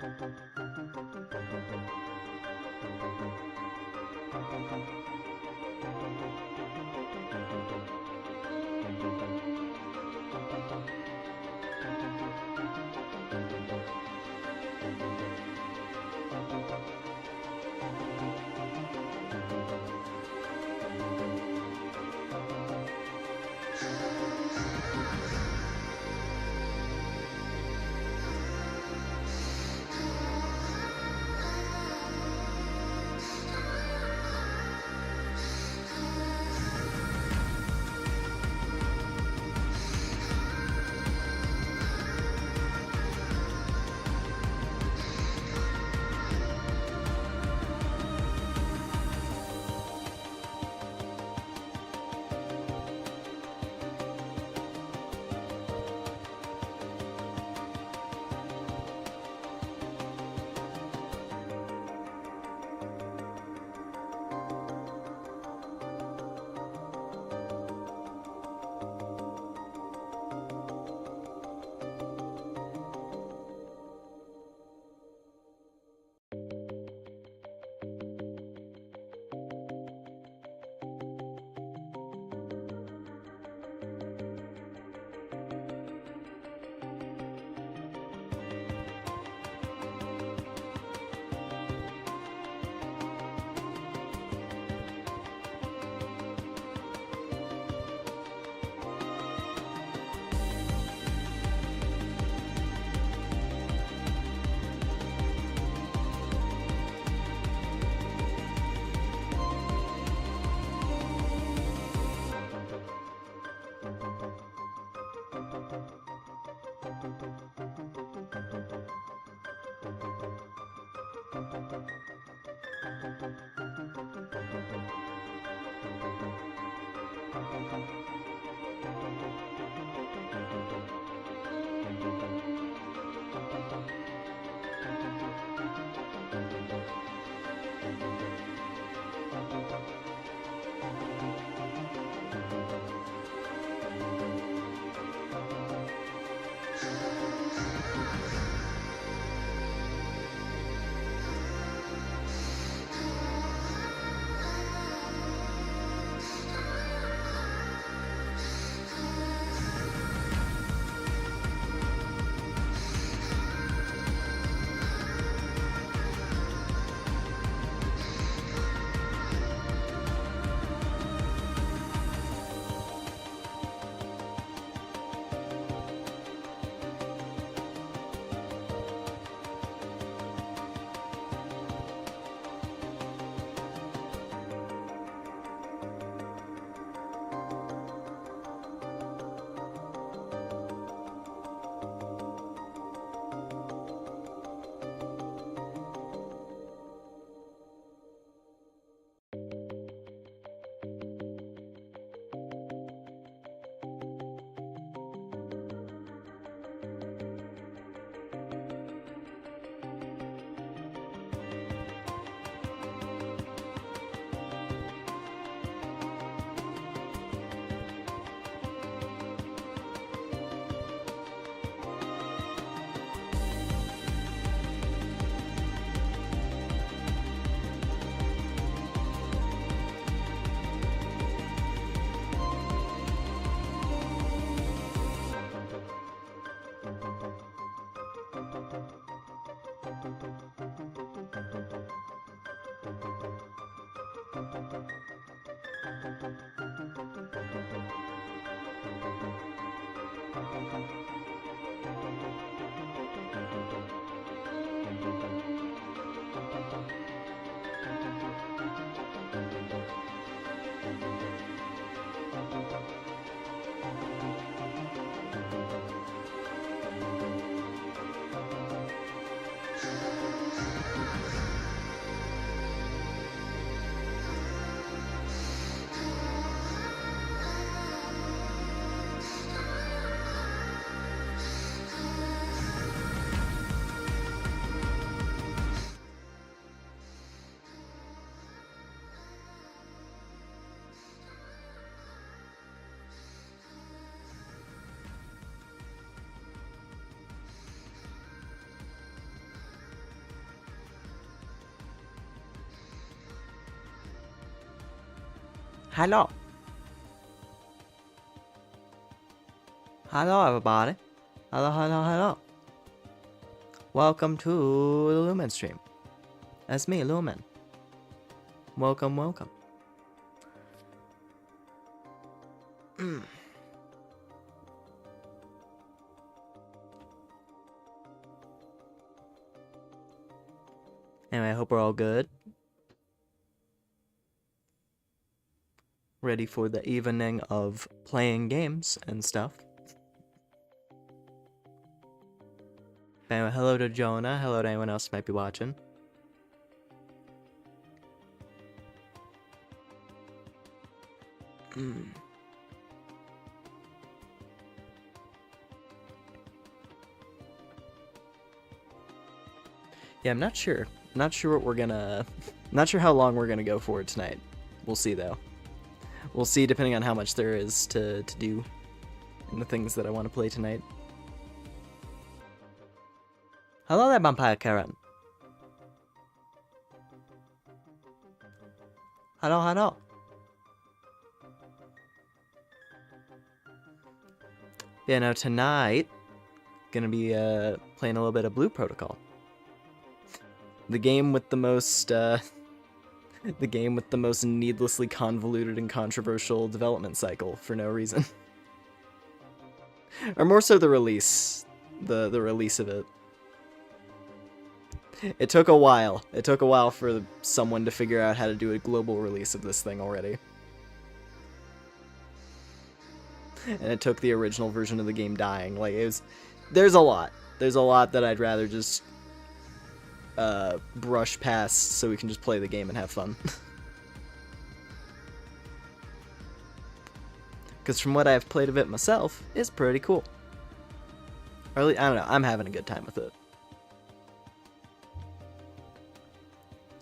heyooo. Hello. Hello, everybody. Hello. Welcome to the Lumen stream. That's me, Lumen. Welcome. Anyway, I hope we're all good. Ready for the evening of playing games and stuff. Anyway, hello to Jonah. Hello to anyone else who might be watching. Yeah, I'm not sure. Not sure what we're gonna... Not sure how long we're gonna go for tonight. We'll see, though. We'll see depending on how much there is to do and the things that I want to play tonight. Hello there, Vampire Karen. Hello. Yeah, no, tonight, gonna be playing a little bit of Blue Protocol. The game with the most, needlessly convoluted and controversial development cycle for no reason. Or more so the release. The release of it. It took a while. It took a while for someone to figure out how to do a global release of this thing already. And it took the original version of the game dying. Like, it was... There's a lot. There's a lot that I'd rather just... brush past so we can just play the game and have fun. Because from what I've played of it myself, it's pretty cool. Or at least, I don't know, I'm having a good time with it.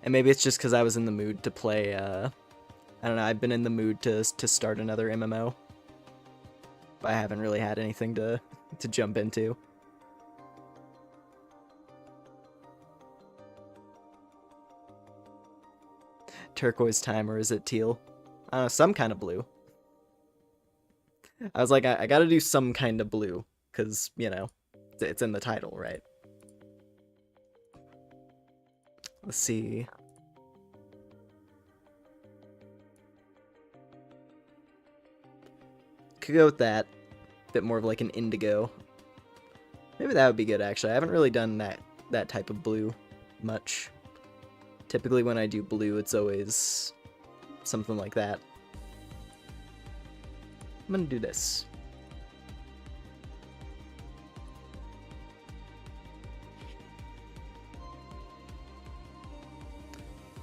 And maybe it's just because I was in the mood to play, I don't know, I've been in the mood to start another MMO. But I haven't really had anything to jump into. Turquoise time, or is it teal? I don't know, some kind of blue. I was like, I gotta do some kind of blue, because, you know, it's in the title, right? Let's see. Could go with that. Bit more of like an indigo. Maybe that would be good, actually. I haven't really done that type of blue much. Typically when I do blue, it's always something like that. I'm gonna do this.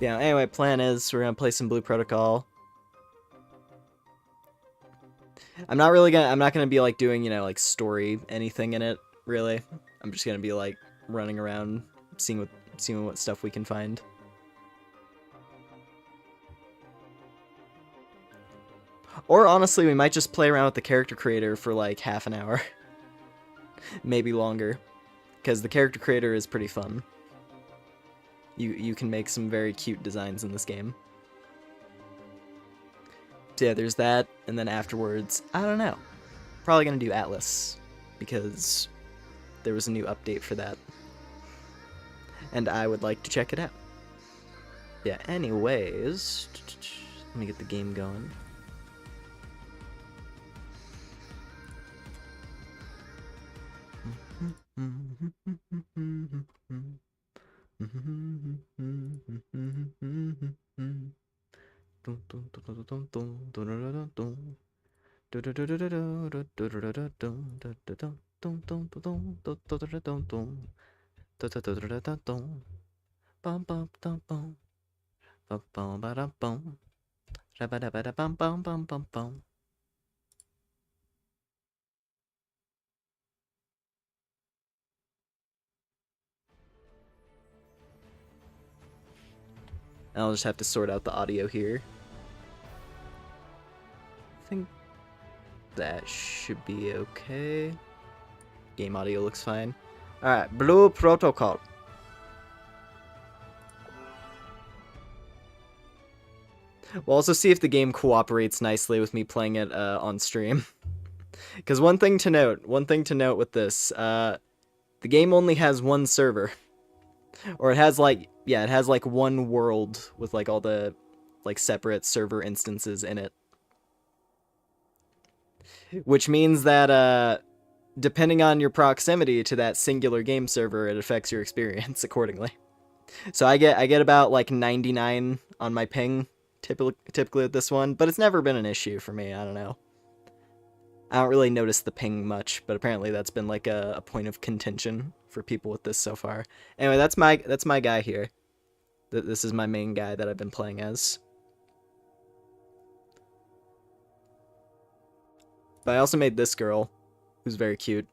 Yeah, anyway, plan is we're gonna play some Blue Protocol. I'm not gonna be like doing, you know, like story anything in it, really. I'm just gonna be like running around seeing what stuff we can find. Or honestly, we might just play around with the character creator for like half an hour. Maybe longer. Because the character creator is pretty fun. You can make some very cute designs in this game. So yeah, there's that, and then afterwards, I don't know. Probably gonna do ATLYSS, because there was a new update for that. And I would like to check it out. Yeah, anyways, let me get the game going. I'll just have to sort out the audio here. I think that should be okay. Game audio looks fine. Alright, Blue Protocol. We'll also see if the game cooperates nicely with me playing it on stream. Because one thing to note with this, the game only has one server. Or it has like, yeah, it has like one world with like all the like separate server instances in it. Which means that depending on your proximity to that singular game server, it affects your experience accordingly. So I get about like 99 on my ping typically with this one, but it's never been an issue for me. I don't know. I don't really notice the ping much, but apparently that's been like a point of contention for people with this so far. Anyway, that's my guy here. This is my main guy that I've been playing as. But I also made this girl, who's very cute.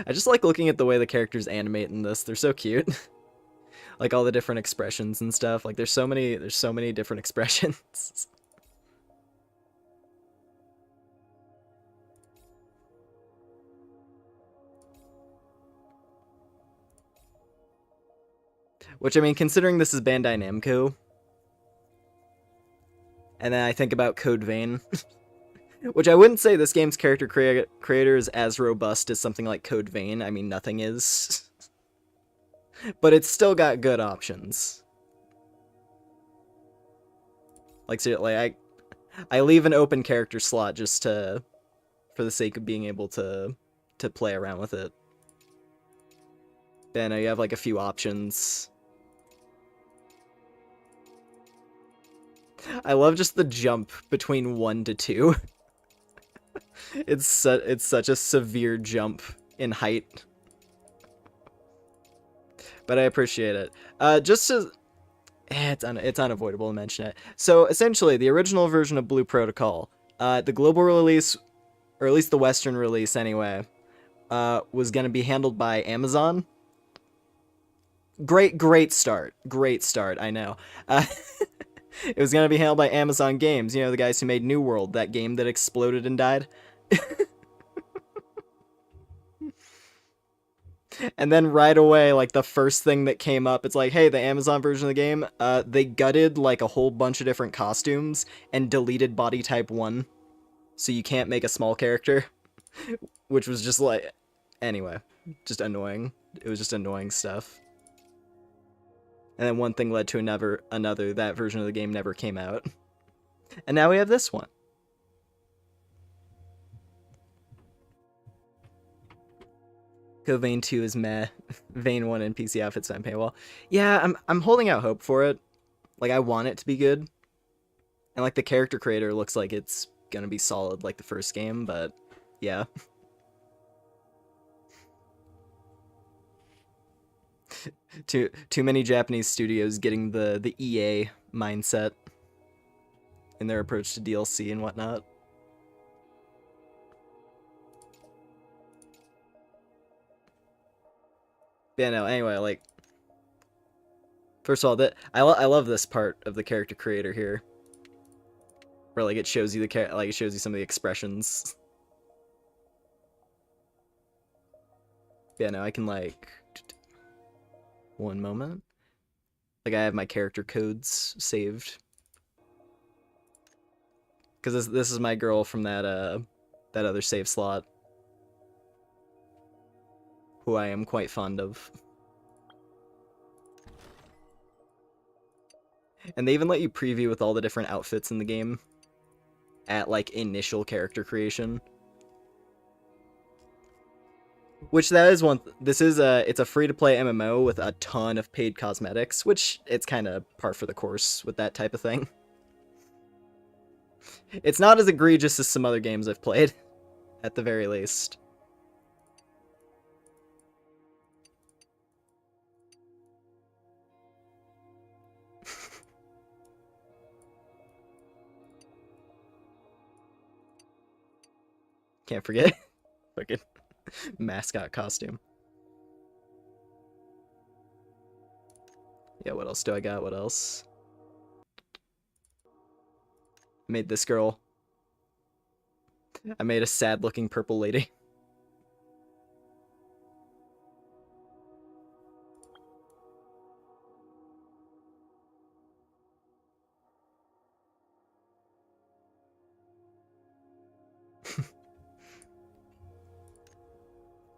I just like looking at the way the characters animate in this. They're so cute. Like all the different expressions and stuff. Like there's so many different expressions. Which, I mean, considering this is Bandai Namco, and then I think about Code Vein, which I wouldn't say this game's character creator is as robust as something like Code Vein. I mean, nothing is. But it's still got good options. Like, seriously, I leave an open character slot just for the sake of being able to play around with it. Then you have like a few options. I love just the jump between 1 to 2. It's such a severe jump in height. But I appreciate it. It's unavoidable to mention it. So essentially, the original version of Blue Protocol, the global release, or at least the Western release anyway, was going to be handled by Amazon. Great start, I know. It was going to be handled by Amazon Games, you know, the guys who made New World, that game that exploded and died. And then right away, like, the first thing that came up, it's like, hey, the Amazon version of the game, they gutted, like, a whole bunch of different costumes and deleted body type 1, so you can't make a small character, which was just, like, anyway, just annoying. It was just annoying stuff. And then one thing led to another, that version of the game never came out. And now we have this one. Code Vein 2 is meh. Vein 1 and PC outfits on paywall. Yeah, I'm holding out hope for it. Like, I want it to be good. And, like, the character creator looks like it's gonna be solid like the first game, but yeah. Too many Japanese studios getting the EA mindset in their approach to DLC and whatnot. Yeah, no, anyway, like, first of all, I love this part of the character creator here, where like it shows you it shows you some of the expressions. Yeah, no, I can like, one moment, like I have my character codes saved, because this is my girl from that other save slot, who I am quite fond of. And they even let you preview with all the different outfits in the game at, like, initial character creation. Which that is one... This is it's a free-to-play MMO with a ton of paid cosmetics, which it's kind of par for the course with that type of thing. It's not as egregious as some other games I've played, at the very least. Can't forget. Fucking mascot costume. Yeah, what else do I got? What else? I made this girl. I made a sad-looking purple lady.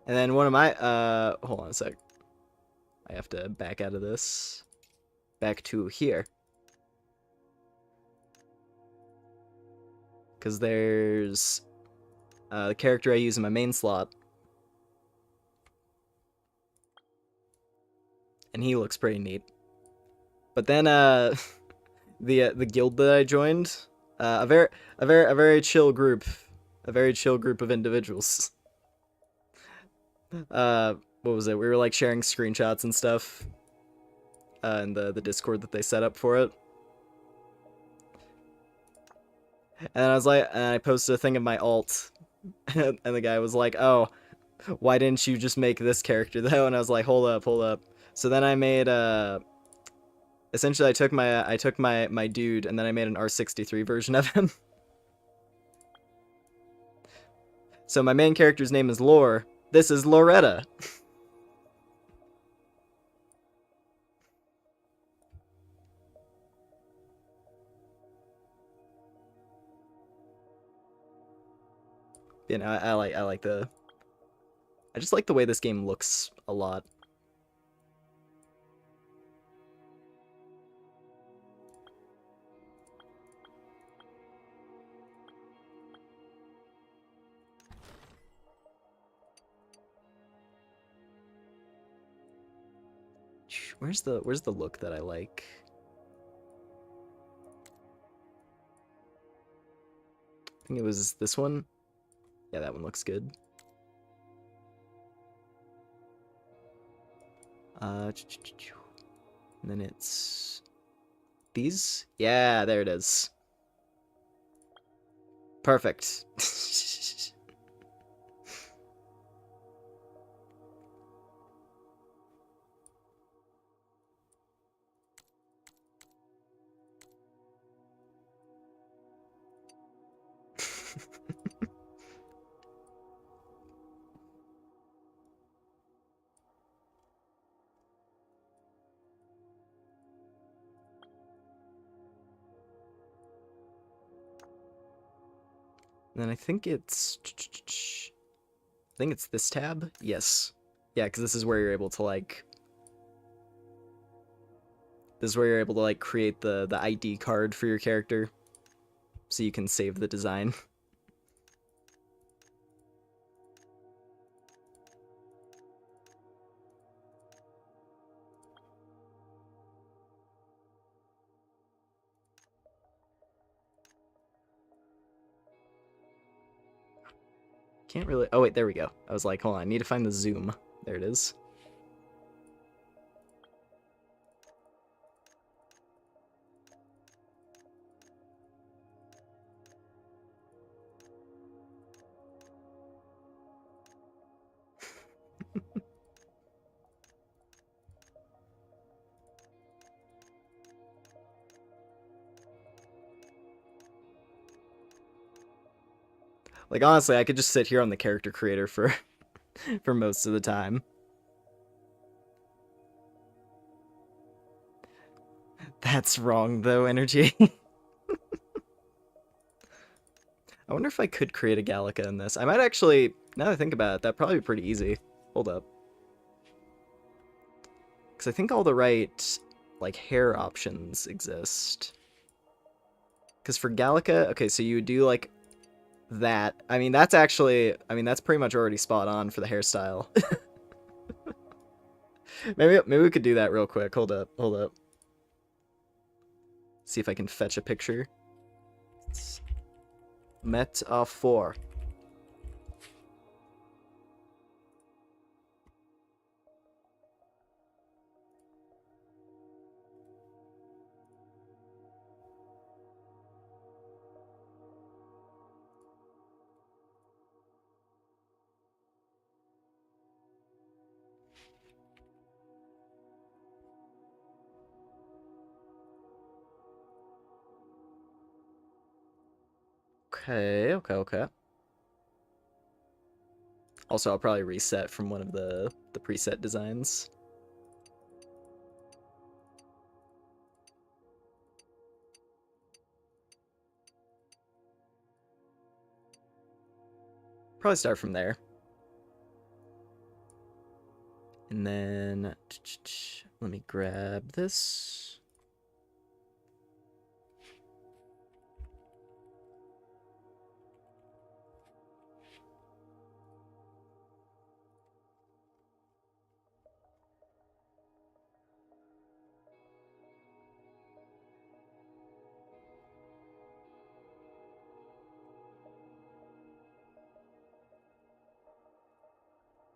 And then one of my, hold on a sec. I have to back out of this. Back to here. Because there's the character I use in my main slot. And he looks pretty neat. But then, the guild that I joined, a very chill group. A very chill group of individuals. What was it? We were like sharing screenshots and stuff. In the Discord that they set up for it. And I was like, and I posted a thing of my alt. And the guy was like, oh, why didn't you just make this character though? And I was like, hold up. So then I made essentially I took my dude and then I made an R63 version of him. So my main character's name is Lore. This is Loretta. You know, I just like the way this game looks a lot. Where's the look that I like? I think it was this one. Yeah, that one looks good. And then it's these. Yeah, there it is. Perfect. And then I think it's this tab. Yes. Yeah, because this is where you're able to like create the ID card for your character so you can save the design. Can't really. Oh wait, there we go. I was like, hold on, I need to find the zoom. There it is. Like honestly, I could just sit here on the character creator for for most of the time. That's wrong though, energy. I wonder if I could create a Gallica in this. I might actually, now that I think about it, that'd probably be pretty easy. Hold up. Because I think all the right, like, hair options exist. Because for Gallica, okay, so you would do, like, that. I mean, that's actually, I mean, that's pretty much already spot on for the hairstyle. maybe we could do that real quick. Hold up. See if I can fetch a picture. Metaphor. Okay. Also, I'll probably reset from one of the preset designs. Probably start from there. And then let me grab this.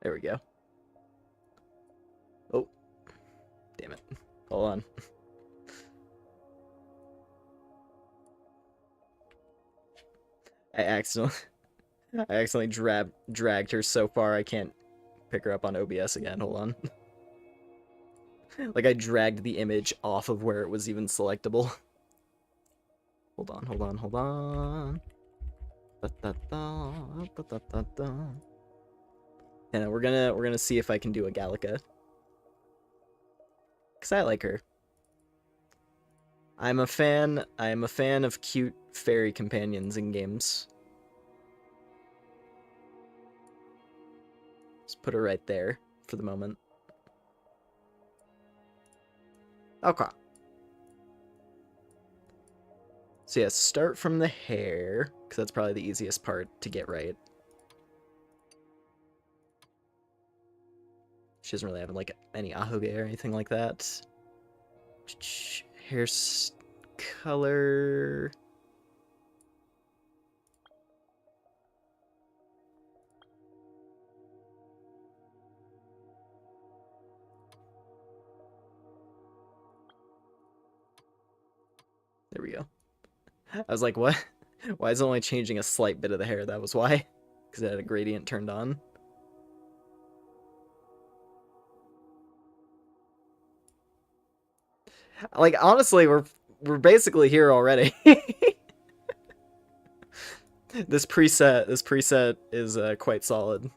There we go. Oh, damn it. Hold on. I accidentally dragged her so far I can't pick her up on OBS again. Hold on. Like I dragged the image off of where it was even selectable. Hold on, hold on, hold on. And we're gonna see if I can do a Gallica. Cause I like her. I am a fan of cute fairy companions in games. Just put her right there for the moment. Okay. So yeah, start from the hair, because that's probably the easiest part to get right. She doesn't really have like any ahoge or anything like that. Hair color. There we go. I was like, what? Why is it only changing a slight bit of the hair? That was why. Because it had a gradient turned on. Like, honestly, we're basically here already. This preset is quite solid.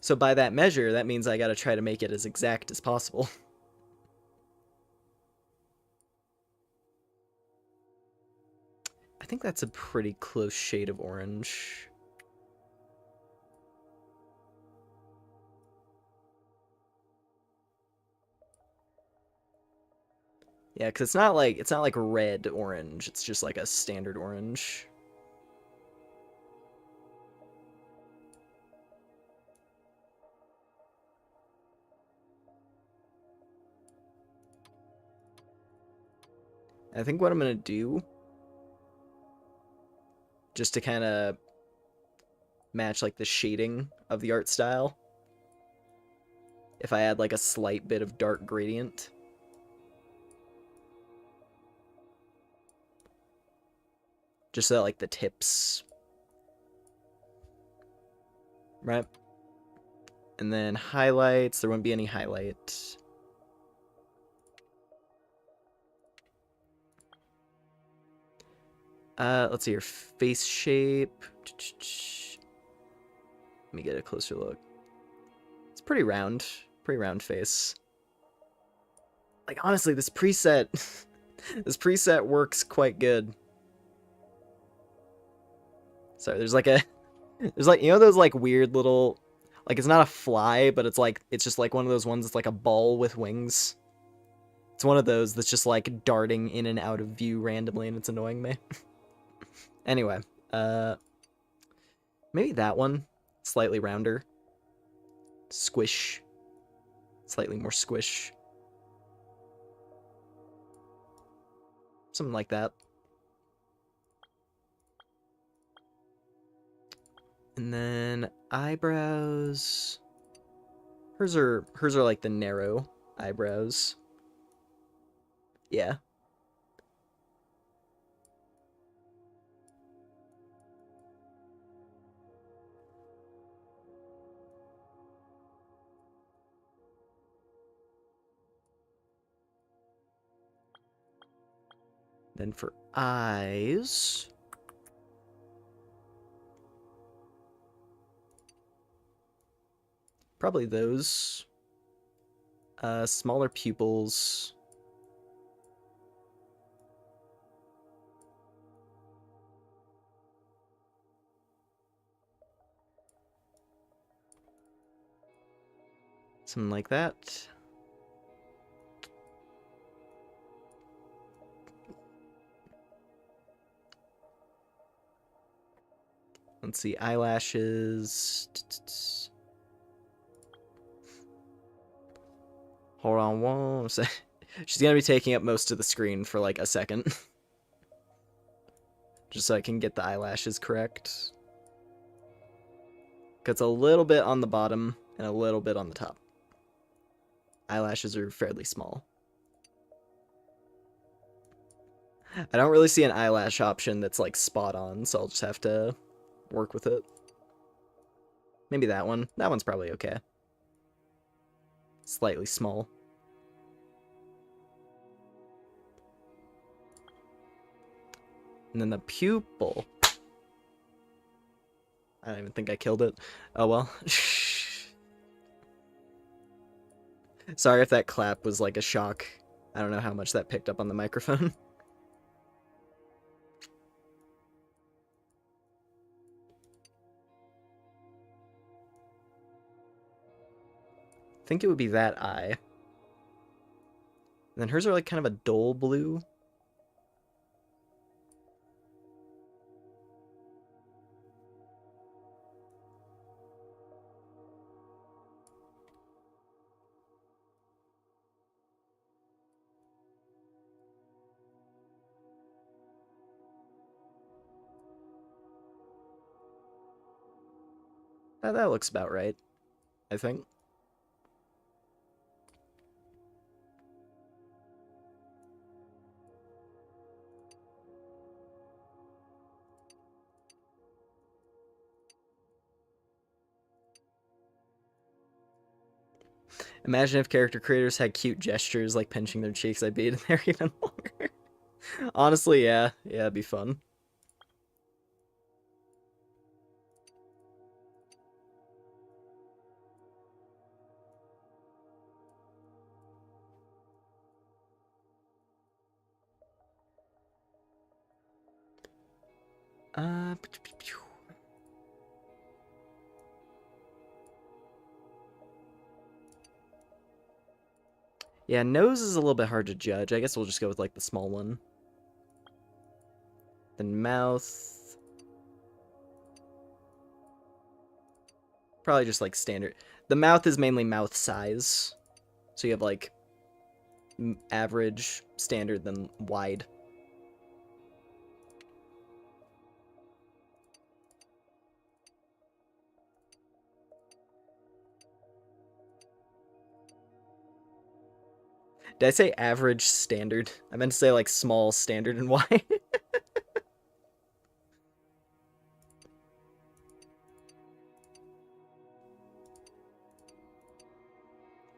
So by that measure, that means I gotta try to make it as exact as possible. I think that's a pretty close shade of orange. Yeah, because it's not like red orange. It's just like a standard orange. I think what I'm gonna do, just to kind of match like the shading of the art style, if I add like a slight bit of dark gradient. Just so that like the tips, right? And then highlights, there won't be any highlight. Let's see your face shape. Let me get a closer look. It's pretty round face. Like honestly, this preset, this preset works quite good. Sorry, there's like you know those like weird little, like it's not a fly, but it's just like one of those ones that's like a ball with wings. It's one of those that's just like darting in and out of view randomly, and it's annoying me. Anyway, maybe that one, slightly rounder. Squish. Slightly more squish. Something like that. And then eyebrows. Hers are like the narrow eyebrows. Yeah. Then for eyes, probably those. Smaller pupils. Something like that. Let's see, eyelashes. Hold on one sec. She's gonna be taking up most of the screen for like a second. Just so I can get the eyelashes correct. It's a little bit on the bottom and a little bit on the top. Eyelashes are fairly small. I don't really see an eyelash option that's like spot on, so I'll just have to work with it. Maybe that one. That one's probably okay. Slightly small. And then the pupil. I don't even think I killed it. Oh well. Sorry if that clap was like a shock. I don't know how much that picked up on the microphone. I think it would be that eye. And then hers are like kind of a dull blue. That looks about right, I think. Imagine if character creators had cute gestures like pinching their cheeks. I'd be in there even longer. Honestly, yeah. Yeah, it'd be fun. Uh, yeah, nose is a little bit hard to judge. I guess we'll just go with like the small one. Then mouth. Probably just like standard. The mouth is mainly mouth size. So you have like average, standard, then wide. Did I say average, standard? I meant to say like small, standard, and wide.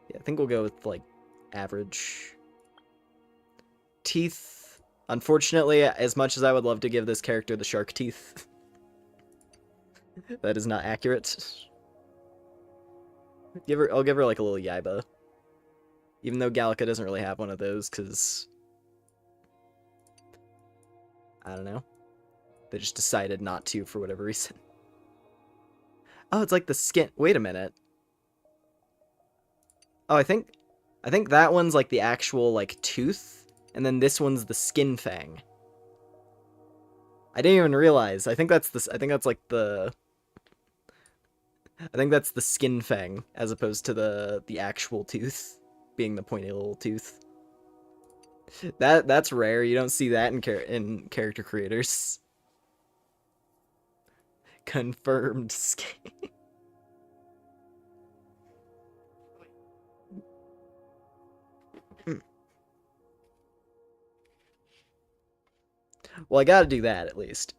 Yeah, I think we'll go with like average. Teeth. Unfortunately, as much as I would love to give this character the shark teeth, that is not accurate. I'll give her like a little yiba. Even though Gallica doesn't really have one of those, because I don't know. They just decided not to for whatever reason. Oh, it's like the skin. Wait a minute. Oh, I think that one's like the actual like tooth, and then this one's the skin fang. I didn't even realize. I think that's like the. I think that's the skin fang as opposed to the actual tooth being the pointy little tooth. That's rare. You don't see that in character creators. Confirmed skin. Well, I gotta do that at least.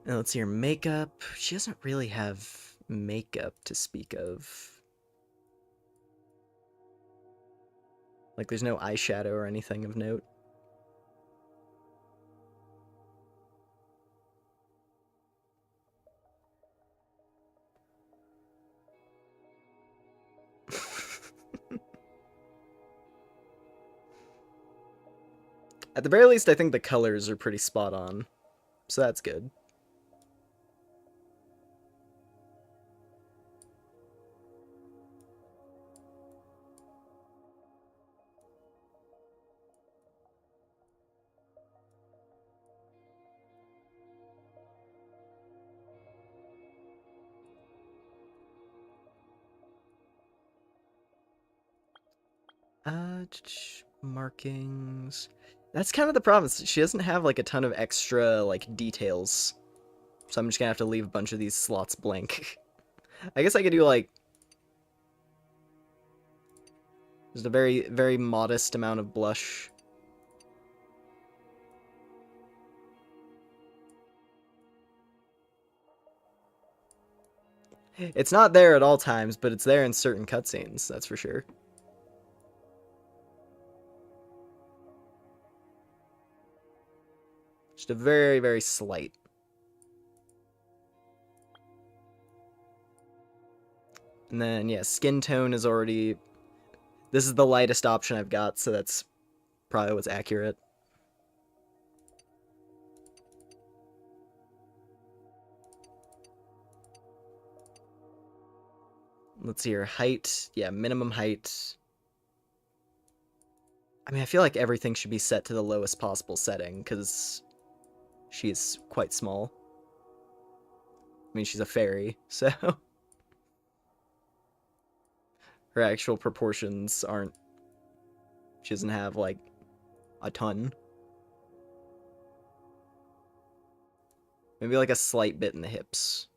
Now let's see her makeup. She doesn't really have makeup to speak of. Like, there's no eyeshadow or anything of note. At the very least, I think the colors are pretty spot on. So that's good. Markings. That's kind of the problem. She doesn't have like a ton of extra like details. So I'm just gonna have to leave a bunch of these slots blank. I guess I could do like just a very, very modest amount of blush. It's not there at all times, but it's there in certain cutscenes, that's for sure. Just a very, very slight. And then, yeah, skin tone is already... This is the lightest option I've got, so that's probably what's accurate. Let's see her height. Yeah, minimum height. I mean, I feel like everything should be set to the lowest possible setting, because she's quite small. I mean, she's a fairy, so... Her actual proportions aren't... She doesn't have, like, a ton. Maybe, like, a slight bit in the hips.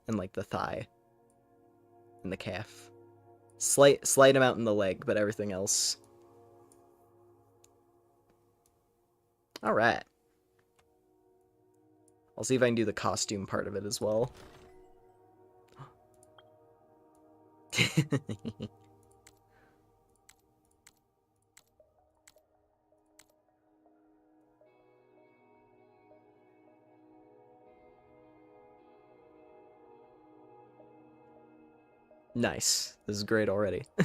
And, like, the thigh. And the calf. Slight amount in the leg, but everything else. Alright. I'll see if I can do the costume part of it as well. Nice. This is great already. I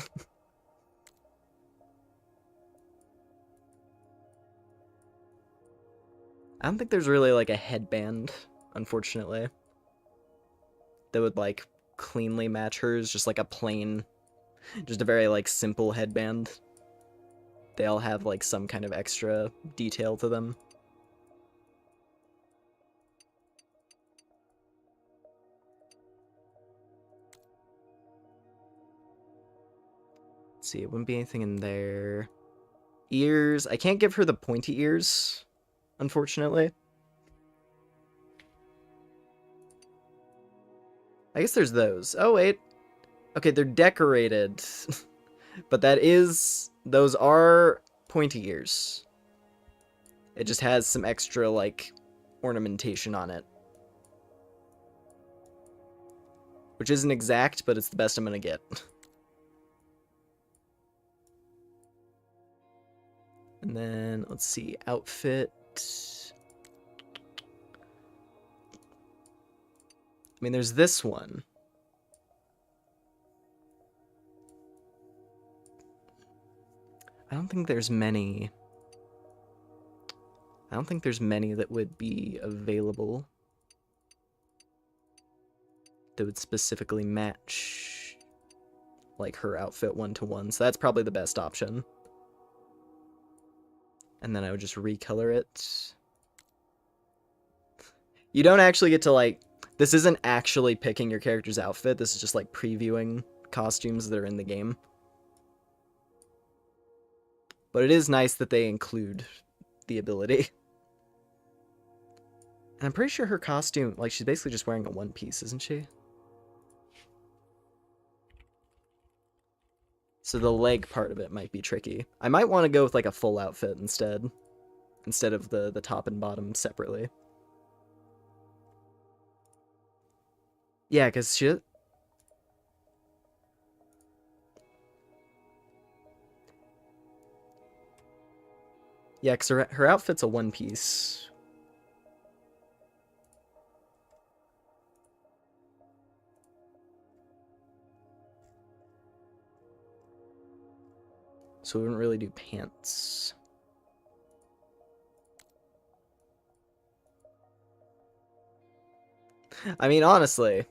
don't think there's really like a headband, unfortunately, that would like cleanly match hers, just like a plain, just a very like simple headband. They all have like some kind of extra detail to them. Let's see, it wouldn't be anything in there. Ears, I can't give her the pointy ears, unfortunately. I guess there's those. Oh, wait. Okay, they're decorated. But those are pointy ears. It just has some extra, like, ornamentation on it. Which isn't exact, but it's the best I'm gonna get. And then, let's see, outfit. I mean, there's this one. I don't think there's many. I don't think there's many that would be available that would specifically match, like, her outfit one-to-one. So that's probably the best option. And then I would just recolor it. You don't actually get to, like... This isn't actually picking your character's outfit. This is just, like, previewing costumes that are in the game. But it is nice that they include the ability. And I'm pretty sure her costume... Like, she's basically just wearing a one-piece, isn't she? So the leg part of it might be tricky. I might want to go with, like, a full outfit instead of the top and bottom separately. Yeah, because she... Yeah, because her outfit's a one-piece. So we wouldn't really do pants. I mean, honestly,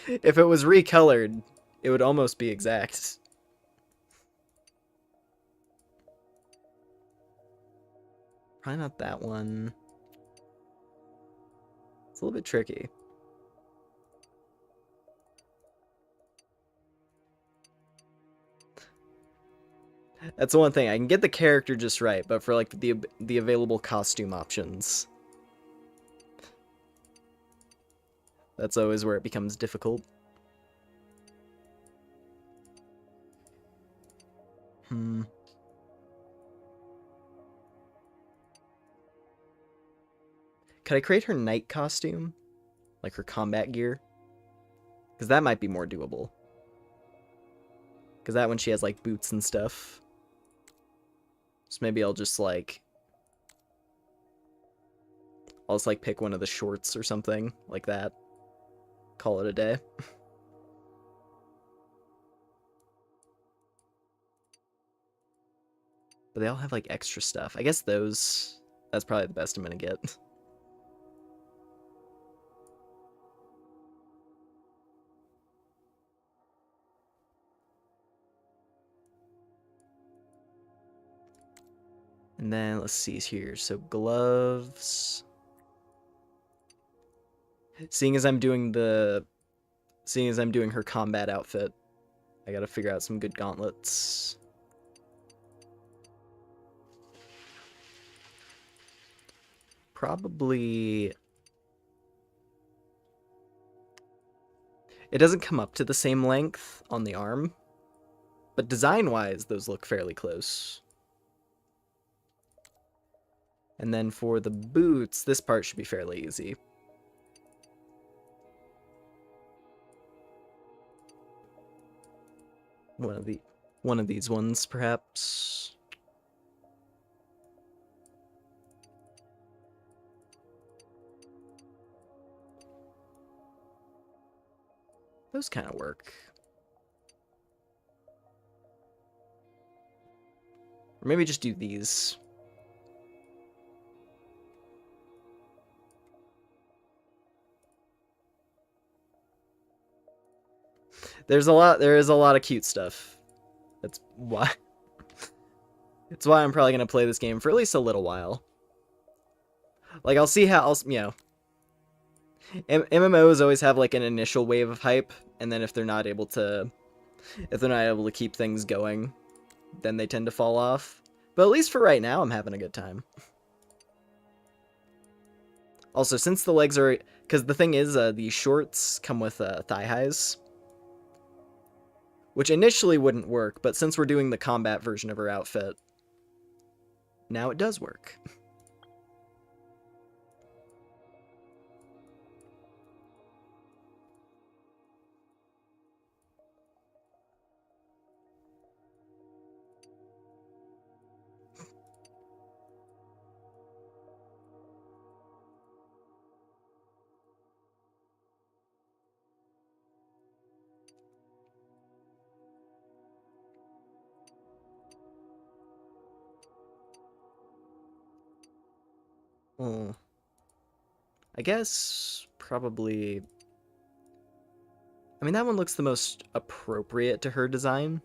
if it was recolored, it would almost be exact. Probably not that one. It's a little bit tricky. That's the one thing. I can get the character just right, but for like the available costume options, that's always where it becomes difficult. Could I create her knight costume? Like her combat gear? Because that might be more doable. Because that one she has like boots and stuff. So maybe I'll just like pick one of the shorts or something like that. Call it a day. But they all have like extra stuff. I guess that's probably the best I'm gonna get. And then let's see here. So gloves. Seeing as I'm doing her combat outfit, I gotta figure out some good gauntlets. Probably... It doesn't come up to the same length on the arm, but design-wise, those look fairly close. And then for the boots, this part should be fairly easy. One of these ones, perhaps. Those kind of work. Or maybe just do these. There is a lot of cute stuff. That's why I'm probably gonna play this game for at least a little while. Like I'll see how MMOs always have like an initial wave of hype, and then if they're not able to keep things going, then they tend to fall off. But at least for right now, I'm having a good time. Also, since the legs are... Because the thing is, these shorts come with thigh highs, which initially wouldn't work, but since we're doing the combat version of her outfit, now it does work. Oh. I guess probably... I mean, that one looks the most appropriate to her design.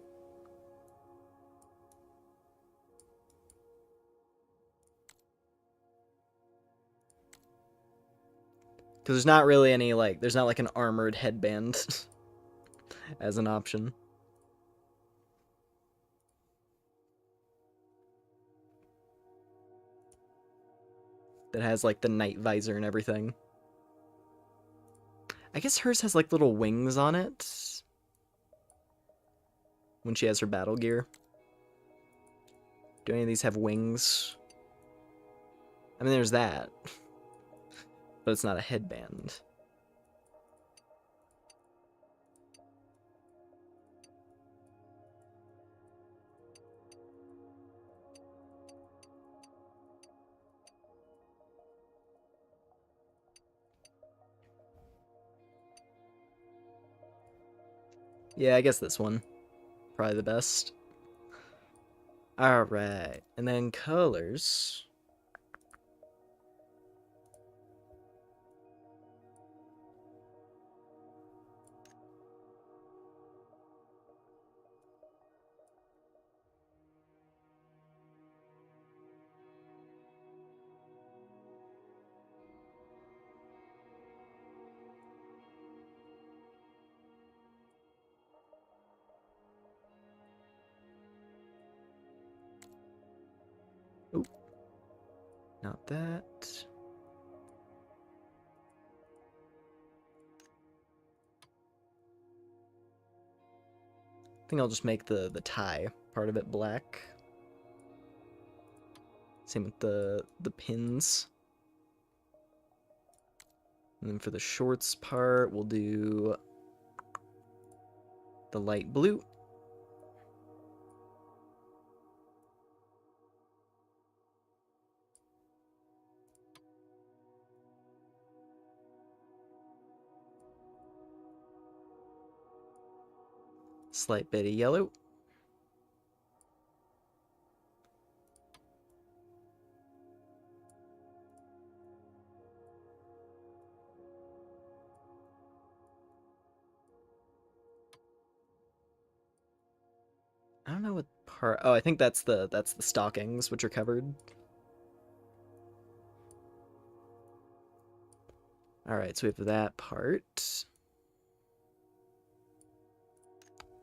Because there's not really any, like, there's not like an armored headband as an option. That has, like, the knight visor and everything. I guess hers has, like, little wings on it. When she has her battle gear. Do any of these have wings? I mean, there's that. But it's not a headband. Yeah, I guess this one. Probably the best. Alright. And then colors. Not that. I think I'll just make the tie part of it black. Same with the pins. And then for the shorts part, we'll do the light blue. Slight bit of yellow. I don't know what part. Oh, I think that's the stockings which are covered. All right, so we have that part.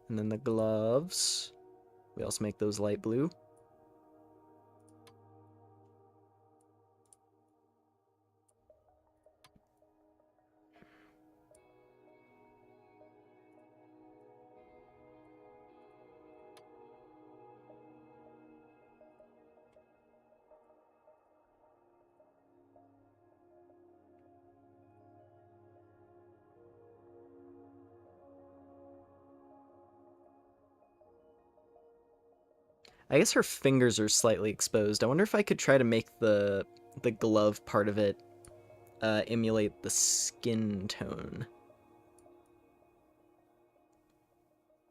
And then the gloves. We also make those light blue. I guess her fingers are slightly exposed. I wonder if I could try to make the glove part of it emulate the skin tone.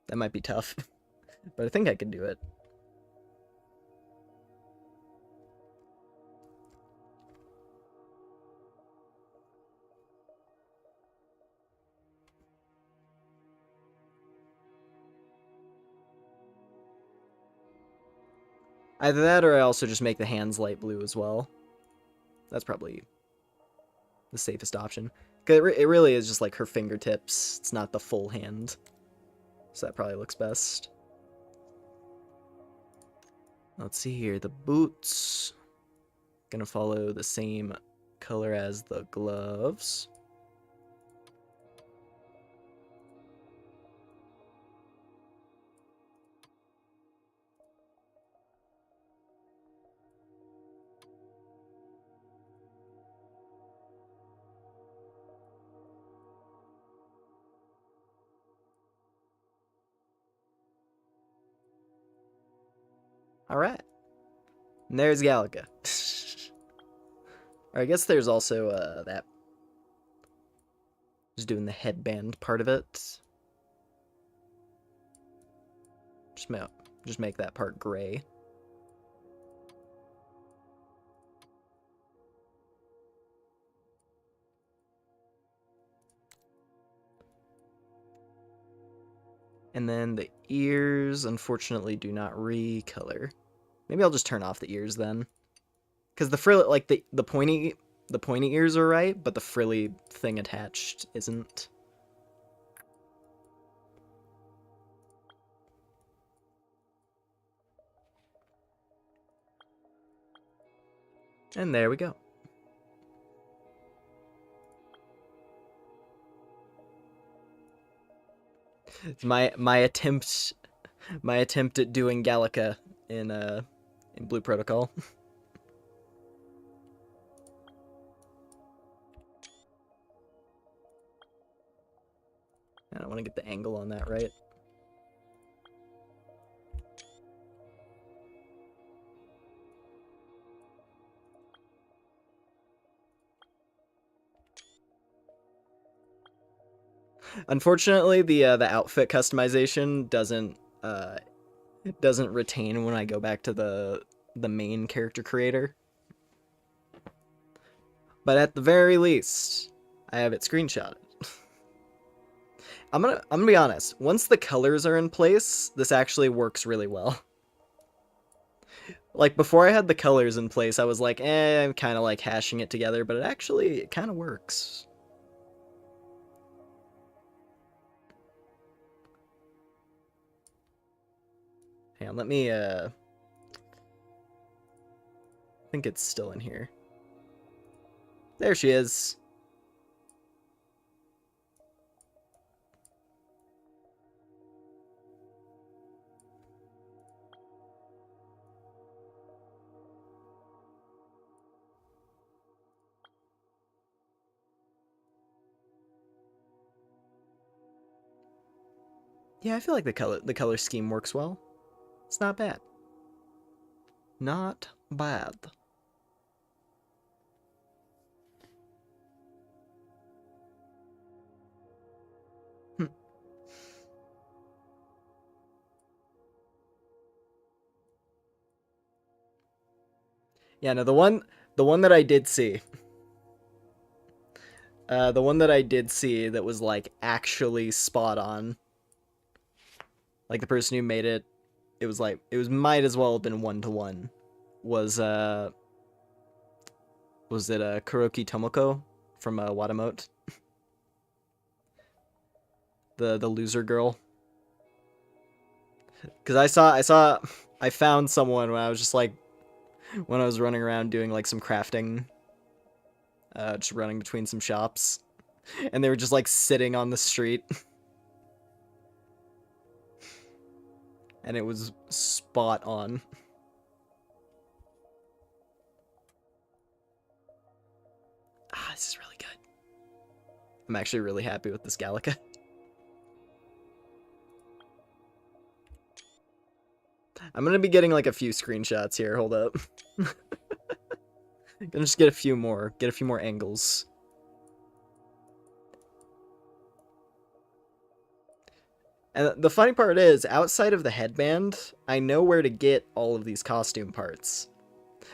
That might be tough, but I think I could do it. Either that or I also just make the hands light blue as well. That's probably the safest option. 'Cause it really is just like her fingertips. It's not the full hand. So that probably looks best. Let's see here. The boots. Gonna follow the same color as the gloves. Alright. And there's Gallica. Or I guess there's also that. Just doing the headband part of it. Just make that part gray. And then the ears, unfortunately, do not recolor. Maybe I'll just turn off the ears then. Because the frill, like the pointy ears are right, but the frilly thing attached isn't. And there we go. My attempt at doing Gallica in Blue Protocol. I don't want to get the angle on that right. Unfortunately, the outfit customization doesn't retain when I go back to the main character creator. But at the very least, I have it screenshotted. I'm gonna be honest. Once the colors are in place, this actually works really well. Like before I had the colors in place, I was like, I'm kind of like hashing it together, but it kind of works. Hang on, let me I think it's still in here. There she is. Yeah, I feel like the color scheme works well. It's not bad. Not bad. Hm. Yeah, no, the one that I did see. The one that I did see that was like actually spot on. Like the person who made it, it was like it was might as well have been 1-to-1. Was it Kuroki Tomoko from Watamote? The loser girl. Because I found someone when I was just like when I was running around doing like some crafting, just running between some shops, and they were just like sitting on the street, and it was spot on. Ah, this is really good. I'm actually really happy with this Gallica. I'm gonna be getting like a few screenshots here. Hold up. Gonna just get a few more angles. And the funny part is, outside of the headband, I know where to get all of these costume parts.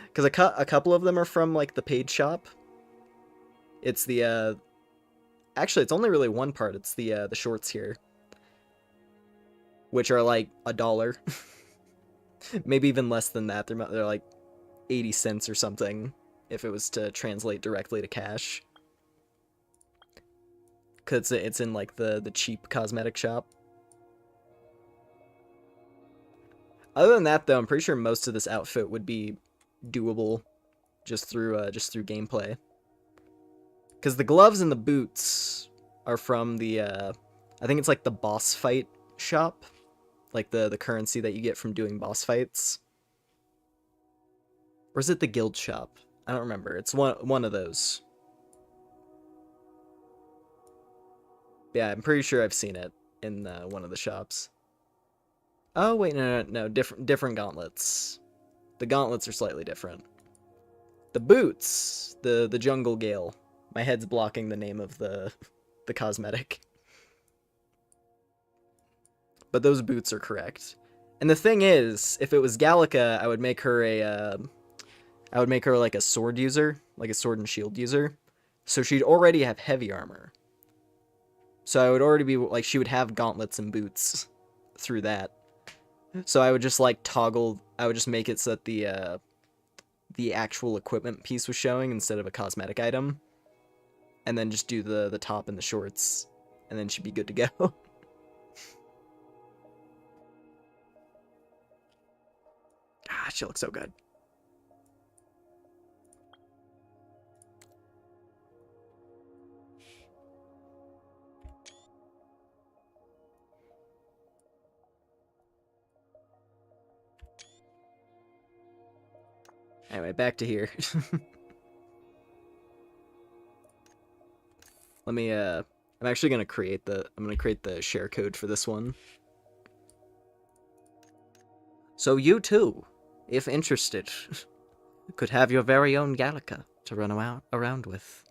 Because a couple of them are from, like, the paid shop. It's the, actually, it's only really one part. It's the shorts here. Which are, like, $1. Maybe even less than that. They're like, 80 cents or something, if it was to translate directly to cash. Because it's in, like, the cheap cosmetic shop. Other than that, though, I'm pretty sure most of this outfit would be doable just through gameplay. Because the gloves and the boots are from the, I think it's like the boss fight shop, like the currency that you get from doing boss fights. Or is it the guild shop? I don't remember. It's one of those. Yeah, I'm pretty sure I've seen it in one of the shops. Oh wait, no, different gauntlets. The gauntlets are slightly different. The boots, the jungle gale. My head's blocking the name of the cosmetic. But those boots are correct. And the thing is, if it was Gallica, I would make her like a sword user, like a sword and shield user. So she'd already have heavy armor. So I would already be like she would have gauntlets and boots through that. So I would just like I would just make it so that the actual equipment piece was showing instead of a cosmetic item. And then just do the top and the shorts. And then she'd be good to go. Ah, she looks so good. Anyway, back to here. Let me, I'm actually gonna create the share code for this one. So you too, if interested, could have your very own Gallica to run around with.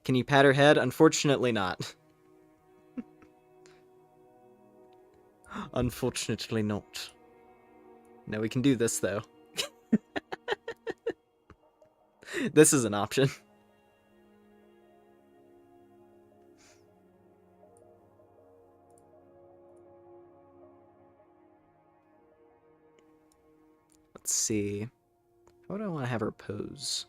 Can you pat her head? Unfortunately not. Unfortunately not. No, we can do this though. This is an option. Let's see. How do I want to have her pose?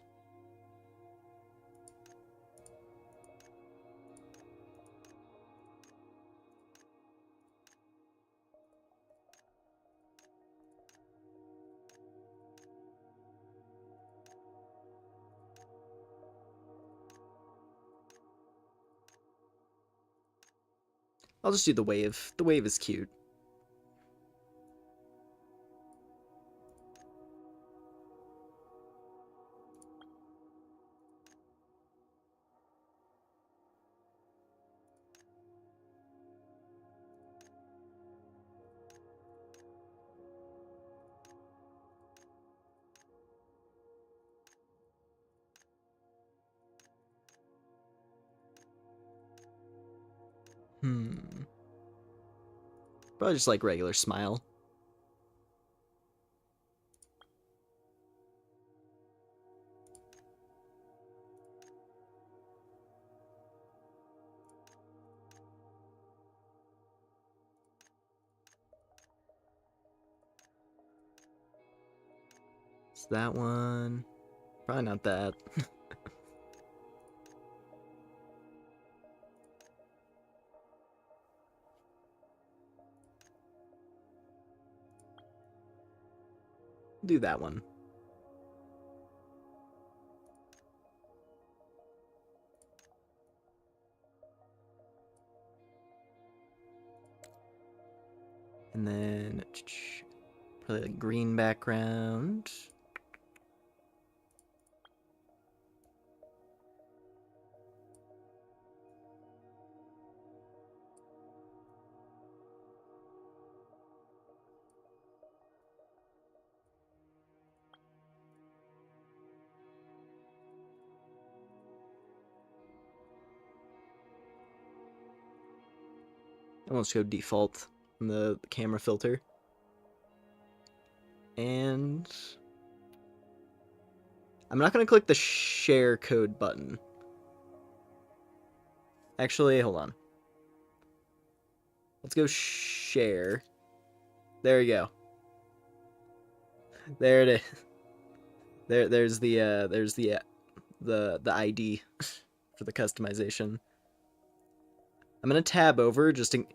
I'll just do the wave. The wave is cute. Probably just like regular smile. It's that one. Probably not that. Do that one. And then probably a green background. And let's go default on the camera filter. And I'm not going to click the share code button. Actually, hold on. Let's go share. There you go. There it is. There's the ID for the customization. I'm gonna tab over just in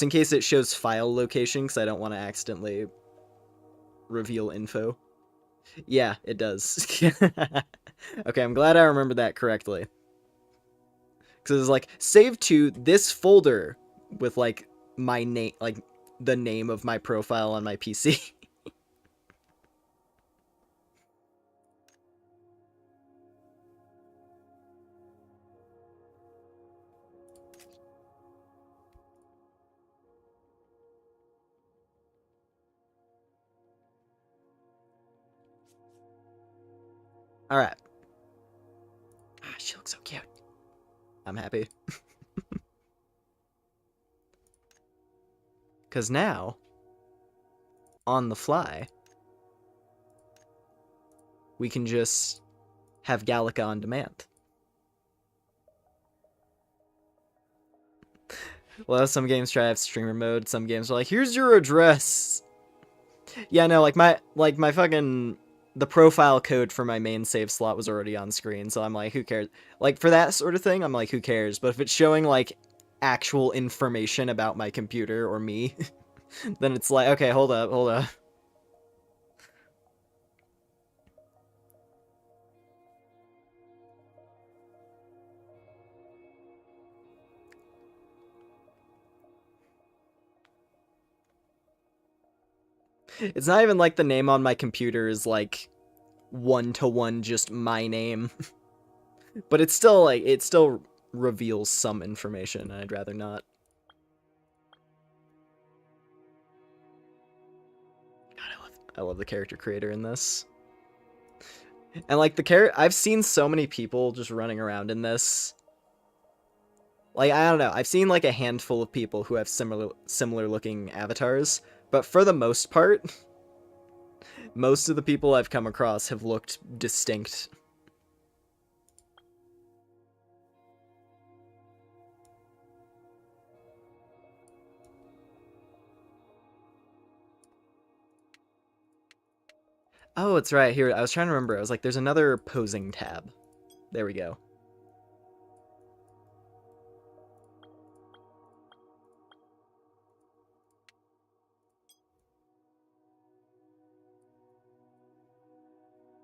case it shows file location, because I don't want to accidentally reveal info. Yeah, it does. Okay, I'm glad I remembered that correctly. Because it's like, save to this folder with, like, my name, like, the name of my profile on my PC. Alright. Ah, she looks so cute. I'm happy. Because now, on the fly, we can just have Gallica on demand. Well, some games try to have streamer mode. Some games are like, here's your address. Yeah, no, like my fucking, the profile code for my main save slot was already on screen, so I'm like, who cares? Like, for that sort of thing, I'm like, who cares? But if it's showing, like, actual information about my computer or me, then it's like, okay, hold up, hold up. It's not even like the name on my computer is, like, one-to-one just my name. But it's still, like, it still reveals some information, and I'd rather not. God, I love the character creator in this. And, like, I've seen so many people just running around in this. Like, I don't know, I've seen, like, a handful of people who have similar looking avatars, but for the most part, most of the people I've come across have looked distinct. Oh, it's right here. I was trying to remember. I was like, there's another posing tab. There we go.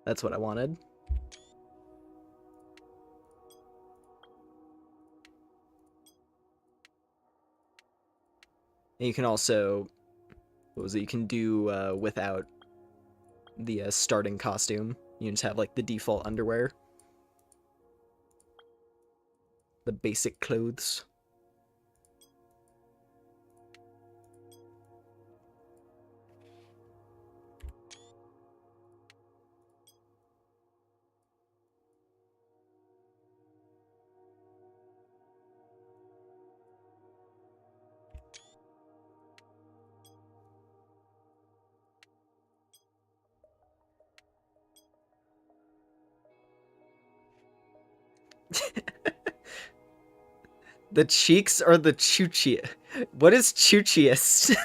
That's what I wanted. And you can also, what was it? You can do without the starting costume. You just have like the default underwear, the basic clothes. The cheeks are the choochiest. What is choochiest?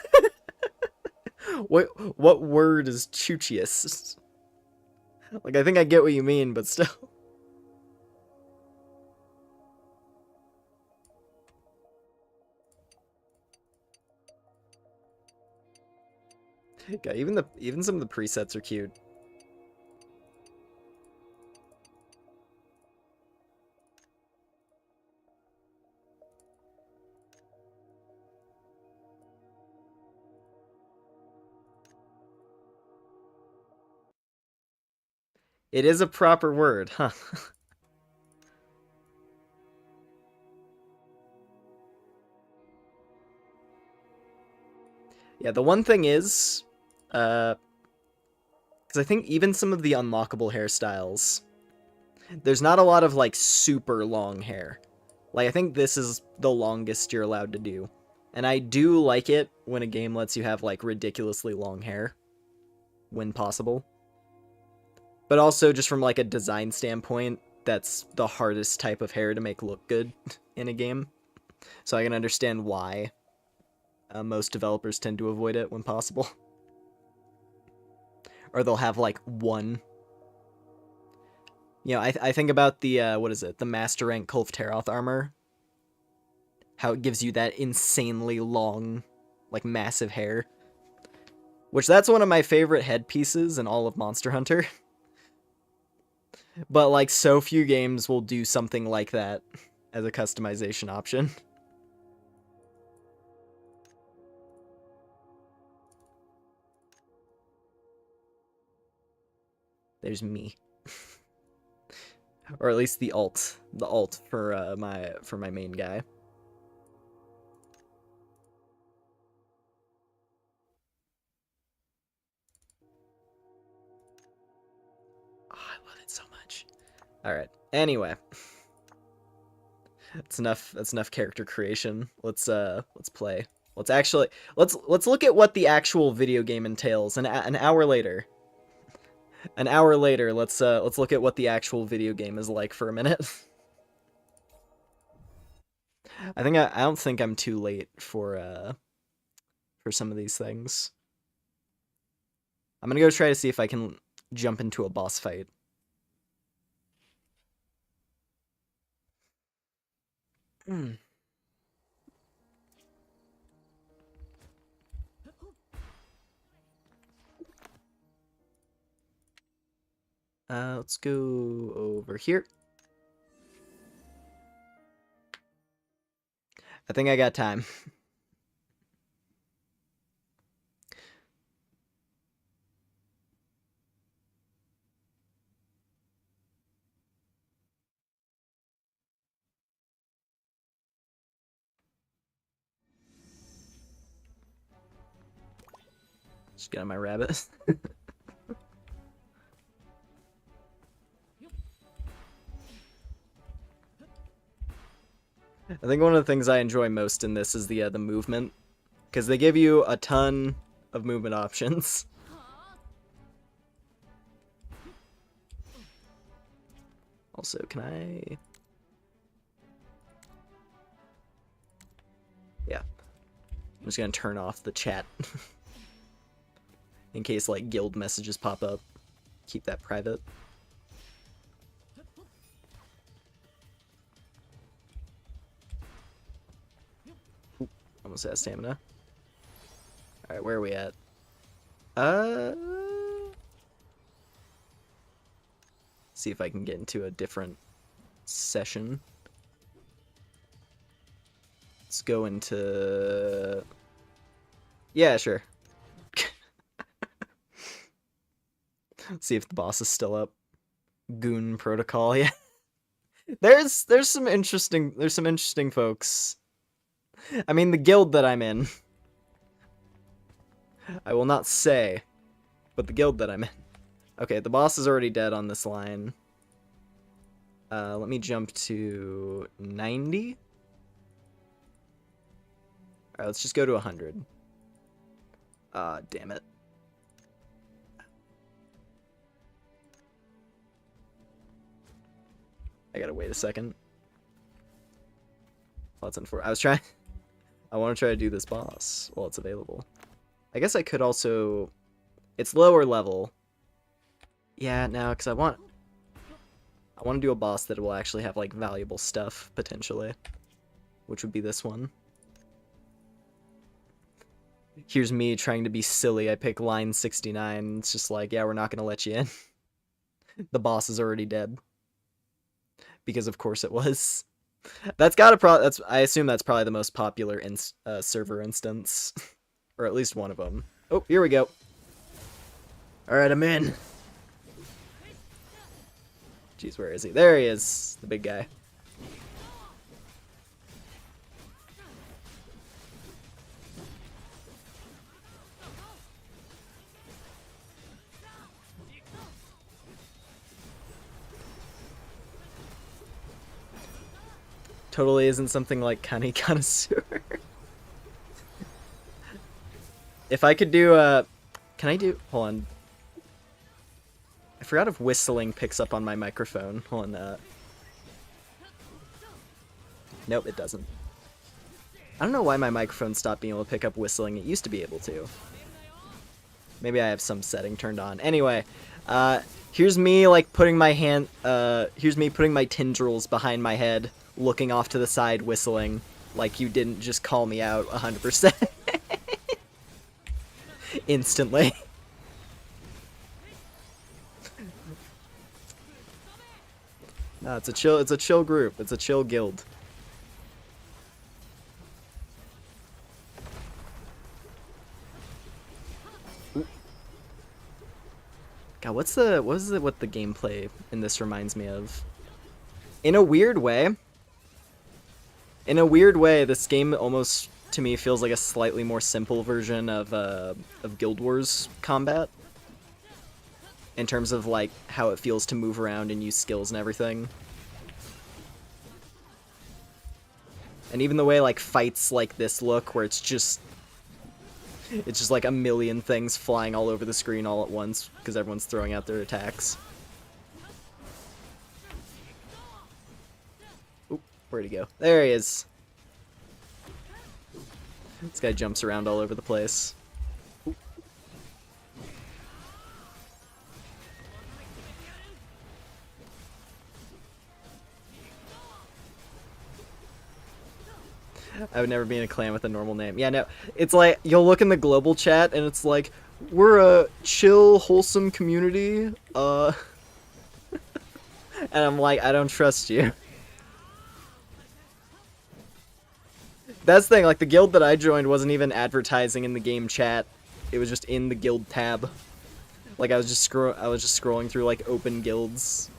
what word is choochiest? Like, I think I get what you mean, but still. Yeah, even some of the presets are cute. It is a proper word, huh? Yeah, the one thing is, because I think even some of the unlockable hairstyles, there's not a lot of, like, super long hair. Like, I think this is the longest you're allowed to do. And I do like it when a game lets you have, like, ridiculously long hair, when possible. But also, just from, like, a design standpoint, that's the hardest type of hair to make look good in a game. So I can understand why most developers tend to avoid it when possible. Or they'll have, like, one. You know, I think about the, what is it? The Master Rank Kulf Taroth armor. How it gives you that insanely long, like, massive hair. Which, that's one of my favorite headpieces in all of Monster Hunter. But, like, so few games will do something like that as a customization option. There's me. Or at least the alt. The alt for my main guy. Oh, I love it so much. Alright. Anyway. That's enough character creation. Let's play. Let's look at what the actual video game entails. An hour later. An hour later, let's look at what the actual video game is like for a minute. I don't think I'm too late for some of these things. I'm gonna go try to see if I can jump into a boss fight. Let's go over here. I think I got time. Just get on my rabbit. I think one of the things I enjoy most in this is the movement, because they give you a ton of movement options. Also, can I... Yeah. I'm just gonna turn off the chat. In case, like, guild messages pop up. Keep that private. Ooh, almost out of stamina. Alright, where are we at? See if I can get into a different session. Let's go into Yeah, sure. See if the boss is still up. Goon protocol, yeah. There's some interesting folks. I mean, the guild that I'm in. I will not say, but the guild that I'm in. Okay, the boss is already dead on this line. Let me jump to 90. Alright, let's just go to 100. Damn it. I gotta wait a second. Well, that's unfortunate. I want to try to do this boss while it's available. I guess I could also... It's lower level. Yeah, no, because I want to do a boss that will actually have, like, valuable stuff, potentially. Which would be this one. Here's me trying to be silly. I pick line 69. It's just like, yeah, we're not going to let you in. The boss is already dead. Because of course it was. That's gotta I assume that's probably the most popular server instance. Or at least one of them. Oh, here we go. Alright, I'm in. Jeez, where is he? There he is, the big guy. Totally isn't something like Kani Connoisseur. If I could do can I do... Hold on. I forgot if whistling picks up on my microphone. Hold on. Nope, it doesn't. I don't know why my microphone stopped being able to pick up whistling. It used to be able to. Maybe I have some setting turned on. Anyway, here's me, like, putting my hand... here's me putting my tendrils behind my head, looking off to the side, whistling, like you didn't just call me out 100%. Instantly. No, it's a chill group. It's a chill guild. Ooh. God, what the gameplay in this reminds me of? In a weird way, this game almost to me feels like a slightly more simple version of Guild Wars combat. In terms of, like, how it feels to move around and use skills and everything. And even the way, like, fights like this look, where it's just like a million things flying all over the screen all at once, because everyone's throwing out their attacks. Oop, where'd he go? There he is. This guy jumps around all over the place. I would never be in a clan with a normal name. Yeah, no, it's like, you'll look in the global chat, and it's like, we're a chill, wholesome community, and I'm like, I don't trust you. That's the thing, like, the guild that I joined wasn't even advertising in the game chat. It was just in the guild tab. Like, I was just scrolling through, like, open guilds.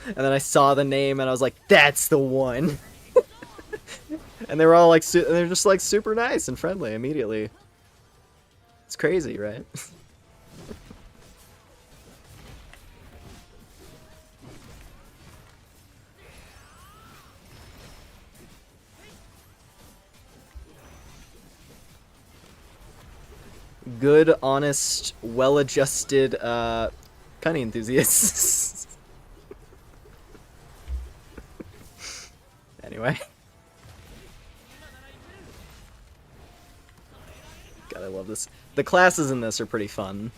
And then I saw the name, and I was like, "That's the one." And they were all like, they're just like super nice and friendly immediately. It's crazy, right? Good, honest, well-adjusted, cunning enthusiasts. Anyway. God, I love this. The classes in this are pretty fun.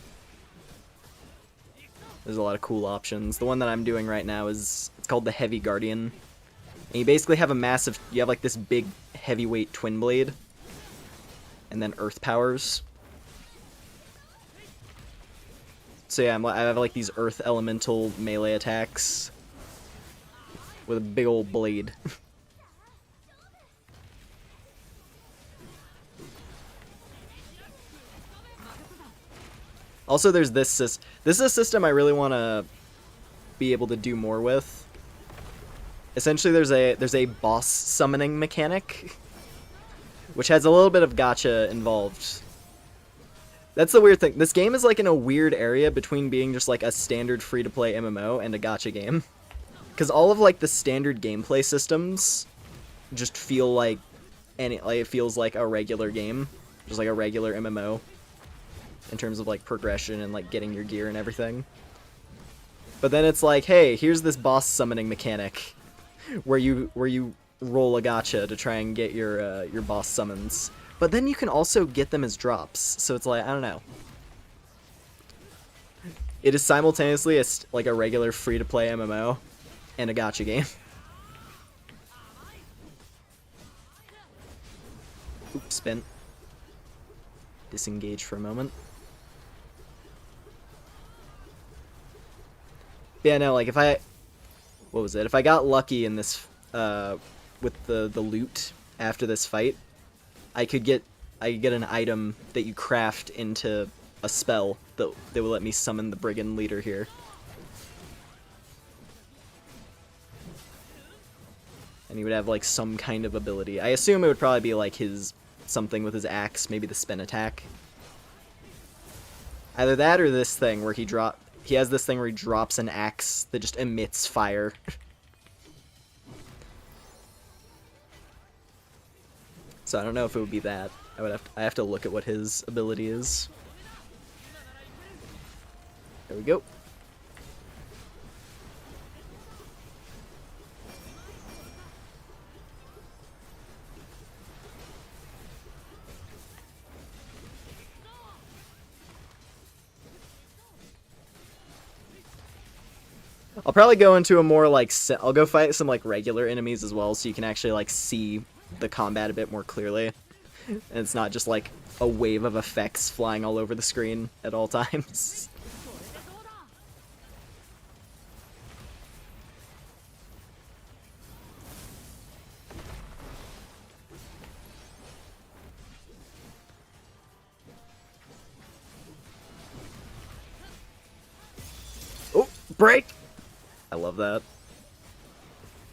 There's a lot of cool options. The one that I'm doing right now it's called the Heavy Guardian. And you basically have you have like this big heavyweight twin blade. And then earth powers. So yeah, I have like these earth elemental melee attacks. With a big old blade. Also, there's this system. This is a system I really want to be able to do more with. Essentially, there's a boss summoning mechanic, which has a little bit of gacha involved. That's the weird thing. This game is like in a weird area between being just like a standard free-to-play MMO and a gacha game. Because all of like the standard gameplay systems just feel like, it feels like a regular game, just like a regular MMO, in terms of like progression and like getting your gear and everything. But then it's like, hey, here's this boss summoning mechanic, where you roll a gacha to try and get your boss summons. But then you can also get them as drops, so it's like, I don't know. It is simultaneously like a regular free-to-play MMO and a gacha game. Oops, spin. Disengage for a moment. Yeah, no, like if I... What was it? If I got lucky in this, with the loot after this fight, I could get an item that you craft into a spell that will let me summon the brigand leader here. And he would have like some kind of ability. I assume it would probably be like something with his axe, maybe the spin attack. Either that or this thing where he has this thing where he drops an axe that just emits fire. So I don't know if it would be that. I have to look at what his ability is. There we go. I'll probably go into a more like I'll go fight some like regular enemies as well, so you can actually like see the combat a bit more clearly. And it's not just like a wave of effects flying all over the screen at all times. Oh, break! I love that.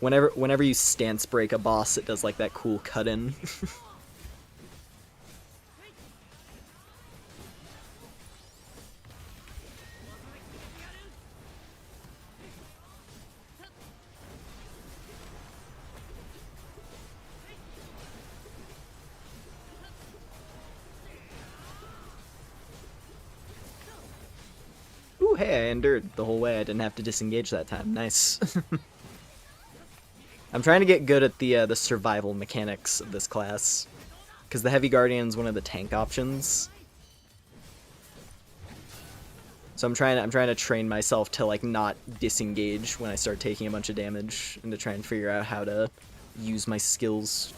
Whenever you stance break a boss, it does like that cool cut in. Ooh, hey, I endured the whole way. I didn't have to disengage that time. Nice. I'm trying to get good at the survival mechanics of this class, because the Heavy Guardian's one of the tank options. So I'm trying to train myself to like not disengage when I start taking a bunch of damage, and to try and figure out how to use my skills.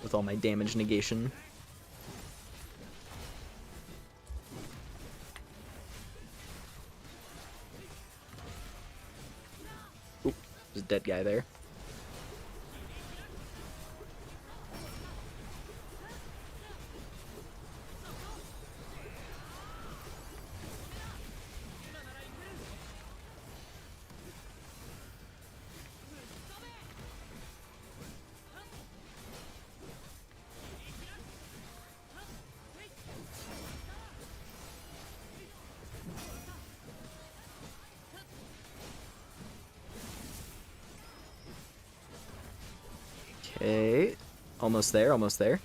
With all my damage negation. Oop, there's a dead guy there. Okay, almost there, almost there.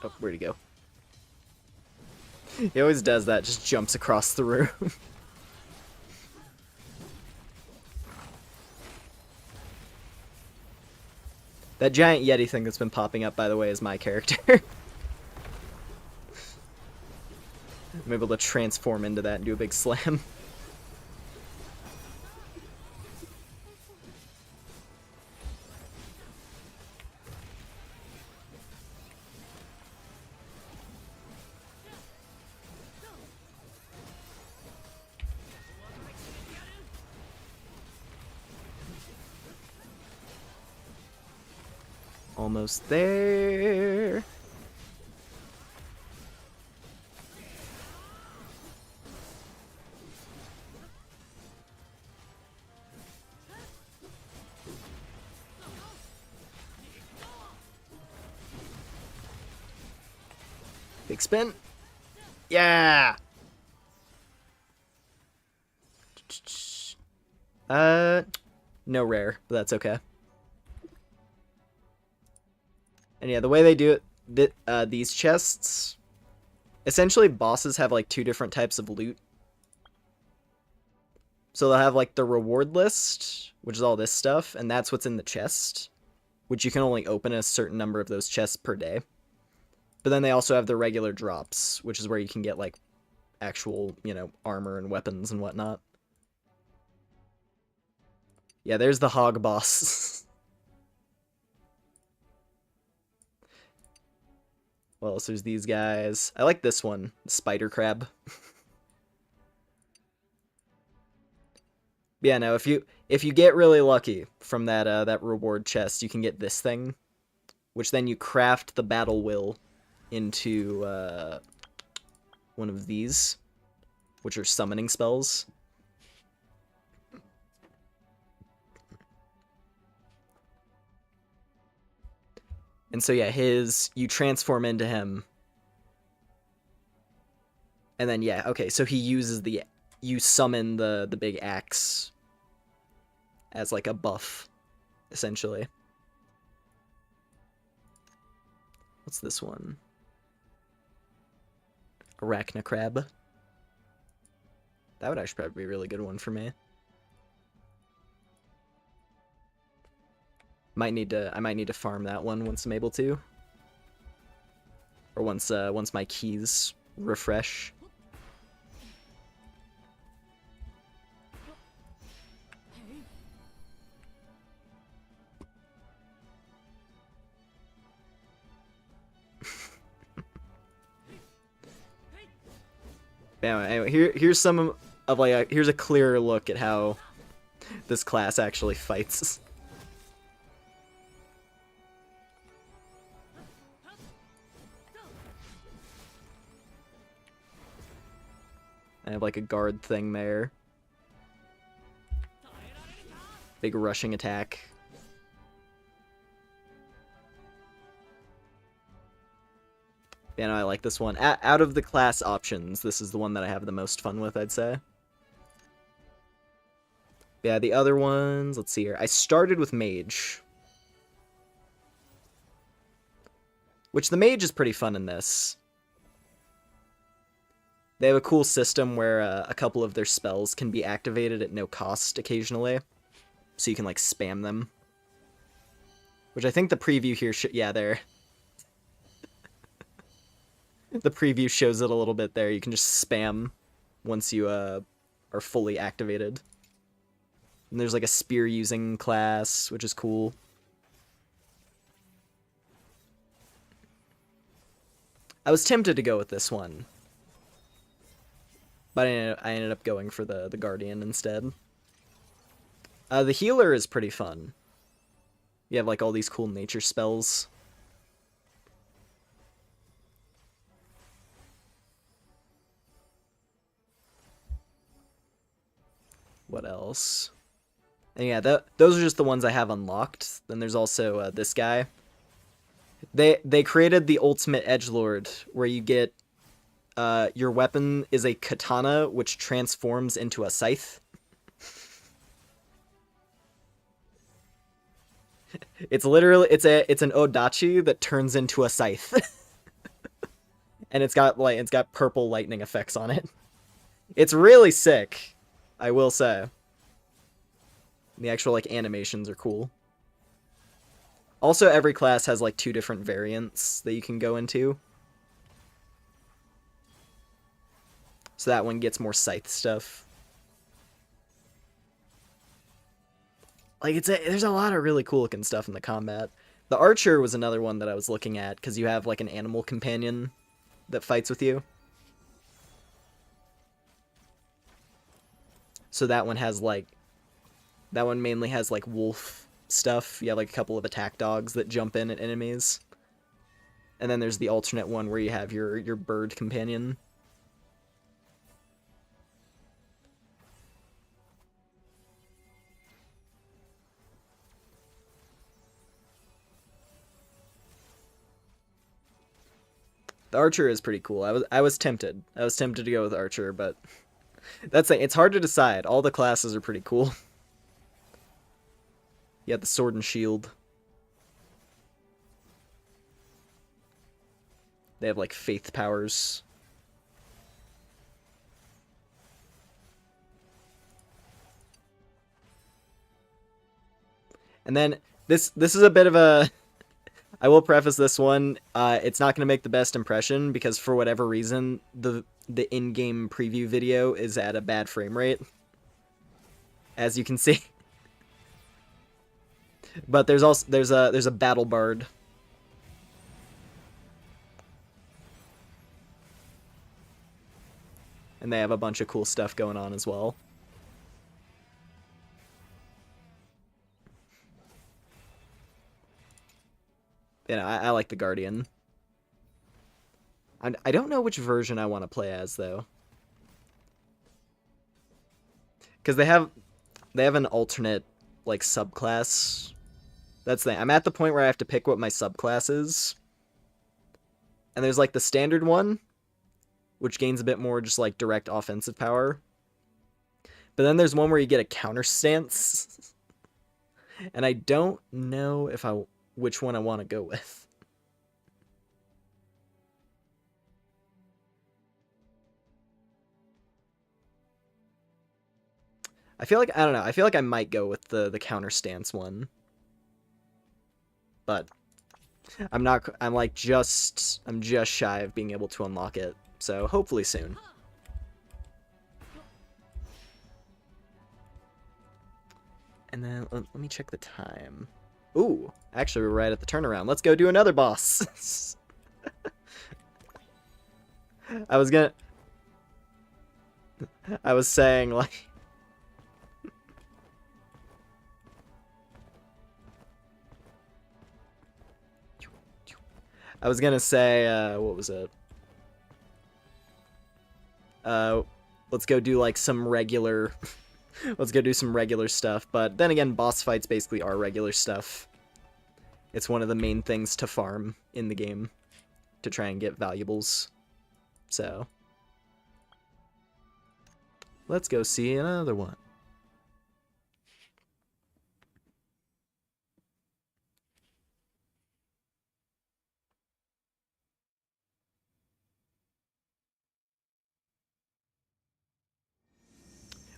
Oh, where'd he go? He always does that, just jumps across the room. That giant Yeti thing that's been popping up, by the way, is my character. I'm able to transform into that and do a big slam. Almost there. Big spin. Yeah. No rare, but that's okay. And yeah, the way they do it, these chests, essentially bosses have like 2 different types of loot. So they'll have like the reward list, which is all this stuff, and that's what's in the chest, which you can only open a certain number of those chests per day. But then they also have the regular drops, which is where you can get like actual, you know, armor and weapons and whatnot. Yeah, there's the hog boss. Well, so there's these guys. I like this one, the spider crab. Yeah, no, if you get really lucky from that that reward chest, you can get this thing, which then you craft the battle will into one of these, which are summoning spells. And so yeah, you transform into him. And then yeah, okay, so he uses you summon the big axe as like a buff, essentially. What's this one? Arachnocrab. That would actually probably be a really good one for me. I might need to farm that one once I'm able to. Or once my keys refresh. Anyway, here's some of like here's a clearer look at how this class actually fights. I have like a guard thing there. Big rushing attack. Yeah, no, I like this one. Out of the class options, this is the one that I have the most fun with, I'd say. Yeah, the other ones, let's see here. I started with Mage. Which the Mage is pretty fun in this. They have a cool system where a couple of their spells can be activated at no cost occasionally. So you can, like, spam them. Which I think the preview here yeah, there. The preview shows it a little bit there. You can just spam once you are fully activated. And there's like a spear using class, which is cool. I was tempted to go with this one, but I ended up going for the Guardian instead. The healer is pretty fun. You have like all these cool nature spells. What else? And yeah, those are just the ones I have unlocked. Then there's also this guy. They created the ultimate edgelord, where you get your weapon is a katana, which transforms into a scythe. It's literally it's an odachi that turns into a scythe, and it's got purple lightning effects on it. It's really sick. I will say. The actual, like, animations are cool. Also, every class has, like, 2 different variants that you can go into. So that one gets more scythe stuff. Like, there's a lot of really cool looking stuff in the combat. The archer was another one that I was looking at, because you have, like, an animal companion that fights with you. So that one mainly has like wolf stuff. You have like a couple of attack dogs that jump in at enemies. And then there's the alternate one where you have your bird companion. The archer is pretty cool. I was tempted. I was tempted to go with archer, but that's it. It's hard to decide. All the classes are pretty cool. You got the sword and shield. They have like faith powers. And then this is a bit of a I will preface this one, it's not going to make the best impression because for whatever reason the in-game preview video is at a bad frame rate, as you can see. But there's a battle bard. And they have a bunch of cool stuff going on as well. You know, I like the Guardian. I don't know which version I want to play as, though. Because they have an alternate, like, subclass. That's the thing. I'm at the point where I have to pick what my subclass is. And there's, like, the standard one, which gains a bit more just, like, direct offensive power. But then there's one where you get a counter stance. And I don't know which one I want to go with. I feel like, I don't know, I feel like I might go with the counter stance one. But I'm just shy of being able to unlock it. So hopefully soon. And then let me check the time. Ooh, actually we're right at the turnaround. Let's go do another boss. I was saying, like... I was gonna say, what was it? Let's go do, like, some regular... Let's go do some regular stuff, but then again, boss fights basically are regular stuff. It's one of the main things to farm in the game, to try and get valuables. So, let's go see another one.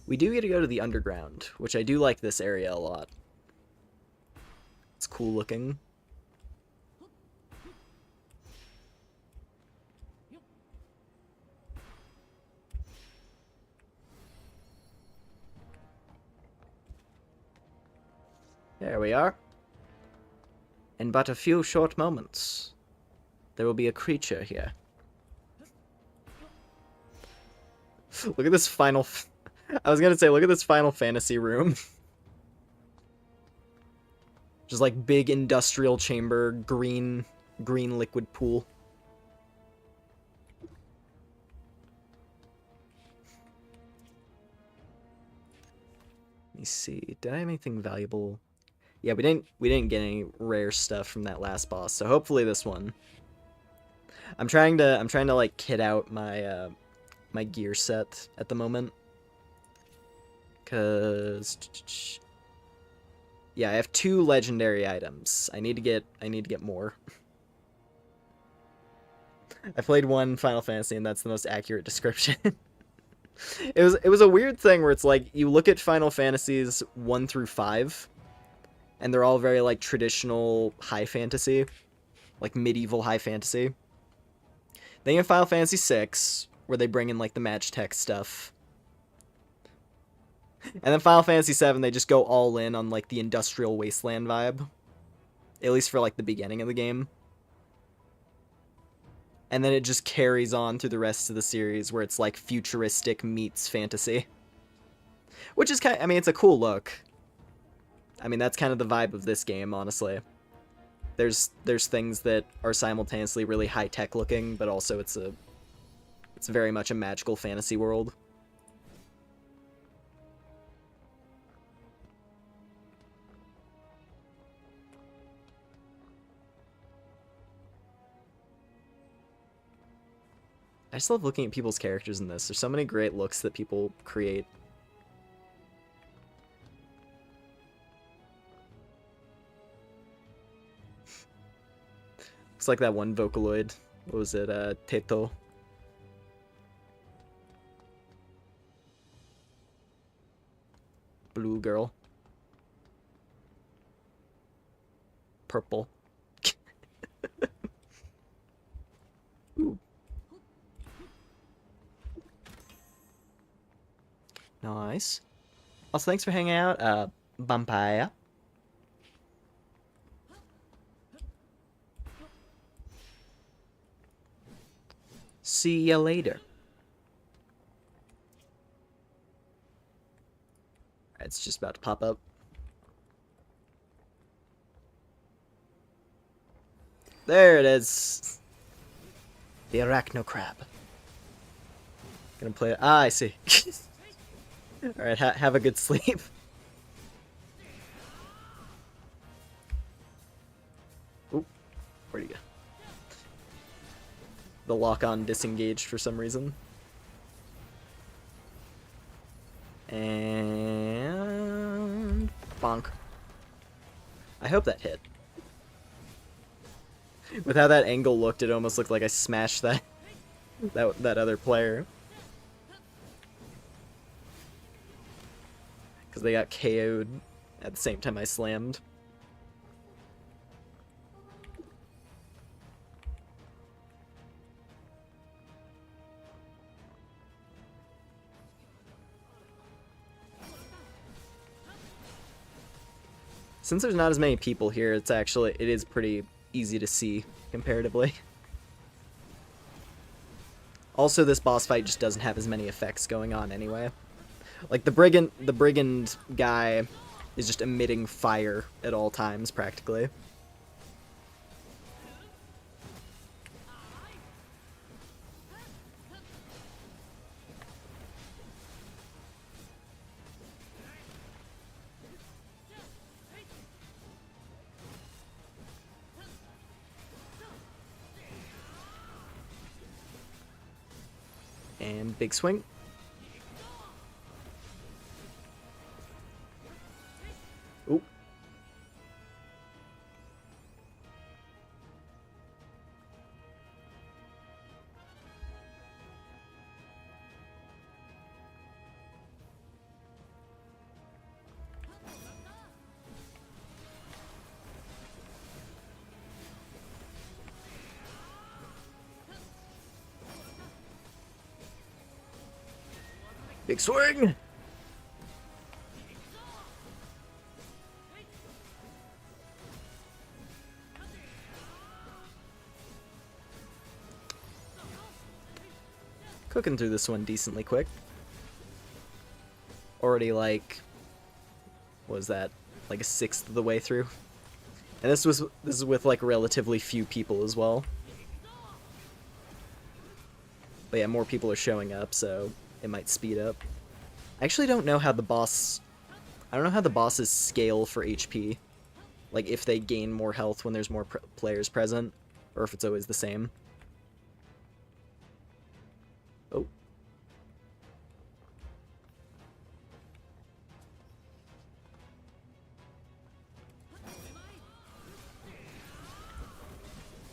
We do get to go to the underground, which I do like this area a lot. It's cool looking. There we are. In but a few short moments, there will be a creature here. Look at this final... I was gonna say, look at this Final Fantasy room. Just like big industrial chamber, green liquid pool. Let me see. Did I have anything valuable? Yeah, we didn't get any rare stuff from that last boss. So hopefully this one. I'm trying to like kit out my my gear set at the moment. Cause yeah, I have 2 legendary items. I need to get more. I played one Final Fantasy and that's the most accurate description. It was a weird thing where it's like you look at Final Fantasies 1 through 5 and they're all very like traditional high fantasy, like medieval high fantasy. Then you have Final Fantasy 6 where they bring in like the match text stuff. And then Final Fantasy VII, they just go all in on, like, the industrial wasteland vibe. At least for, like, the beginning of the game. And then it just carries on through the rest of the series, where it's, like, futuristic meets fantasy. Which is kind of, I mean, it's a cool look. I mean, that's kind of the vibe of this game, honestly. There's things that are simultaneously really high-tech looking, but also it's very much a magical fantasy world. I just love looking at people's characters in this. There's so many great looks that people create. Looks like that one Vocaloid. What was it? Teto. Blue girl. Purple. Ooh. Nice. Also, thanks for hanging out, Vampire. See ya later. It's just about to pop up. There it is. The arachno crab. Gonna play it. Ah, I see. Alright, have a good sleep. Oop. Where'd he go? The lock-on disengaged for some reason. And... bonk. I hope that hit. With how that angle looked, it almost looked like I smashed that that other player. Because they got KO'd at the same time I slammed. Since there's not as many people here, it is pretty easy to see comparatively. Also, this boss fight just doesn't have as many effects going on anyway. Like the brigand guy is just emitting fire at all times practically. And big swing. Ooh. Big swing! Cooking through this one decently quick. Already like, what was that? Like a sixth of the way through. And this is with like relatively few people as well. But yeah, more people are showing up, so it might speed up. I actually don't know how the boss... I don't know how the bosses scale for HP. Like, if they gain more health when there's more players present, or if it's always the same. Oh.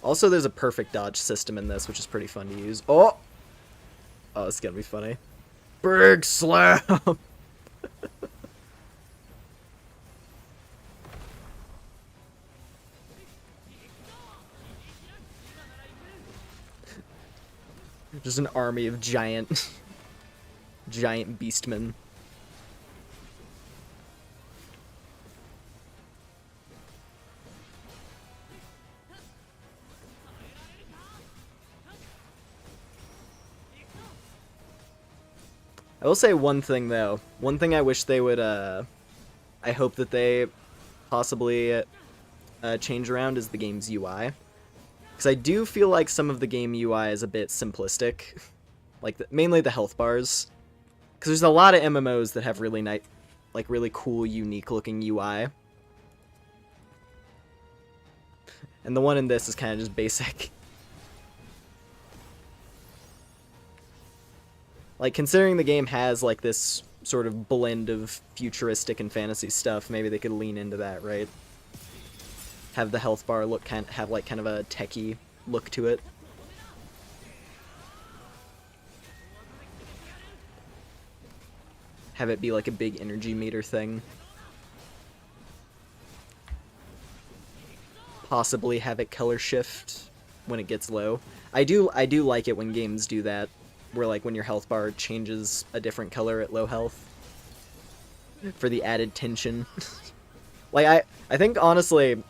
Also, there's a perfect dodge system in this, which is pretty fun to use. Oh! Oh, it's gonna be funny. Big slam! Just an army of giant beastmen. I will say one thing though. One thing I wish they would I hope that they possibly change around is the game's UI. Because I do feel like some of the game UI is a bit simplistic. Like, mainly the health bars. Because there's a lot of MMOs that have really nice, like, really cool, unique-looking UI. And the one in this is kind of just basic. Like, considering the game has, like, this sort of blend of futuristic and fantasy stuff, maybe they could lean into that, right? Have the health bar look have like kind of a techie look to it. Have it be like a big energy meter thing. Possibly have it color shift when it gets low. I do like it when games do that, where like when your health bar changes a different color at low health for the added tension. Like I think honestly,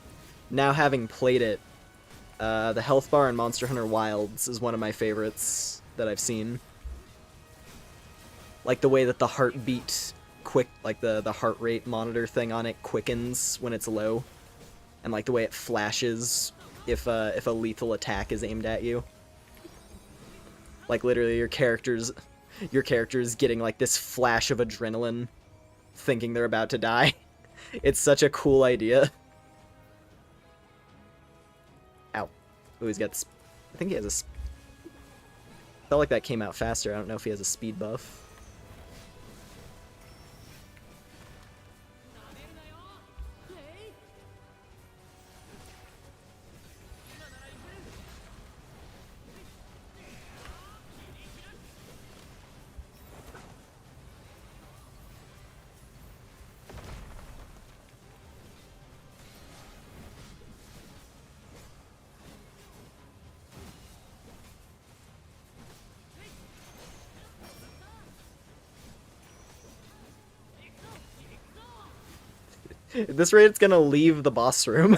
now having played it, the health bar in Monster Hunter Wilds is one of my favorites that I've seen. Like the way that the heartbeat like the heart rate monitor thing on it quickens when it's low, and like the way it flashes if a lethal attack is aimed at you. Like literally your character's getting like this flash of adrenaline, thinking they're about to die. It's such a cool idea. Ow. Oh, he's got... I think he has a... Felt like that came out faster. I don't know if he has a speed buff. At this rate, it's gonna leave the boss room.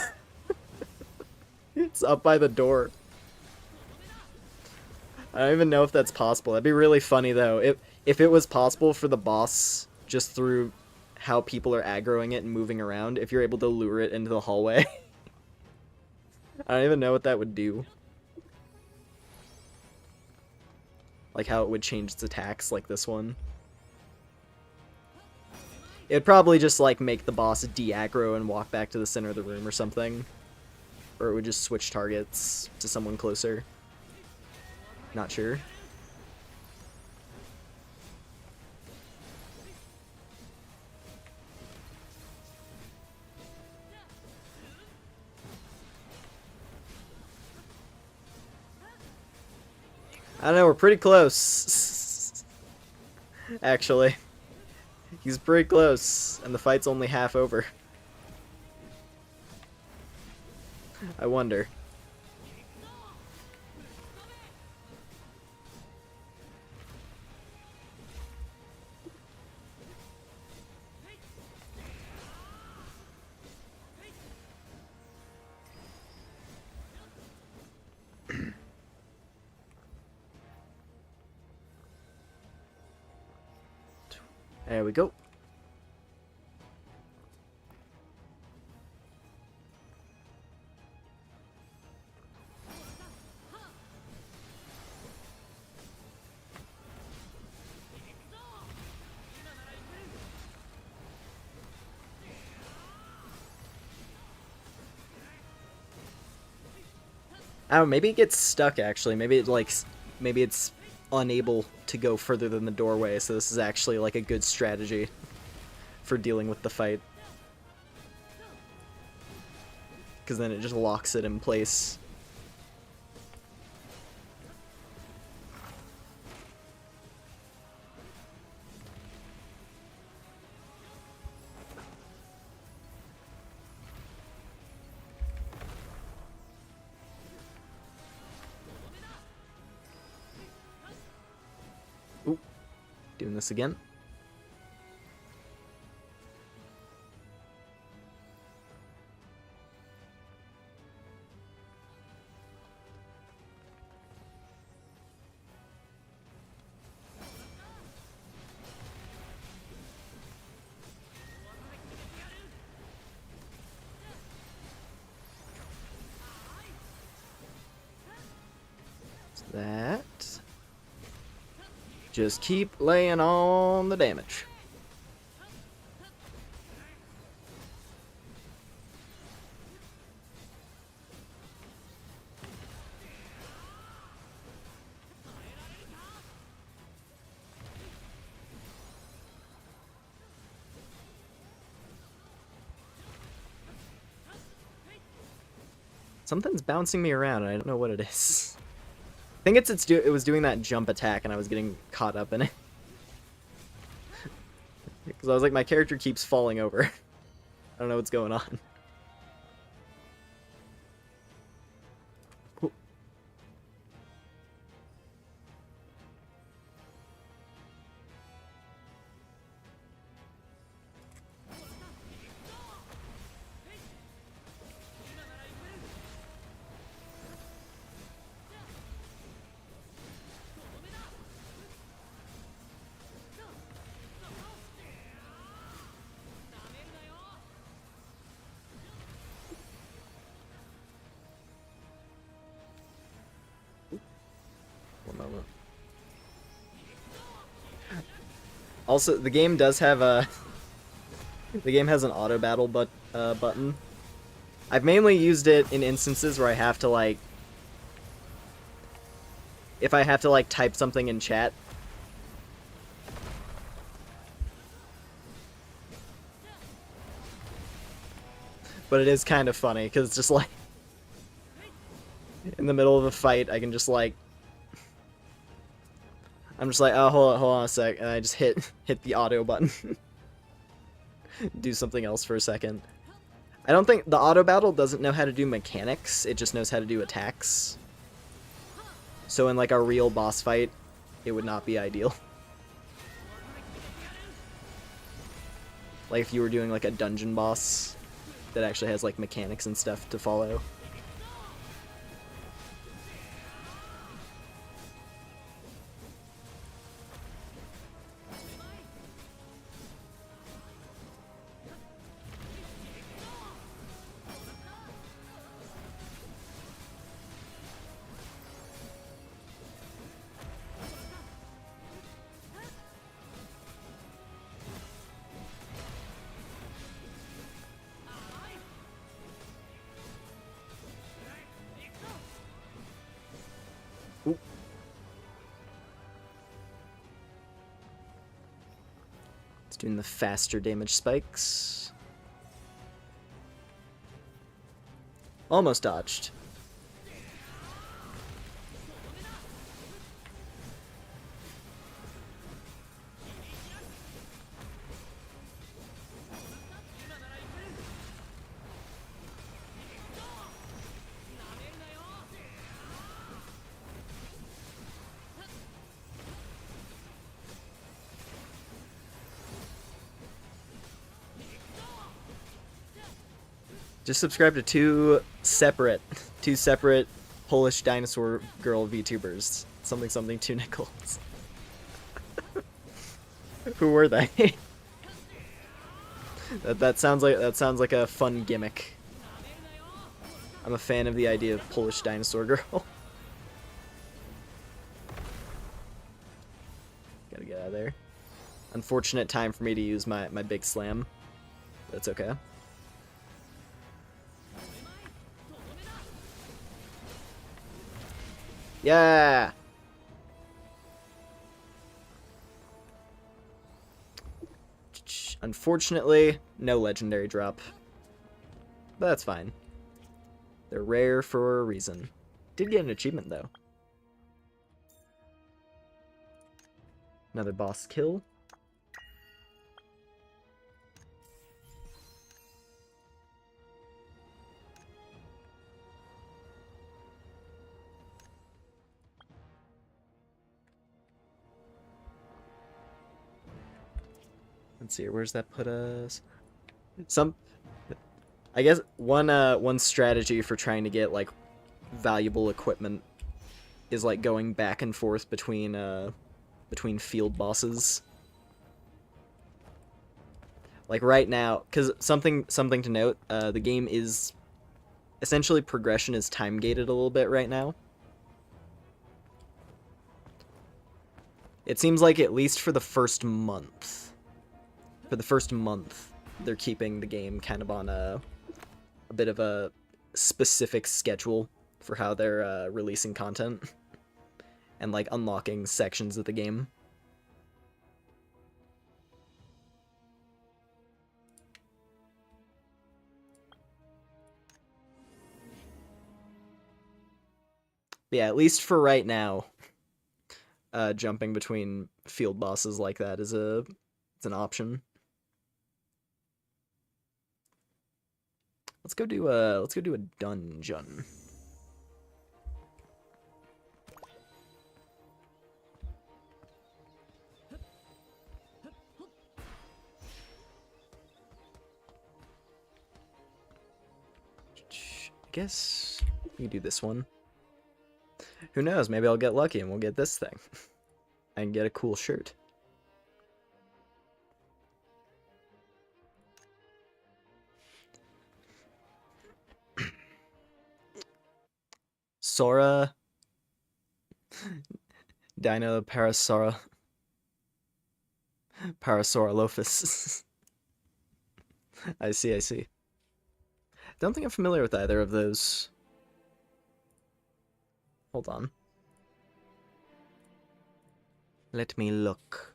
It's up by the door. I don't even know if that's possible. That'd be really funny, though. If it was possible for the boss, just through how people are aggroing it and moving around, if you're able to lure it into the hallway. I don't even know what that would do. Like how it would change its attacks, like this one. It'd probably just, like, make the boss de-aggro and walk back to the center of the room or something. Or it would just switch targets to someone closer. Not sure. I don't know, we're pretty close. Actually. He's pretty close, and the fight's only half over. I wonder. There we go. I don't know, maybe it gets stuck actually. Maybe it's unable to go further than the doorway, so this is actually like a good strategy for dealing with the fight. Because then it just locks it in place. Ooh, doing this again. that. Just keep laying on the damage. Something's bouncing me around, and I don't know what it is. I think it was doing that jump attack, and I was getting caught up in it. Because I was like, my character keeps falling over. I don't know what's going on. One moment. Also, the game does have a... The game has an auto battle button. I've mainly used it in instances where I have to, like... If I have to, like, type something in chat. But it is kind of funny, because it's just like... In the middle of a fight, I can just, like... I'm just like, oh, hold on a sec, and I just hit the auto button. Do something else for a second. I don't think... The auto battle doesn't know how to do mechanics, it just knows how to do attacks. So in, like, a real boss fight, it would not be ideal. Like, if you were doing, like, a dungeon boss that actually has, like, mechanics and stuff to follow. Oop. It's doing the faster damage spikes. Almost dodged. Just subscribe to two separate Polish dinosaur girl VTubers. Something 2 nickels. Who were they? that sounds like a fun gimmick. I'm a fan of the idea of Polish dinosaur girl. Gotta get out of there. Unfortunate time for me to use my big slam. That's okay. Yeah! Unfortunately, no legendary drop. But that's fine. They're rare for a reason. Did get an achievement, though. Another boss kill. Let's see, where's that put us? I guess one strategy for trying to get like valuable equipment is like going back and forth between field bosses. Like right now, because something to note, the game is essentially progression is time gated a little bit right now. It seems like at least for the first month. They're keeping the game kind of on a bit of a specific schedule for how they're releasing content and like unlocking sections of the game. But yeah, at least for right now, jumping between field bosses like that is it's an option. Let's go do a dungeon. I guess we can do this one. Who knows? Maybe I'll get lucky and we'll get this thing. I can get a cool shirt. Sora. Dino Parasora. Parasaurolophus. I see. Don't think I'm familiar with either of those. Hold on. Let me look.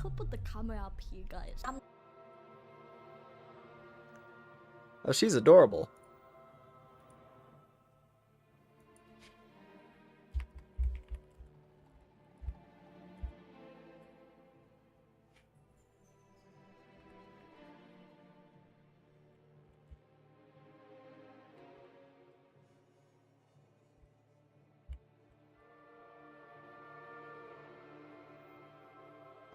I'll put the camera up here, guys. Oh, she's adorable.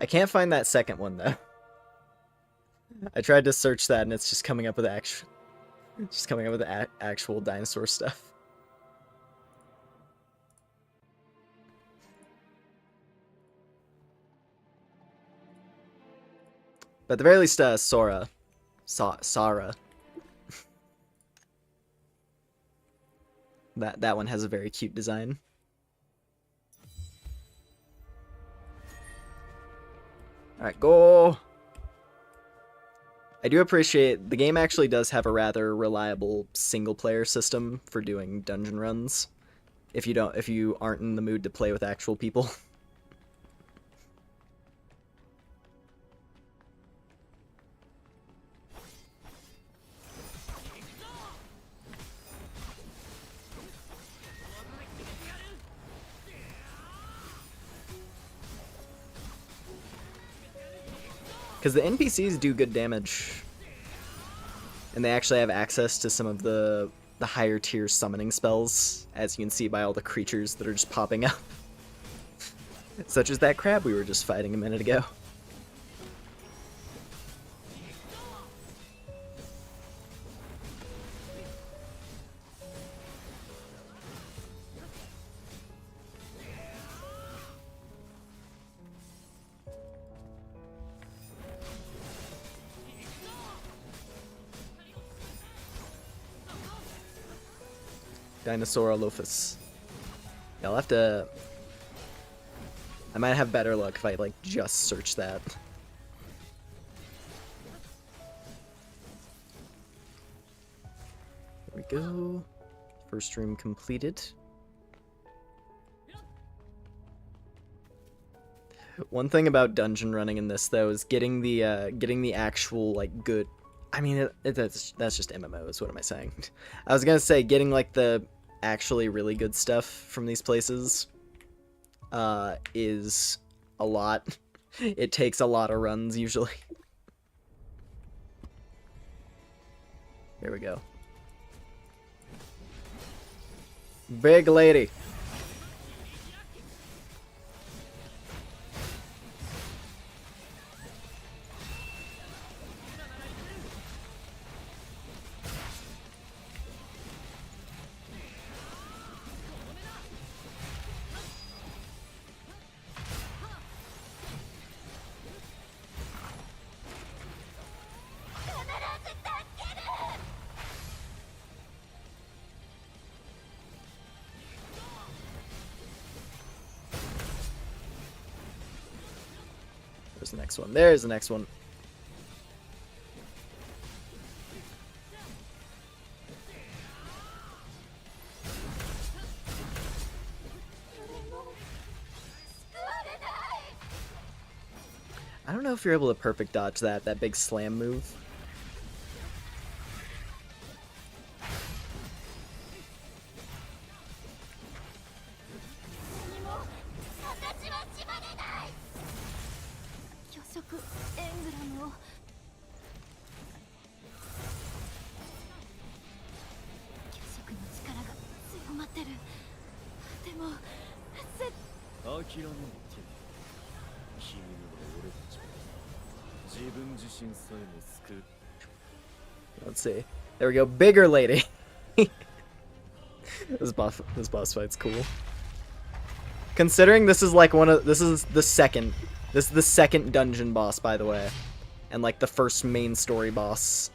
I can't find that second one though. I tried to search that and it's just coming up with actual dinosaur stuff. But at the very least, Sora. That one has a very cute design. Alright, go! I do appreciate the game actually does have a rather reliable single-player system for doing dungeon runs. If you aren't in the mood to play with actual people. Because the NPCs do good damage. And they actually have access to some of the higher tier summoning spells, as you can see by all the creatures that are just popping up. Such as that crab we were just fighting a minute ago. Dinosaurolophus. Yeah, I'll have to... I might have better luck if I, like, just search that. There we go. First room completed. One thing about dungeon running in this, though, is getting the actual, like, good... I mean, that's just MMOs, what am I saying? I was gonna say, getting, like, the actually really good stuff from these places is a lot. It takes a lot of runs, usually. Here we go. Big lady. There's the next one. There's the next one. I don't know if you're able to perfect dodge that big slam move. Let's see. There we go. Bigger lady. This boss fight's cool. Considering this is like this is the second dungeon boss, by the way, and like the first main story boss.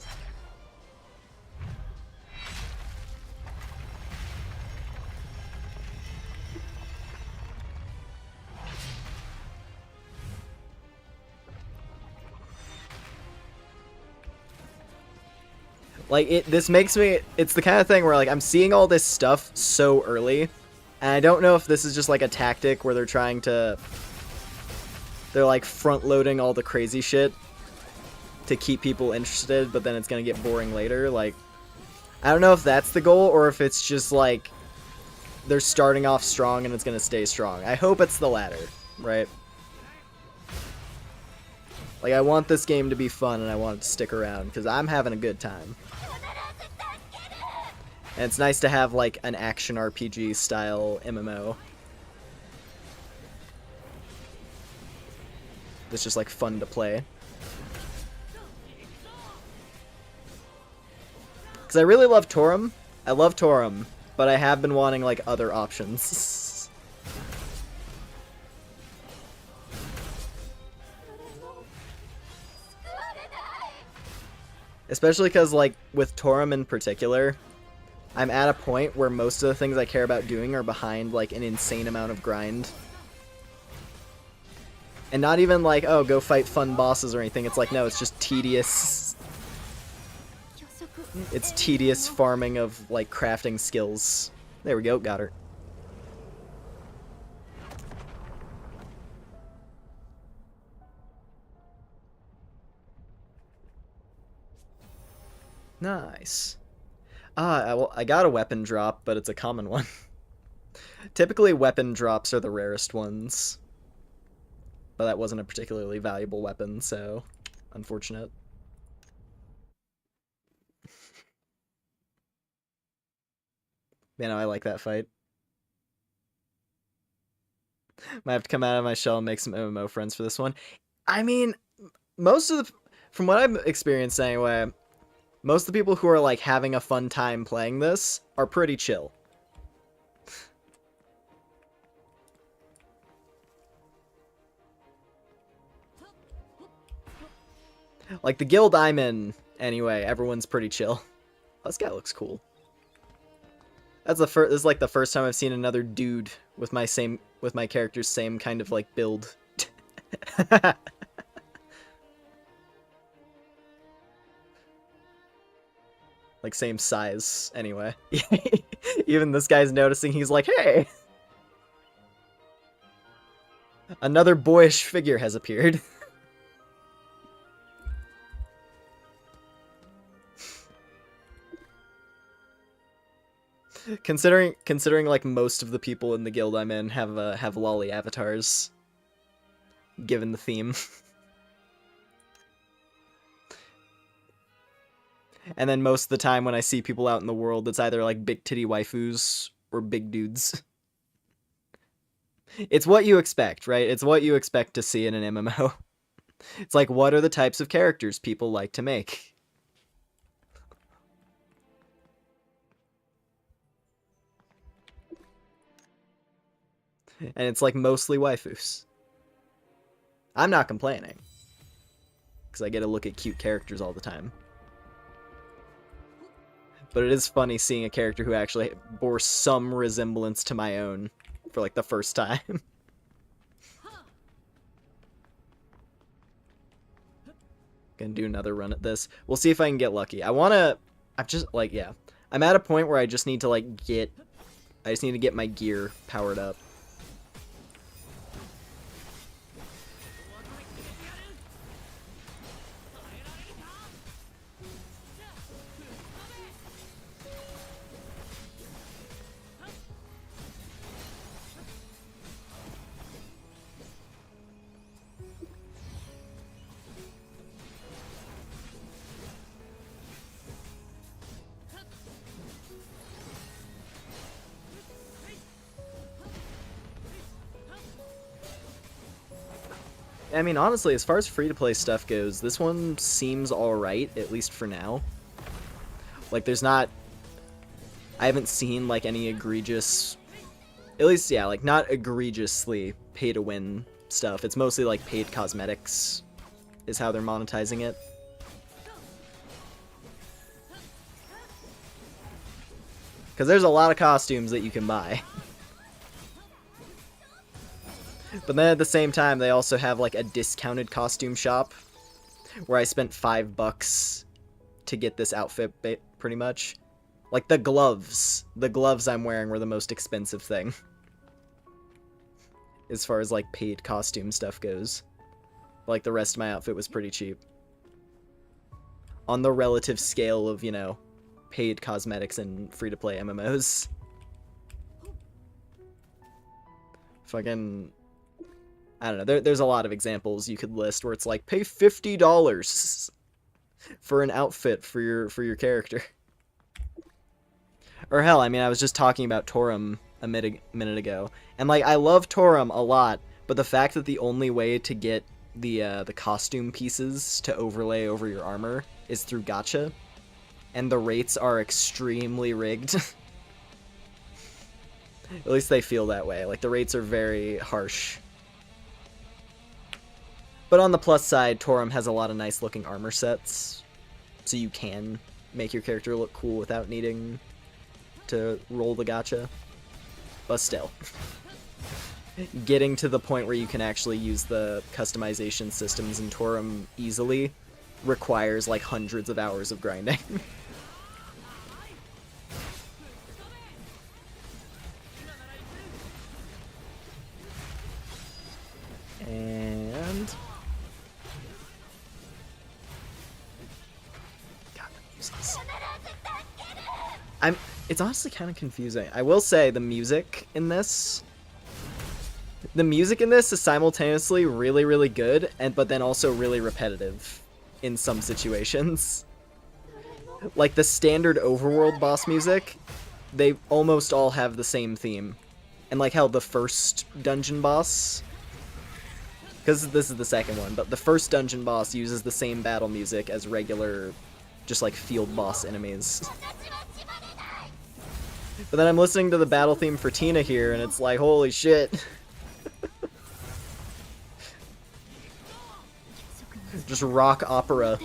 Like, this makes me, it's the kind of thing where, like, I'm seeing all this stuff so early, and I don't know if this is just, like, a tactic where they're like, front-loading all the crazy shit to keep people interested, but then it's gonna get boring later. Like, I don't know if that's the goal, or if it's just, like, they're starting off strong and it's gonna stay strong. I hope it's the latter, right? Like, I want this game to be fun, and I want it to stick around, because I'm having a good time. And it's nice to have, like, an action RPG style MMO. It's just, like, fun to play. Because I really love Torum. I love Torum, but I have been wanting, like, other options. Especially because, like, with Torum in particular, I'm at a point where most of the things I care about doing are behind, like, an insane amount of grind. And not even like, oh, go fight fun bosses or anything. It's like, no, it's just tedious. It's tedious farming of, like, crafting skills. There we go, got her. Nice. Well, I got a weapon drop, but it's a common one. Typically, weapon drops are the rarest ones. But that wasn't a particularly valuable weapon, so unfortunate. Man, I like that fight. Might have to come out of my shell and make some MMO friends for this one. I mean, from what I've experienced anyway, most of the people who are, like, having a fun time playing this are pretty chill. Like, the guild I'm in, anyway, everyone's pretty chill. Oh, this guy looks cool. This is, like, the first time I've seen another dude with my character's same kind of, like, build. Like, same size, anyway. Even this guy's noticing, he's like, hey! Another boyish figure has appeared. Considering like most of the people in the guild I'm in have lolly avatars, given the theme. And then most of the time when I see people out in the world, it's either like big titty waifus or big dudes. It's what you expect, right? It's what you expect to see in an MMO. It's like, what are the types of characters people like to make? And it's like mostly waifus. I'm not complaining, because I get to look at cute characters all the time. But it is funny seeing a character who actually bore some resemblance to my own for like the first time. Gonna do another run at this. We'll see if I can get lucky. I'm just, like, yeah. I'm at a point where I just need to, like, I just need to get my gear powered up. I mean, honestly, as far as free-to-play stuff goes, this one seems alright, at least for now. Like, there's not... I haven't seen, like, any egregious... At least, yeah, like, not egregiously pay-to-win stuff. It's mostly, like, paid cosmetics is how they're monetizing it. Because there's a lot of costumes that you can buy. But then at the same time, they also have, like, a discounted costume shop where I spent $5 to get this outfit, pretty much. Like, the gloves I'm wearing were the most expensive thing. As far as, like, paid costume stuff goes. Like, the rest of my outfit was pretty cheap. On the relative scale of, you know, paid cosmetics and free-to-play MMOs. Fucking... I don't know, there's a lot of examples you could list where it's like, pay $50 for an outfit for your character. Or hell, I mean, I was just talking about Torum a minute ago, and like, I love Torum a lot, but the fact that the only way to get the costume pieces to overlay over your armor is through gacha, and the rates are extremely rigged. At least they feel that way. Like, the rates are very harsh. But on the plus side, Torum has a lot of nice looking armor sets, so you can make your character look cool without needing to roll the gacha. But still, getting to the point where you can actually use the customization systems in Torum easily requires like hundreds of hours of grinding. And... God, the music's... It's honestly kind of confusing. I will say the music in this is simultaneously really, really good, but then also really repetitive in some situations. Like the standard overworld boss music, they almost all have the same theme. And like how the first dungeon boss, because this is the second one, but the first dungeon boss uses the same battle music as regular, just like field boss enemies. But then I'm listening to the battle theme for Tina here, and it's like, holy shit. Just rock opera.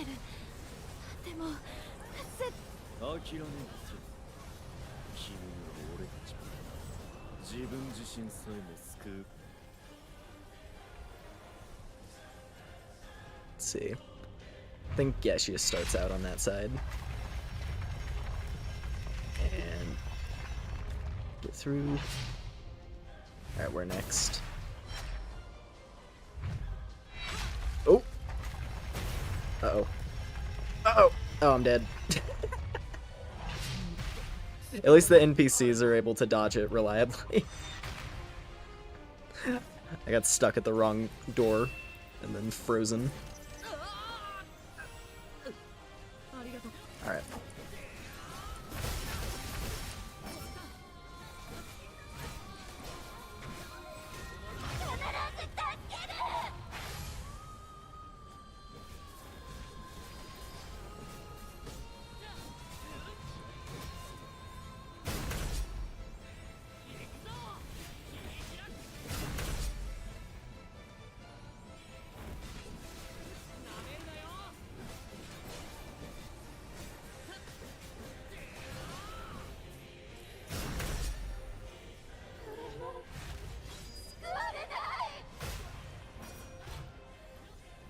Let's see. I think, yeah, she just starts out on that side. And get through. Alright, we're next. Oh! Uh-oh. Uh-oh! Oh, I'm dead. At least the NPCs are able to dodge it reliably. I got stuck at the wrong door and then frozen. Alright.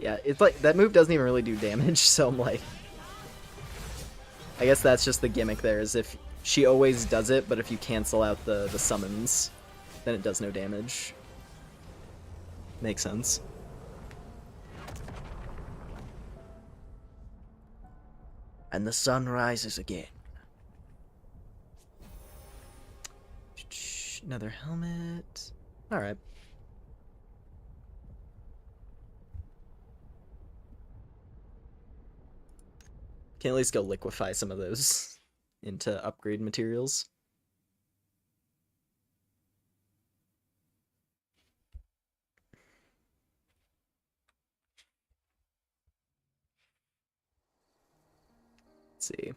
Yeah, it's like, that move doesn't even really do damage, so I'm like... I guess that's just the gimmick there, is if she always does it, but if you cancel out the summons, then it does no damage. Makes sense. And the sun rises again. Another helmet. Alright. Can at least go liquefy some of those into upgrade materials. Let's see.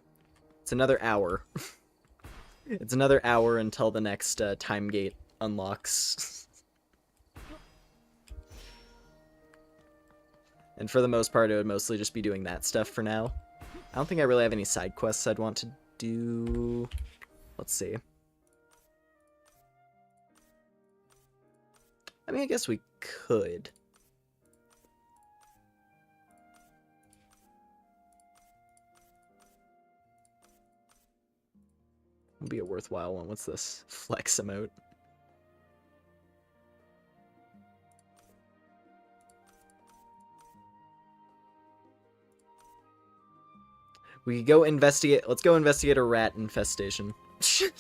It's another hour. It's another hour until the next time gate unlocks. And for the most part, it would mostly just be doing that stuff for now. I don't think I really have any side quests I'd want to do. Let's see. I mean, I guess we could. It'll be a worthwhile one. What's this? Flex emote. We could go investigate. Let's go investigate a rat infestation. I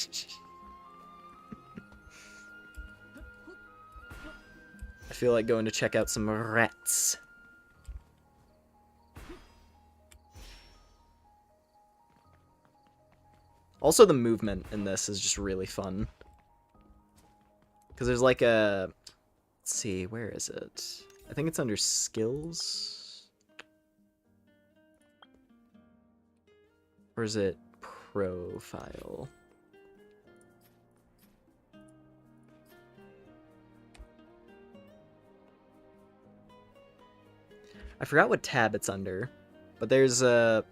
feel like going to check out some rats. Also, the movement in this is just really fun. Because there's like a... Let's see, where is it? I think it's under skills. Or is it profile? I forgot what tab it's under, but there's a...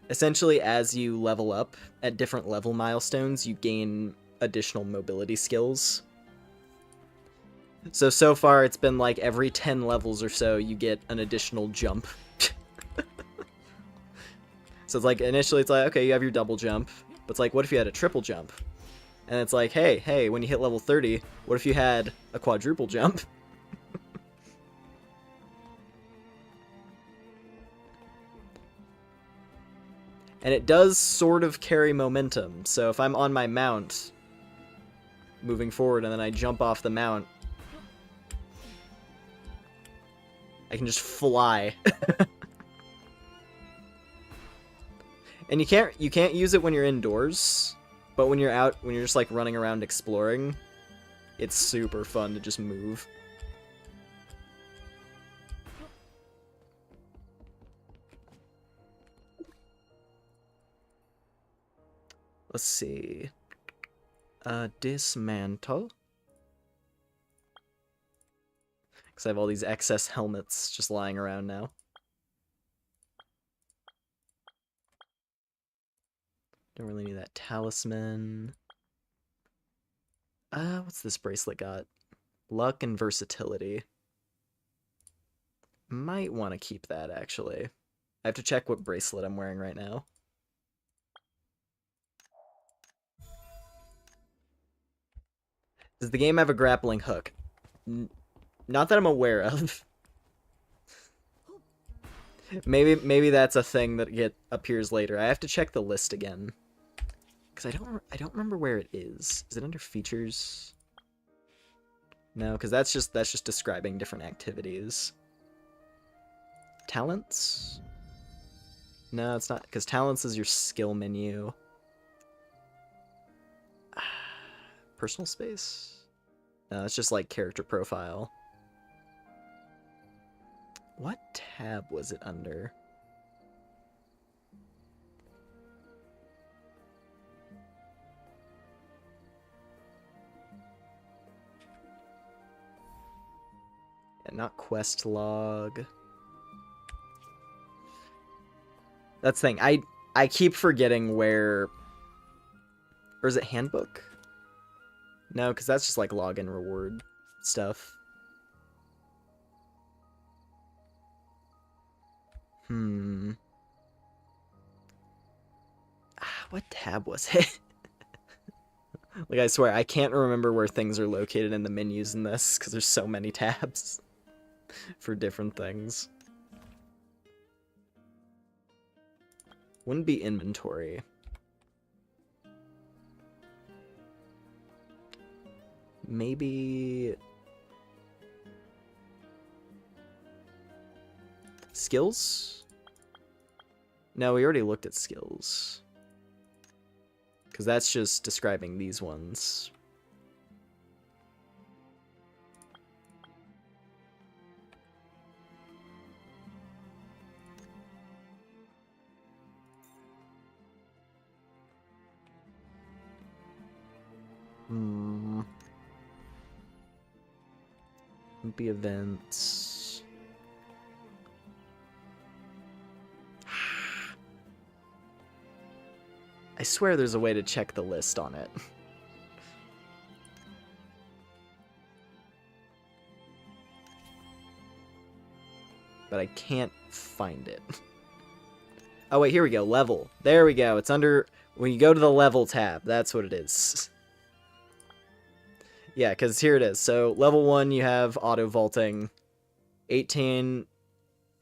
Essentially, as you level up at different level milestones, you gain additional mobility skills. So far, it's been like every 10 levels or so, you get an additional jump. So it's like, initially it's like, okay, you have your double jump, but it's like, what if you had a triple jump? And it's like, hey, when you hit level 30, what if you had a quadruple jump? And it does sort of carry momentum, so if I'm on my mount, moving forward, and then I jump off the mount, I can just fly. And you can't use it when you're indoors, but when you're out, when you're just like running around exploring, it's super fun to just move. Let's see. Dismantle. Because I have all these excess helmets just lying around now. Don't really need that talisman. What's this bracelet got? Luck and versatility. Might want to keep that, actually. I have to check what bracelet I'm wearing right now. Does the game have a grappling hook? Not that I'm aware of. Maybe that's a thing that appears later. I have to check the list again. Because I don't remember where it is. Is it under features? No, because that's just describing different activities. Talents? No, it's not, because talents is your skill menu. Personal space? No, it's just like character profile. What tab was it under? Yeah, not quest log. That's the thing. I keep forgetting where... Or is it handbook? No, because that's just like login reward stuff. What tab was it? Like, I swear, I can't remember where things are located in the menus in this, because there's so many tabs for different things. Wouldn't be inventory. Maybe... skills? No, we already looked at skills. Because that's just describing these ones. Be events. I swear there's a way to check the list on it. But I can't find it. Oh wait, here we go. Level. There we go. It's under... when you go to the level tab, that's what it is. Yeah, because here it is. So, level 1, you have auto vaulting. 18...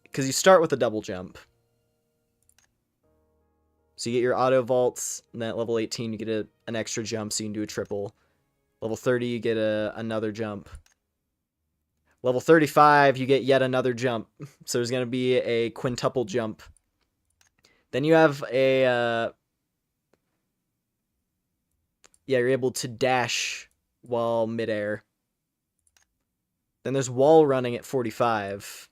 because you start with a double jump. So you get your auto vaults, and then at level 18 you get an extra jump so you can do a triple. Level 30 you get another jump. Level 35 you get yet another jump. So there's going to be a quintuple jump. Then you have a... yeah, you're able to dash while midair. Then there's wall running at 45.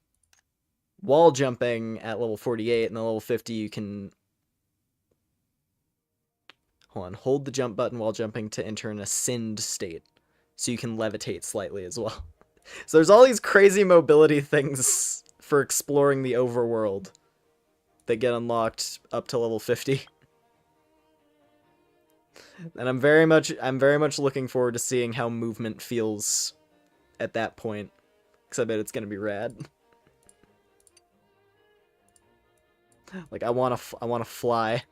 Wall jumping at level 48, and then level 50 you can... hold on, hold the jump button while jumping to enter an ascend state. So you can levitate slightly as well. So there's all these crazy mobility things for exploring the overworld that get unlocked up to level 50. And I'm very much looking forward to seeing how movement feels at that point. Because I bet it's gonna be rad. Like, I wanna fly.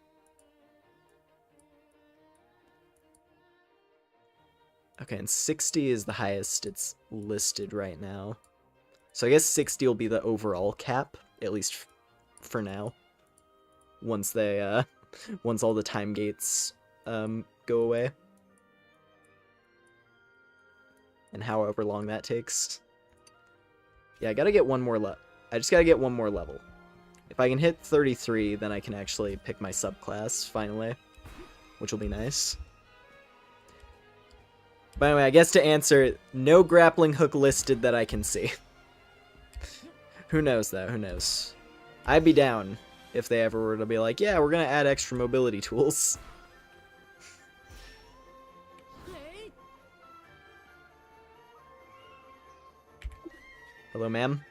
Okay, and 60 is the highest it's listed right now. So I guess 60 will be the overall cap, at least for now. Once they, once all the time gates, go away. And however long that takes. Yeah, I gotta get one more I just gotta get one more level. If I can hit 33, then I can actually pick my subclass, finally. Which will be nice. But anyway, I guess to answer, no grappling hook listed that I can see. Who knows, though? Who knows? I'd be down if they ever were to be like, yeah, we're gonna add extra mobility tools. Hello, ma'am?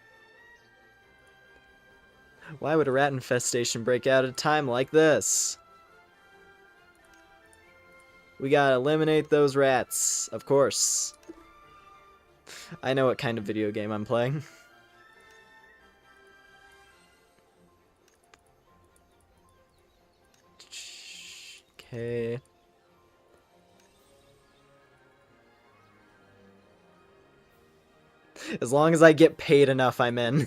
Why would a rat infestation break out at a time like this? We gotta eliminate those rats, of course. I know what kind of video game I'm playing. Okay. As long as I get paid enough, I'm in.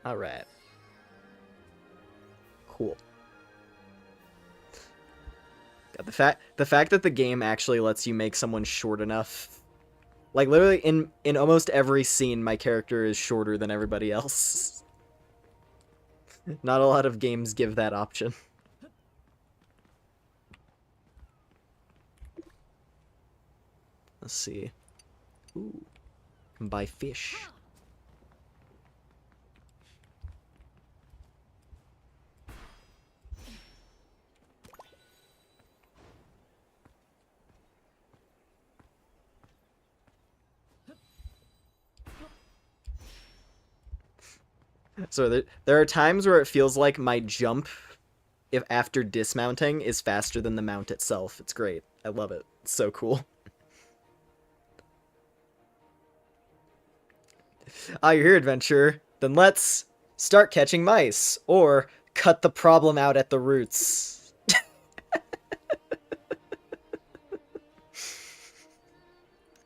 Alright. Cool. God, the fact that the game actually lets you make someone short enough. Like, literally, in almost every scene, my character is shorter than everybody else. Not a lot of games give that option. Let's see. Ooh. Can buy fish. So there are times where it feels like my jump, if after dismounting, is faster than the mount itself. It's great. I love it. It's so cool. Ah, you're here, adventurer. Then let's start catching mice, or cut the problem out at the roots.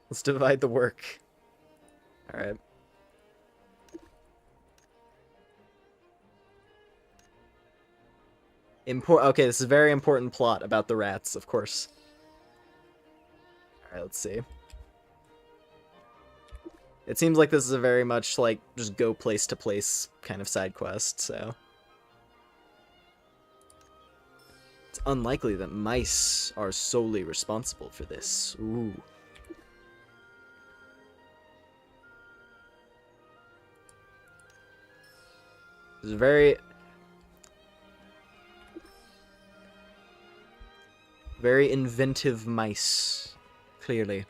Let's divide the work. Alright. Okay, this is a very important plot about the rats, of course. Alright, let's see. It seems like this is a very much, like, just go place to place kind of side quest, so... It's unlikely that mice are solely responsible for this. Ooh. This is very... Very inventive mice, clearly.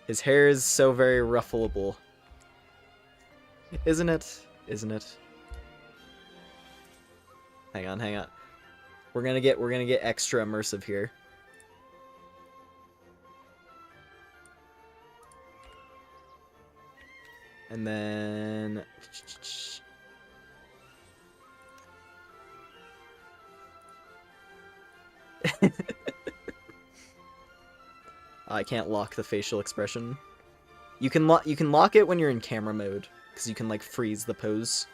His hair is so very ruffleable. Isn't it? Isn't it? Hang on, hang on. We're gonna get extra immersive here. And then I can't lock the facial expression. You can lock it when you're in camera mode, because you can like freeze the pose.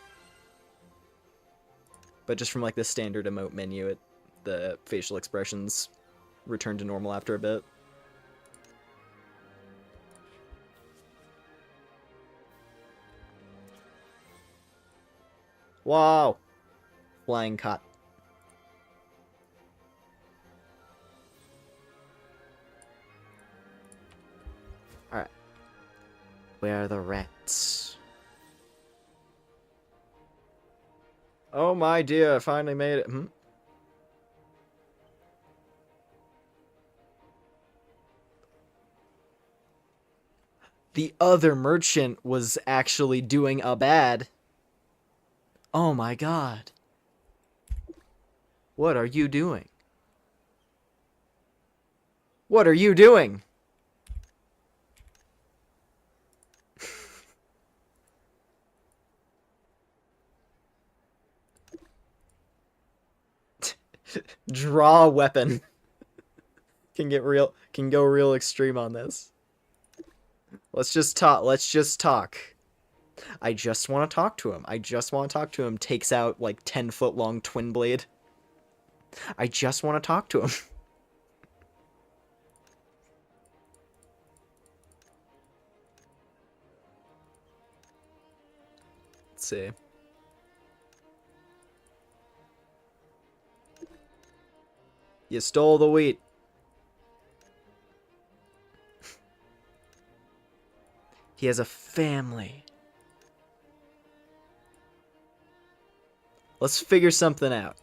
But just from like the standard emote menu, the facial expressions return to normal after a bit. Wow! Flying cot. Alright. Where are the rats? Oh my dear, I finally made it. The other merchant was actually doing a bad. Oh my god. What are you doing? What are you doing? Draw a weapon. Can go real extreme on this. Let's just talk. I just want to talk to him. Takes out like 10-foot long twin blade. I just want to talk to him. Let's see. You stole the wheat. He has a family. Let's figure something out.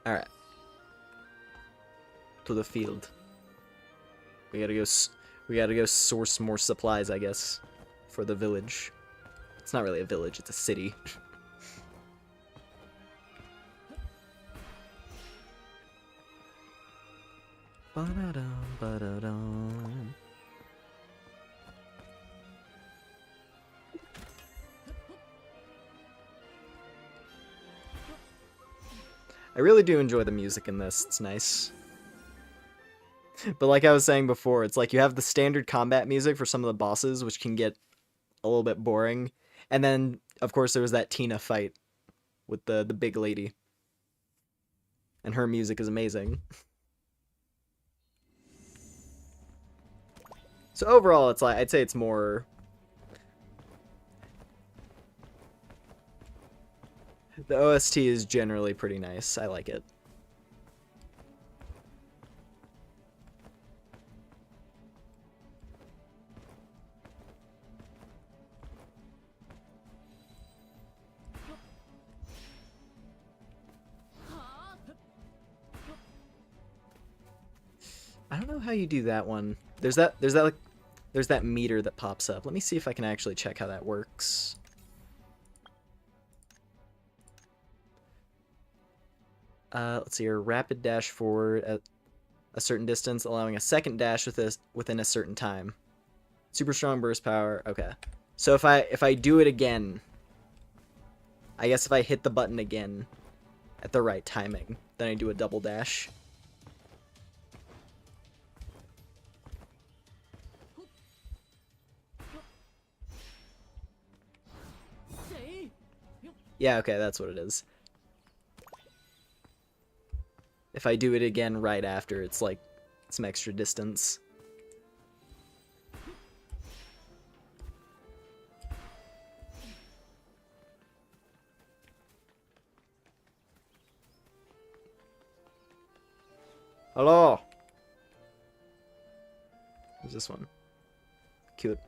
Alright. To the field. We gotta go source more supplies, I guess, for the village. It's not really a village, it's a city. Ba-da-dum, ba-da-dum. I really do enjoy the music in this, it's nice. But like I was saying before, it's like you have the standard combat music for some of the bosses, which can get a little bit boring. And then, of course, there was that Tina fight with the big lady. And her music is amazing. So overall, it's like, I'd say it's more... The OST is generally pretty nice. I like it. I don't know how you do that one. There's that meter that pops up. Let me see if I can actually check how that works. Let's see here. Rapid dash forward at a certain distance, allowing a second dash within a certain time. Super strong burst power. Okay. So if I do it again, I guess if I hit the button again at the right timing, then I do a double dash. Yeah, okay, that's what it is. If I do it again right after, it's like some extra distance. Hello! Who's this one? Cute.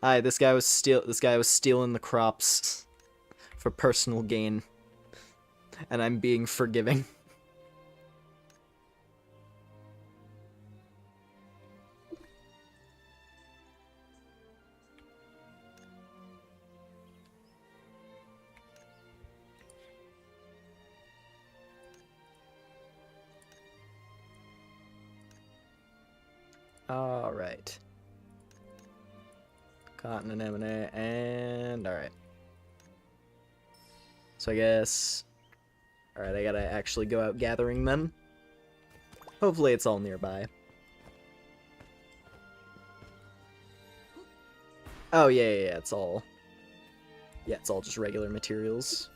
Hi, this guy was stealing the crops for personal gain. And I'm being forgiving. Alright. Cotton and M&A, and alright. So I guess... Alright, I gotta actually go out gathering then. Hopefully it's all nearby. Oh, yeah, it's all... Yeah, it's all just regular materials.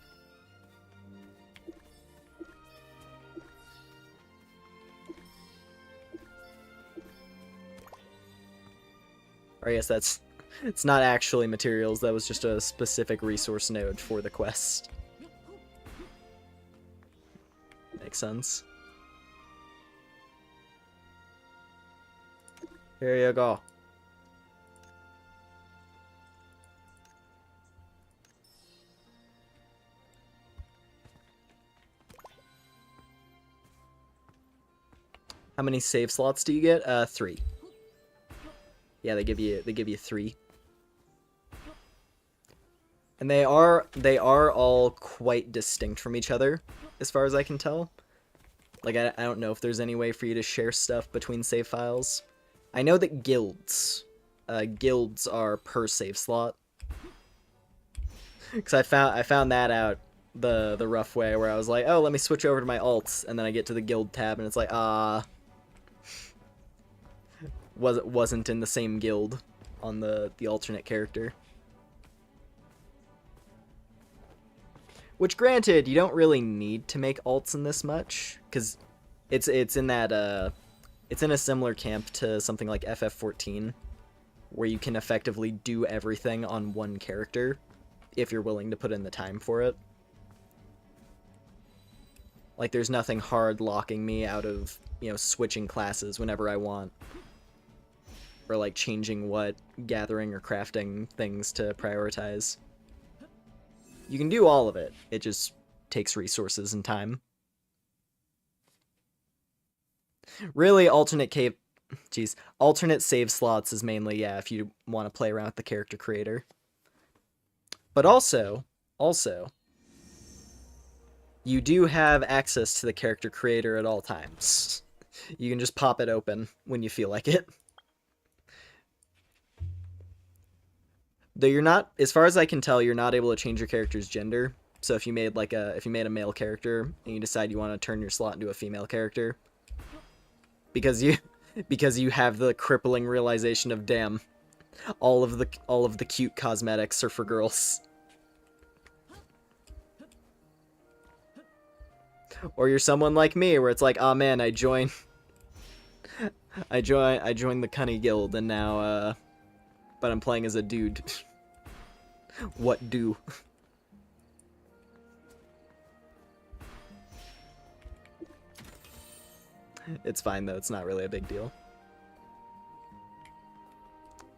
Or I guess that's... It's not actually materials, that was just a specific resource node for the quest. Makes sense. Here you go. How many save slots do you get? 3. Yeah, they give you 3. And they are all quite distinct from each other, as far as I can tell. Like, I don't know if there's any way for you to share stuff between save files. I know that guilds are per save slot. Because I found that out the rough way, where I was like, oh, let me switch over to my alts, and then I get to the guild tab, and it's like, wasn't in the same guild on the alternate character. Which, granted, you don't really need to make alts in this much, because it's in that it's in a similar camp to something like FF14, where you can effectively do everything on one character if you're willing to put in the time for it. Like, there's nothing hard locking me out of, switching classes whenever I want, or like changing what gathering or crafting things to prioritize. You can do all of it. It just takes resources and time. Really, alternate save slots is mainly, yeah, if you want to play around with the character creator. But also, you do have access to the character creator at all times. You can just pop it open when you feel like it. Though you're not, as far as I can tell, you're not able to change your character's gender. So if you made a male character and you decide you want to turn your slot into a female character, because you have the crippling realization of, damn, all of the cute cosmetics are for girls. Or you're someone like me where it's like, oh man, I joined the Cunny Guild and now but I'm playing as a dude. What do? It's fine though, it's not really a big deal.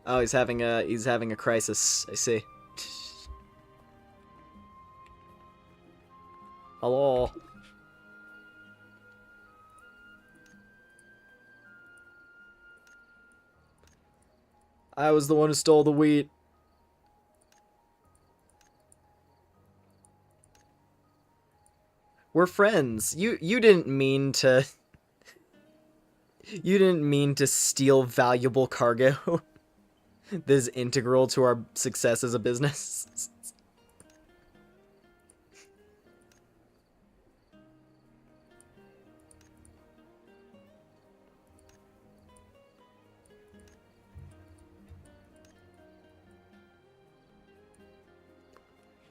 Oh, he's having a crisis, I see. Hello. I was the one who stole the wheat. We're friends. You didn't mean to... You didn't mean to steal valuable cargo. This is integral to our success as a business.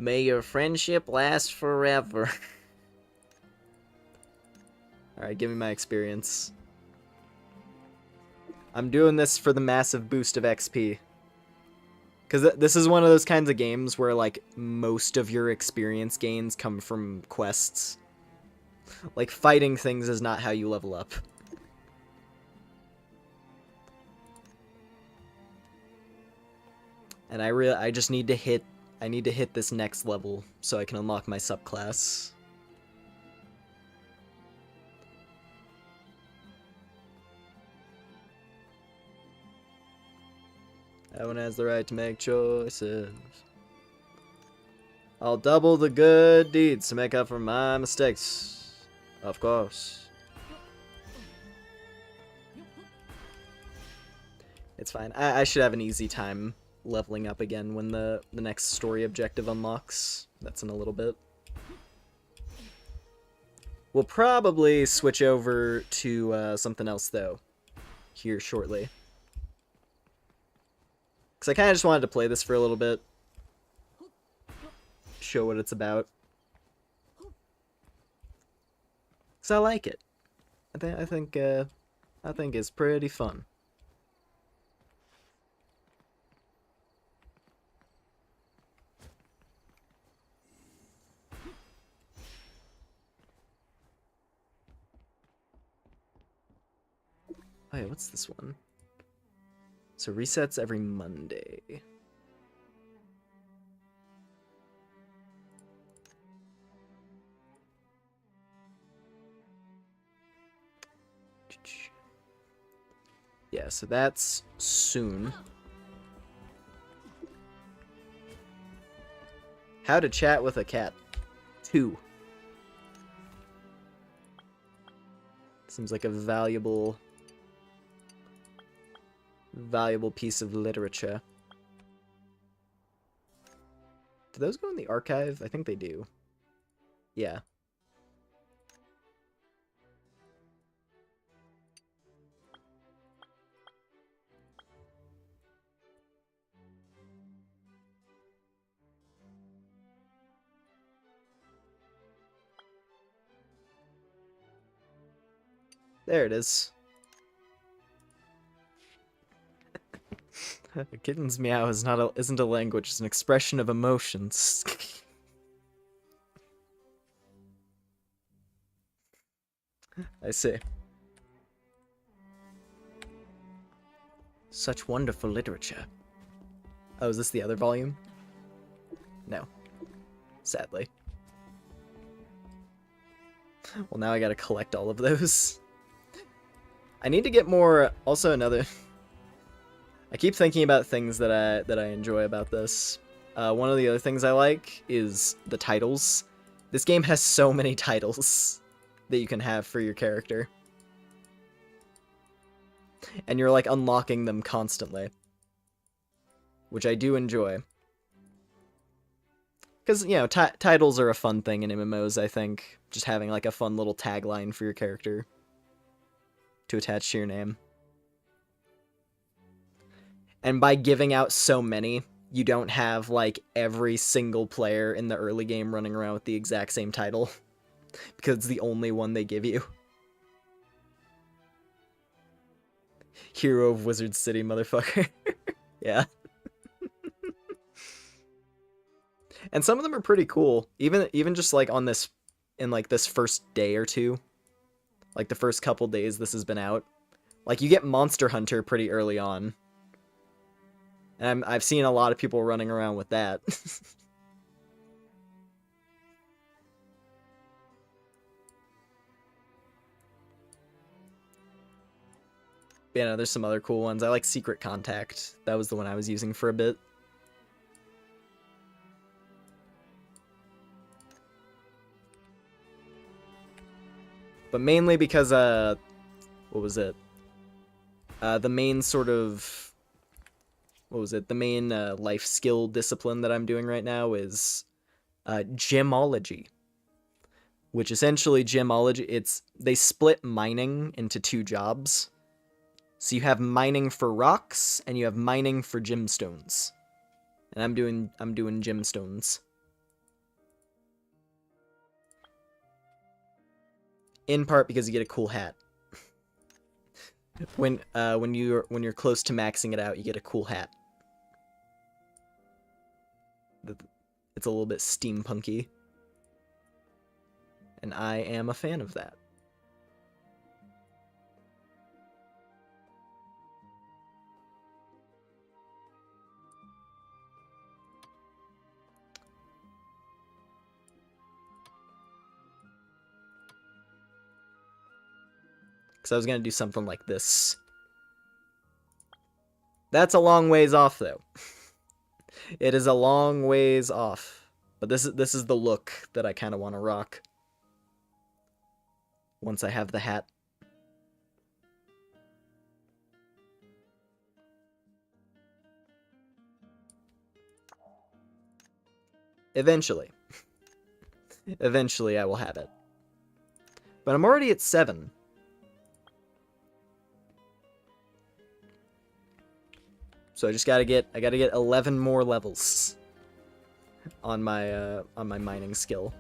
May your friendship last forever. Alright, give me my experience. I'm doing this for the massive boost of XP. Because this is one of those kinds of games where, like, most of your experience gains come from quests. Like, fighting things is not how you level up. And I just need to hit... I need to hit this next level so I can unlock my subclass. Everyone has the right to make choices. I'll double the good deeds to make up for my mistakes. Of course. It's fine. I should have an easy time leveling up again when the next story objective unlocks. That's in a little bit. We'll probably switch over to something else, though, here shortly. Because I kind of just wanted to play this for a little bit. Show what it's about. Because I like it. I think it's pretty fun. Oh yeah, what's this one? So resets every Monday. Yeah, so that's soon. How to chat with a cat. 2. Seems like a valuable piece of literature. Do those go in the archive? I think they do. Yeah. There it is. A kitten's meow isn't a language, it's an expression of emotions. I see. Such wonderful literature. Oh, is this the other volume? No. Sadly. Well, now I gotta collect all of those. I need to get more... Also another... I keep thinking about things that I enjoy about this. One of the other things I like is the titles. This game has so many titles that you can have for your character. And you're, like, unlocking them constantly. Which I do enjoy. Because, you know, titles are a fun thing in MMOs, I think. Just having, like, a fun little tagline for your character to attach to your name. And by giving out so many, you don't have, like, every single player in the early game running around with the exact same title. Because it's the only one they give you. Hero of Wizard City, motherfucker. Yeah. And some of them are pretty cool. Even just, like, on this... In, like, this first day or two. Like, the first couple days this has been out. Like, you get Monster Hunter pretty early on. And I've seen a lot of people running around with that. Yeah, no, there's some other cool ones. I like Secret Contact. That was the one I was using for a bit. But mainly because, what was it? The main sort of, what was it? The main life skill discipline that I'm doing right now is gemology. Which essentially gemology, they split mining into 2 jobs. So you have mining for rocks and you have mining for gemstones. And I'm doing gemstones. In part because you get a cool hat. when you're close to maxing it out, you get a cool hat. It's a little bit steampunky. And I am a fan of that. Because I was going to do something like this. That's a long ways off, though. It is a long ways off. But this is the look that I kind of want to rock. Once I have the hat. Eventually. Eventually I will have it. But I'm already at 7. So I just gotta get 11 more levels on my mining skill.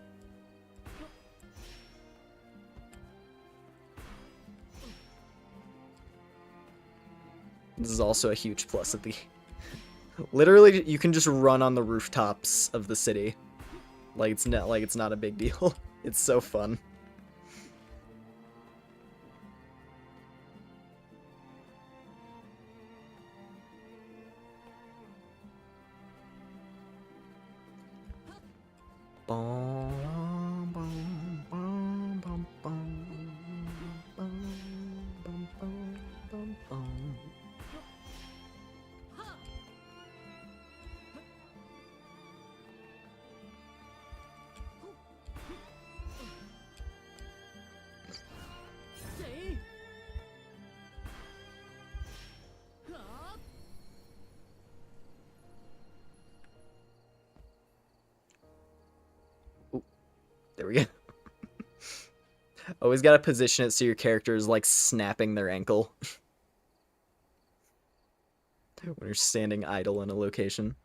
This is also a huge plus at the... Literally, you can just run on the rooftops of the city. Like it's not a big deal. It's so fun. There we go. Always gotta position it so your character is like snapping their ankle when you're standing idle in a location.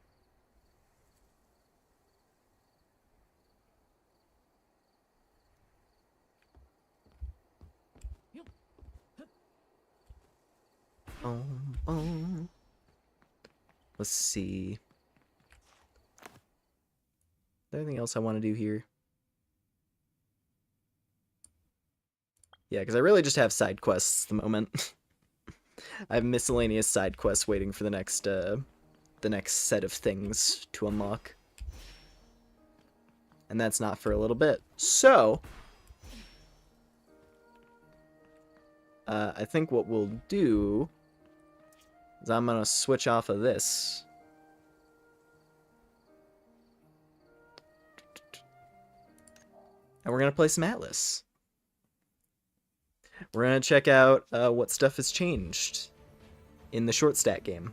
Let's see. Is there anything else I want to do here? Yeah, because I really just have side quests at the moment. I have miscellaneous side quests waiting for the next set of things to unlock. And that's not for a little bit. So, I think what we'll do is I'm going to switch off of this. And we're going to play some ATLYSS. We're going to check out what stuff has changed in the short stat game.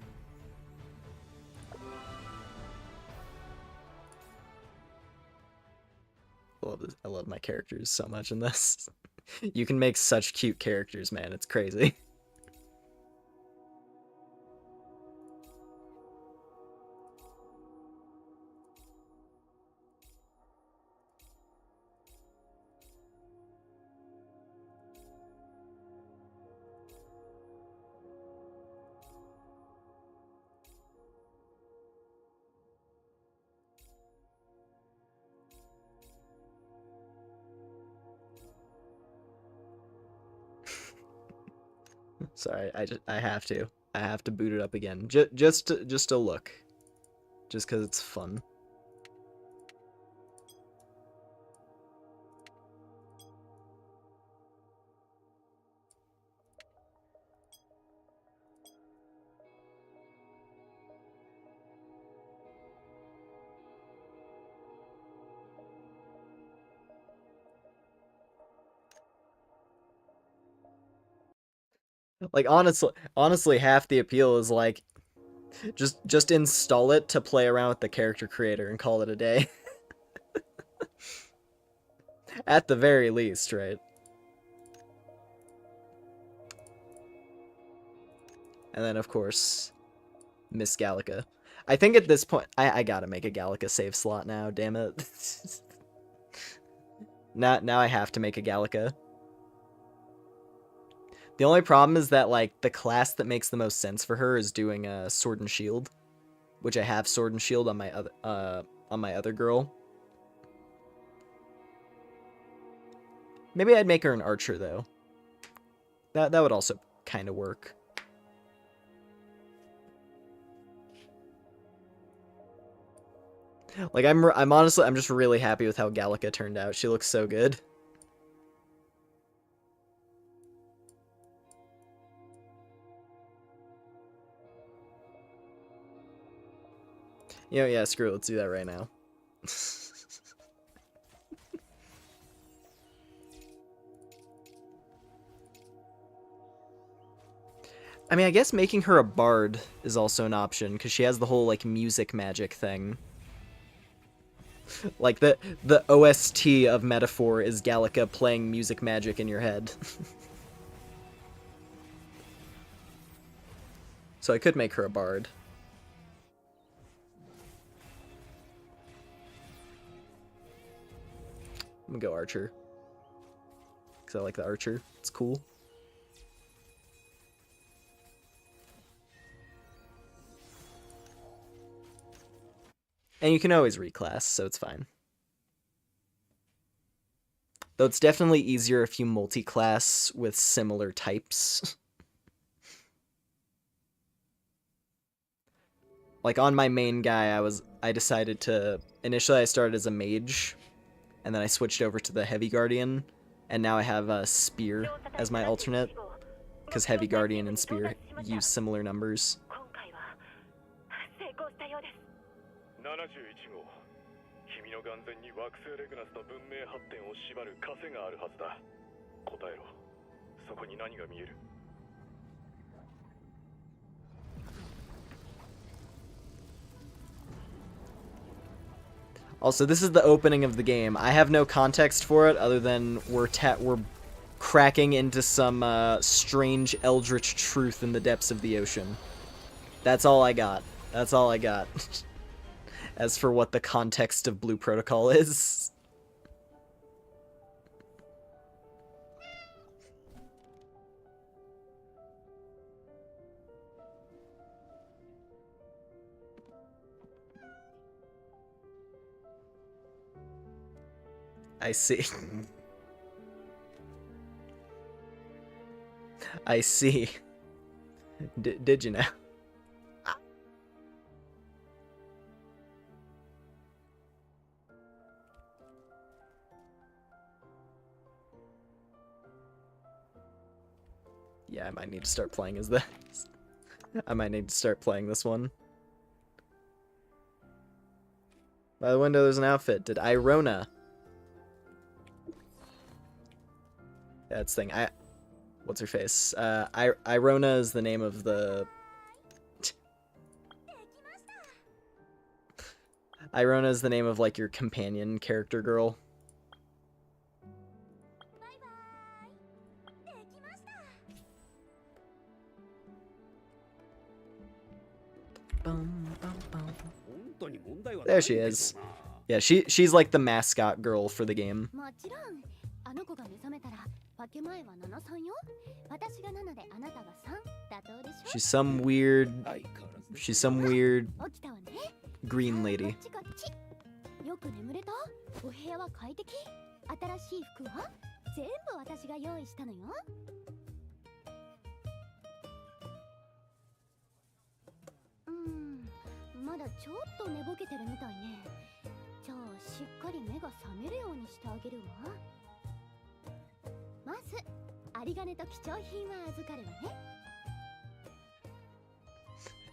I love my characters so much in this. You can make such cute characters, man. It's crazy. Sorry, I have to boot it up again. Just to look. Just because it's fun. Like honestly, half the appeal is like just install it to play around with the character creator and call it a day. At the very least, right? And then of course, Miss Gallica. I think at this point, I gotta make a Gallica save slot now. Damn it! now I have to make a Gallica. The only problem is that like the class that makes the most sense for her is doing a Sword and Shield, which I have Sword and Shield on my other girl. Maybe I'd make her an archer though. That would also kind of work. Like I'm honestly just really happy with how Gallica turned out. She looks so good. You know, yeah, screw it, let's do that right now. I mean, I guess making her a bard is also an option, because she has the whole, like, music magic thing. Like, the OST of Metaphor is Gallica playing music magic in your head. So I could make her a bard. I'm gonna go archer. Because I like the archer. It's cool. And you can always reclass, so it's fine. Though it's definitely easier if you multi-class with similar types. Like on my main guy, I decided to... Initially I started as a mage, and then I switched over to the Heavy Guardian, and now I have a Spear as my alternate, because Heavy Guardian and Spear use similar numbers. 71号、君の眼前に惑星レグナスの文明発展を縛る枷があるはずだ。答えろ。そこに何が見える？ Also, this is the opening of the game. I have no context for it other than we're cracking into some strange eldritch truth in the depths of the ocean. That's all I got. That's all I got. As for what the context of Blue Protocol is. I see. I see. Did you know? Yeah, I might need to start playing as this. I might need to start playing this one. By the window, there's an outfit. Did Irona? That's thing. What's her face? Irona is the name of the... Irona is the name of, like, your companion character girl. There she is. Yeah, she's like the mascot girl for the game. She's some weird green lady.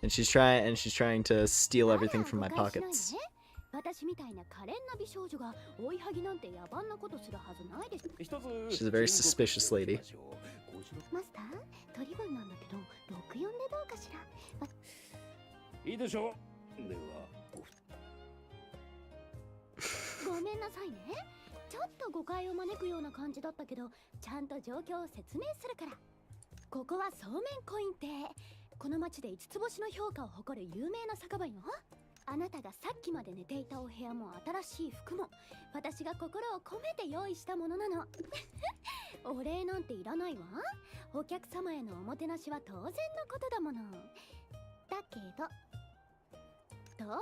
And she's trying to steal everything from my pockets. 私みたいな可憐な美少女が追いはぎなんて野蛮なことするはずないでしょ。 She's a very suspicious lady. マスター、取り分なんだけど64でどうかしら。いいでしょう。ではごめんなさいね。ちょっと誤解を招くような感じだったけど、ちゃんと状況を説明するから。ここはそうめんコイン亭。この町で5つ星の評価を誇る有名な酒場よ。あなたがさっきまで寝ていたお部屋も新しい服も私が心を込めて用意したものなの。お礼なんていらないわ。お客様へのおもてなしは当然のことだもの。だけど当然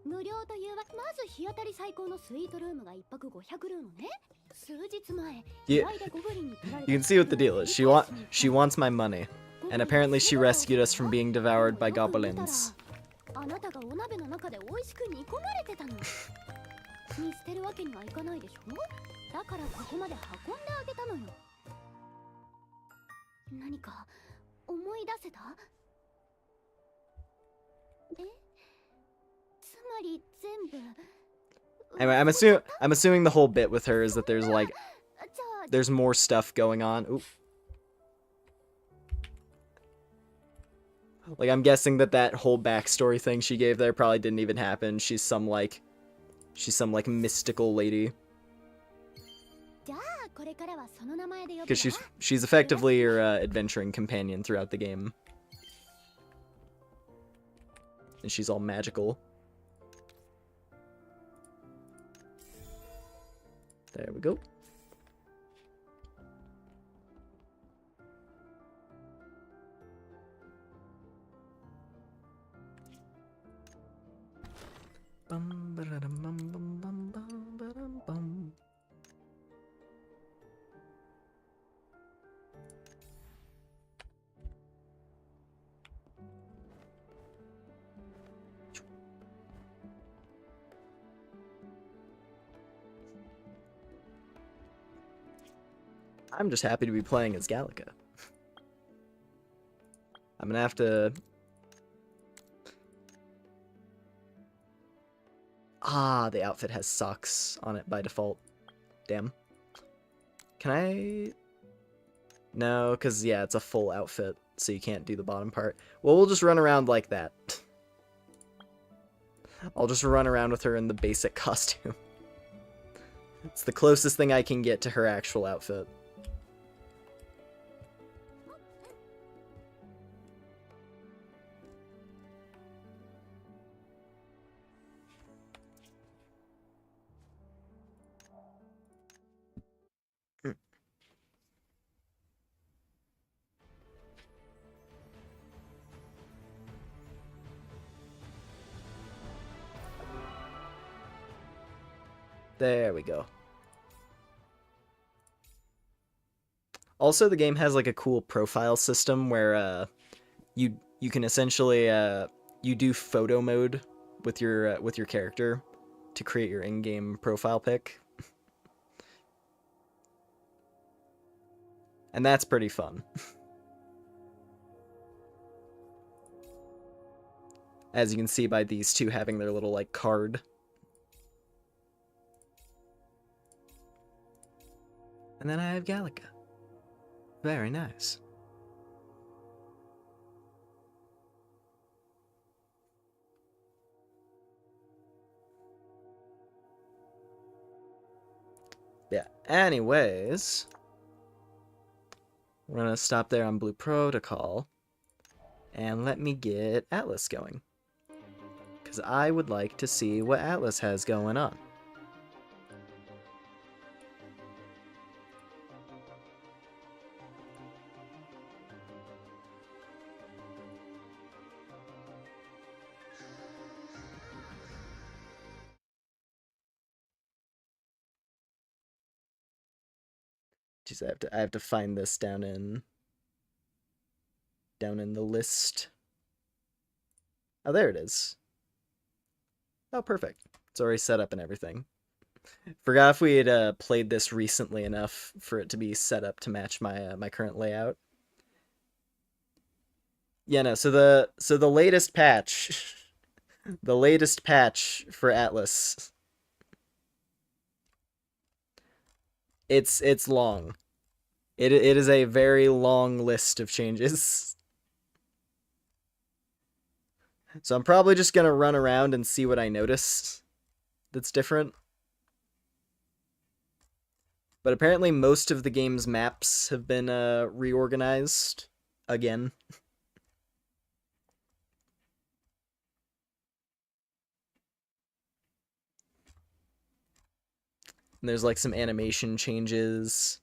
無料というわ。まず日当たり最高のスイートルームが1泊500ルームね。数日前 You, you can see what the deal is. She wants my money, and apparently she rescued us from being devoured by goblins. あなたがお鍋の中で美味しく煮込まれてたの。見捨てるわけにはいかないでしょ。だからここまで運んであげたのよ。何か思い出せた？え？つまり全部。Anyway, I'm assuming the whole bit with her is that there's more stuff going on. Oop. Like, I'm guessing that whole backstory thing she gave there probably didn't even happen. She's some mystical lady. Because she's effectively your adventuring companion throughout the game. And she's all magical. There we go. Bum, ba-da-dum, bum, bum, bum, bum, ba-dum, bum. I'm just happy to be playing as Gallica. I'm gonna have to... Ah, the outfit has socks on it by default. Damn. Can I... No, because, yeah, it's a full outfit, so you can't do the bottom part. Well, we'll just run around like that. I'll just run around with her in the basic costume. It's the closest thing I can get to her actual outfit. There we go. Also, the game has like a cool profile system where you can essentially you do photo mode with your character to create your in-game profile pic. And that's pretty fun. As you can see by these two having their little like card. And then I have Gallica. Very nice. Yeah, anyways. We're gonna stop there on Blue Protocol. And let me get ATLYSS going. Because I would like to see what ATLYSS has going on. Jeez, I have to find this down in the list. Oh, there it is. Oh, perfect. It's already set up and everything. Forgot if we had played this recently enough for it to be set up to match my my current layout. Yeah, no. So the latest patch The latest patch for ATLYSS. It's long. It is a very long list of changes. So I'm probably just gonna run around and see what I notice that's different. But apparently most of the game's maps have been reorganized again. And there's like some animation changes.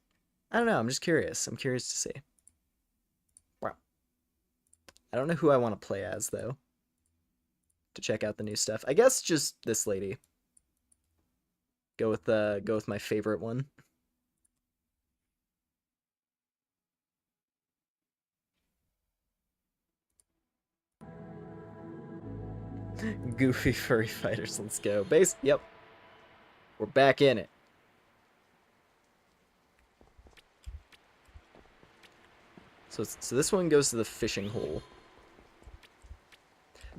I don't know, I'm just curious. I'm curious to see. Wow. I don't know who I want to play as though. To check out the new stuff. I guess just this lady. Go with my favorite one. Goofy furry fighters, let's go. Base, yep. We're back in it. So this one goes to the fishing hole.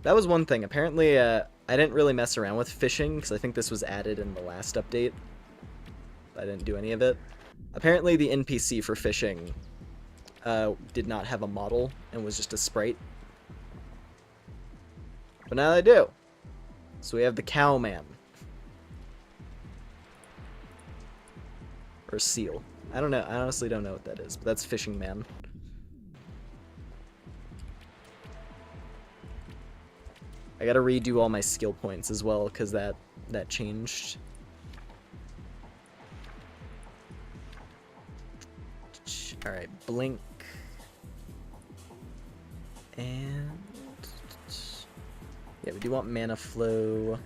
That was one thing. Apparently, I didn't really mess around with fishing, because I think this was added in the last update. I didn't do any of it. Apparently, the NPC for fishing did not have a model, and was just a sprite. But now they do. So we have the cow man. Or seal. I don't know. I honestly don't know what that is, but that's fishing man. I gotta redo all my skill points as well, because that changed. Alright, blink. And... yeah, we do want mana flow.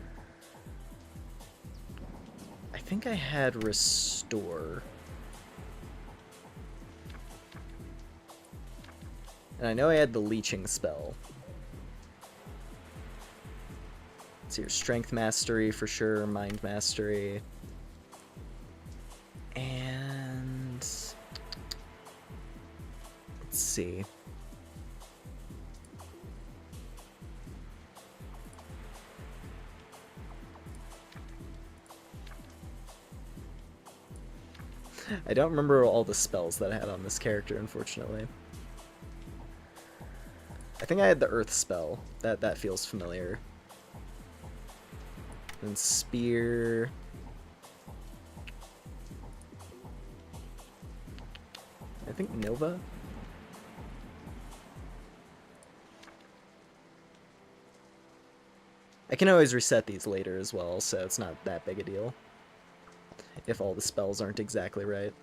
I think I had restore. And I know I had the leeching spell. So your strength mastery for sure, mind mastery. And let's see. I don't remember all the spells that I had on this character, unfortunately. I think I had the earth spell. That feels familiar. And spear. I think Nova? I can always reset these later as well, so it's not that big a deal. If all the spells aren't exactly right.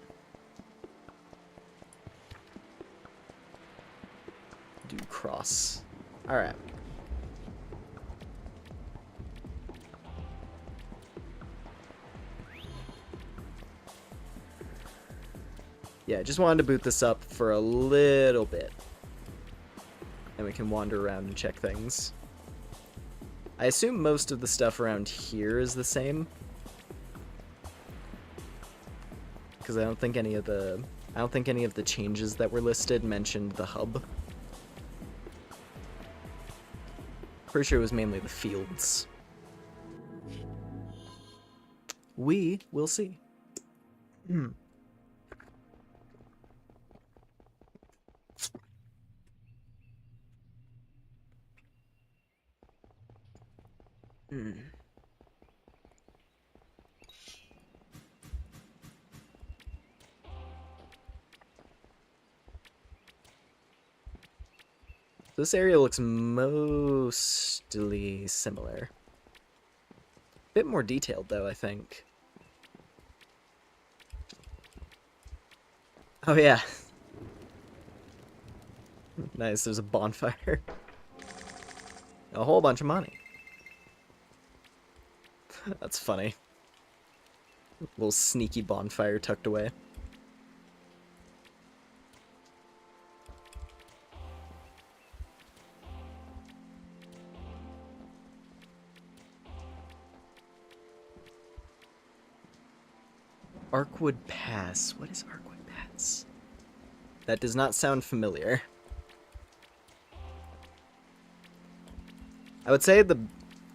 Do cross. Alright. Yeah, I just wanted to boot this up for a little bit. And we can wander around and check things. I assume most of the stuff around here is the same. Because I don't think any of the changes that were listed mentioned the hub. Pretty sure it was mainly the fields. We will see. Hmm. This area looks mostly similar. Bit more detailed though, I think. Oh yeah. Nice, there's a bonfire. A whole bunch of money. That's funny. Little sneaky bonfire tucked away. Arkwood Pass. What is Arkwood Pass? That does not sound familiar. I would say the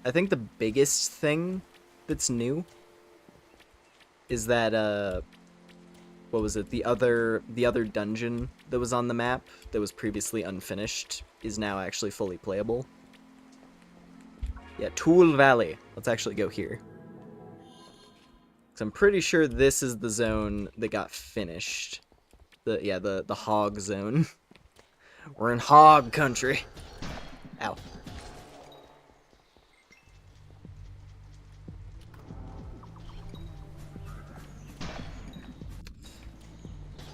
I think the biggest thing that's new is that what was it? The other dungeon that was on the map that was previously unfinished is now actually fully playable. Yeah, Tool Valley. Let's actually go here. So I'm pretty sure this is the zone that got finished. The hog zone. We're in hog country. Ow.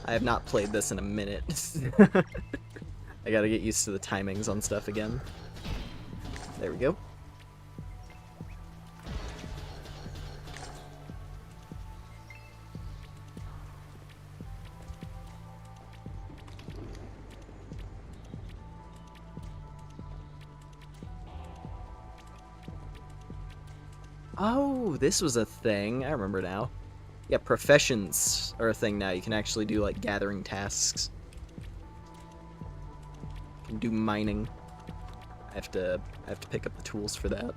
I have not played this in a minute. I gotta get used to the timings on stuff again. There we go. Oh, this was a thing. I remember now. Yeah, professions are a thing now. You can actually do, like, gathering tasks. You can do mining. I have to pick up the tools for that.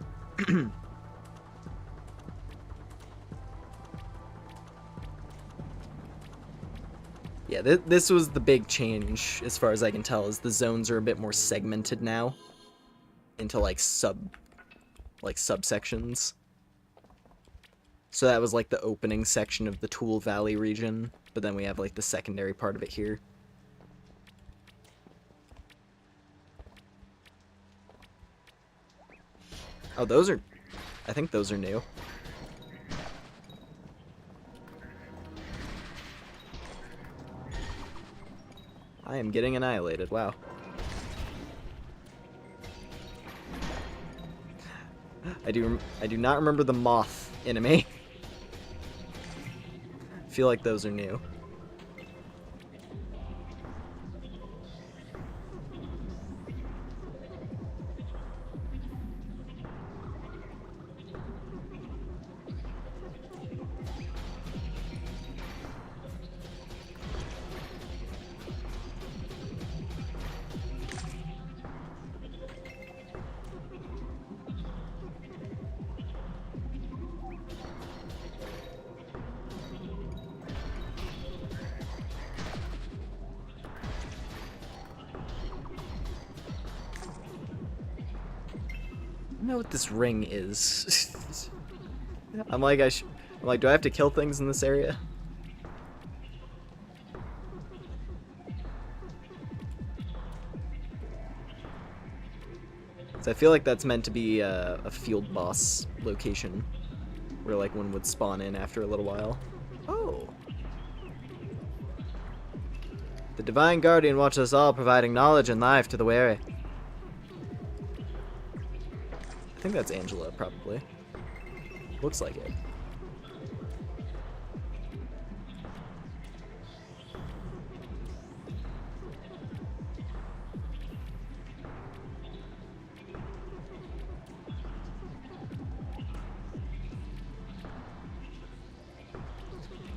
Yeah, this was the big change, as far as I can tell, is the zones are a bit more segmented now into, like, subsections. So that was, like, the opening section of the Tool Valley region, but then we have, like, the secondary part of it here. Oh, those are... I think those are new. I am getting annihilated, wow. I do not remember the moth enemy. I feel like those are new. I don't know what this ring is. I'm like, do I have to kill things in this area? So I feel like that's meant to be a field boss location, where like one would spawn in after a little while. Oh. The Divine Guardian watches us all, providing knowledge and life to the weary. I think that's Angela, probably. Looks like it.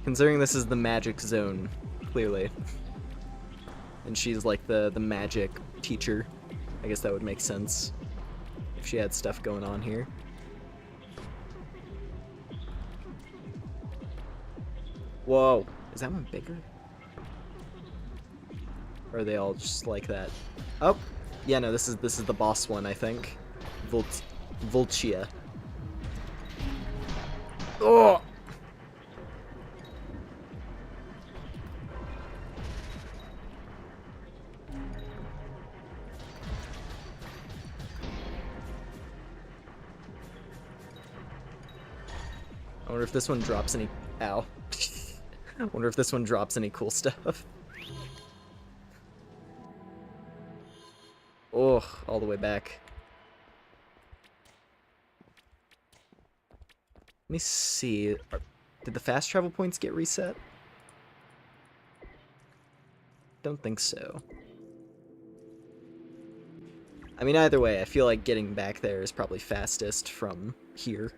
Considering this is the magic zone, clearly. And she's like the magic teacher. I guess that would make sense if she had stuff going on here. Whoa, is that one bigger? Or are they all just like that? Oh, yeah, no, this is the boss one, I think. Volchia. Oh! I wonder if this one drops any... Ow. I wonder if this one drops any cool stuff. Oh, all the way back. Let me see. Did the fast travel points get reset? Don't think so. I mean, either way, I feel like getting back there is probably fastest from here.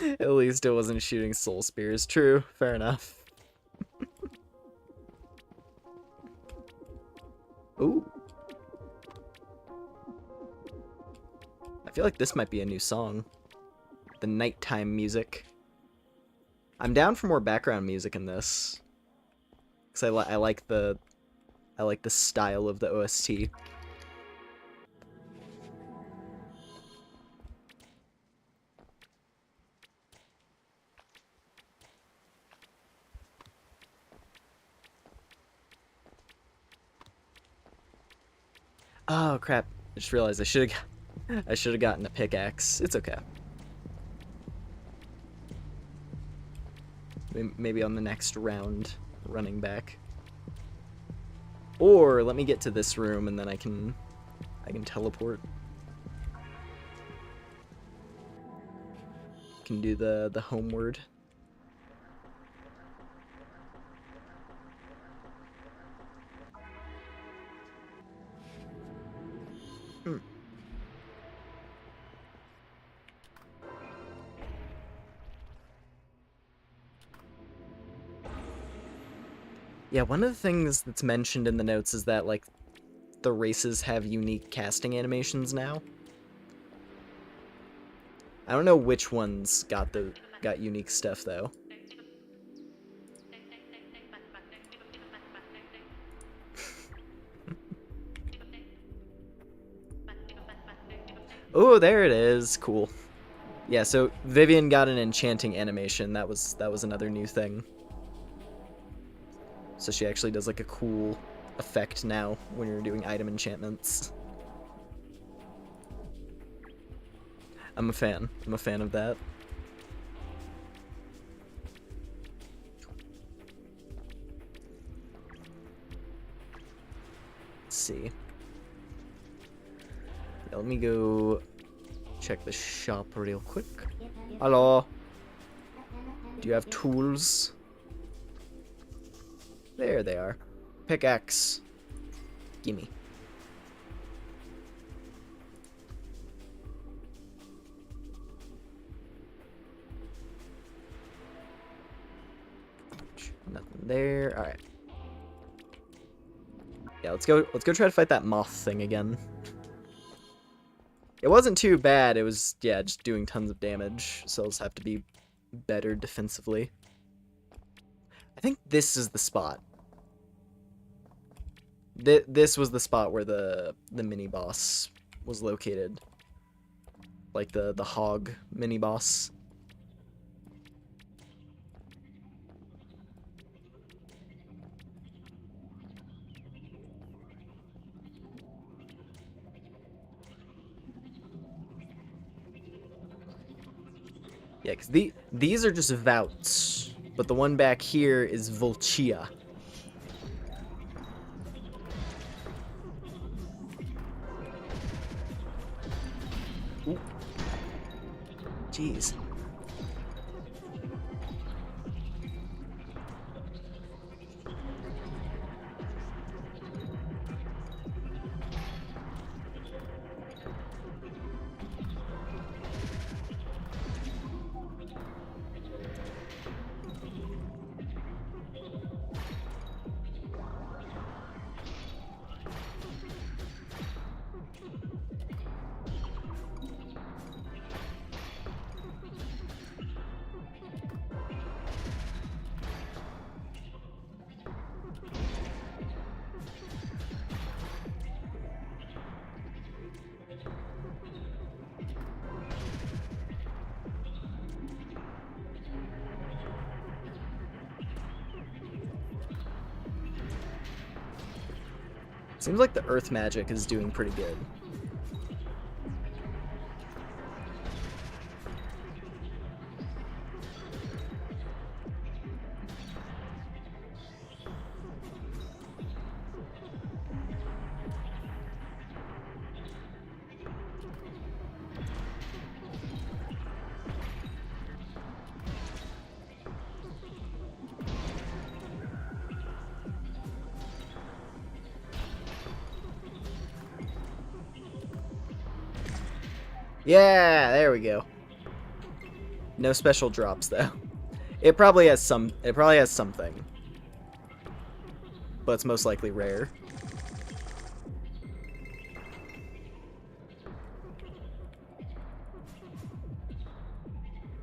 At least it wasn't shooting soul spears. True, fair enough. Ooh. I feel like this might be a new song. The nighttime music. I'm down for more background music in this. Cause I like the style of the OST. Oh crap! I just realized I should have gotten a pickaxe. It's okay. Maybe on the next round, running back. Or let me get to this room and then I can teleport. Can do the homeward. Yeah, one of the things that's mentioned in the notes is that, like, the races have unique casting animations now. I don't know which ones got unique stuff, though. Oh, there it is. Cool. Yeah, so Vivian got an enchanting animation. That was another new thing. So she actually does like a cool effect now when you're doing item enchantments. I'm a fan. I'm a fan of that. Let's see. Yeah, let me go check the shop real quick. Hello. Do you have tools? There they are. Pickaxe. Gimme. Nothing there. All right. Yeah, let's go try to fight that moth thing again. It wasn't too bad. It was, yeah, just doing tons of damage. So I'll just have to be better defensively. I think this is the spot. This was the spot where the mini boss was located. Like the hog mini boss. Yeah, because these are just Vouts, but the one back here is Volchia. Ooh. Jeez. Seems like the earth magic is doing pretty good. Yeah, there we go. No special drops though. It probably has some. It probably has something, but it's most likely rare.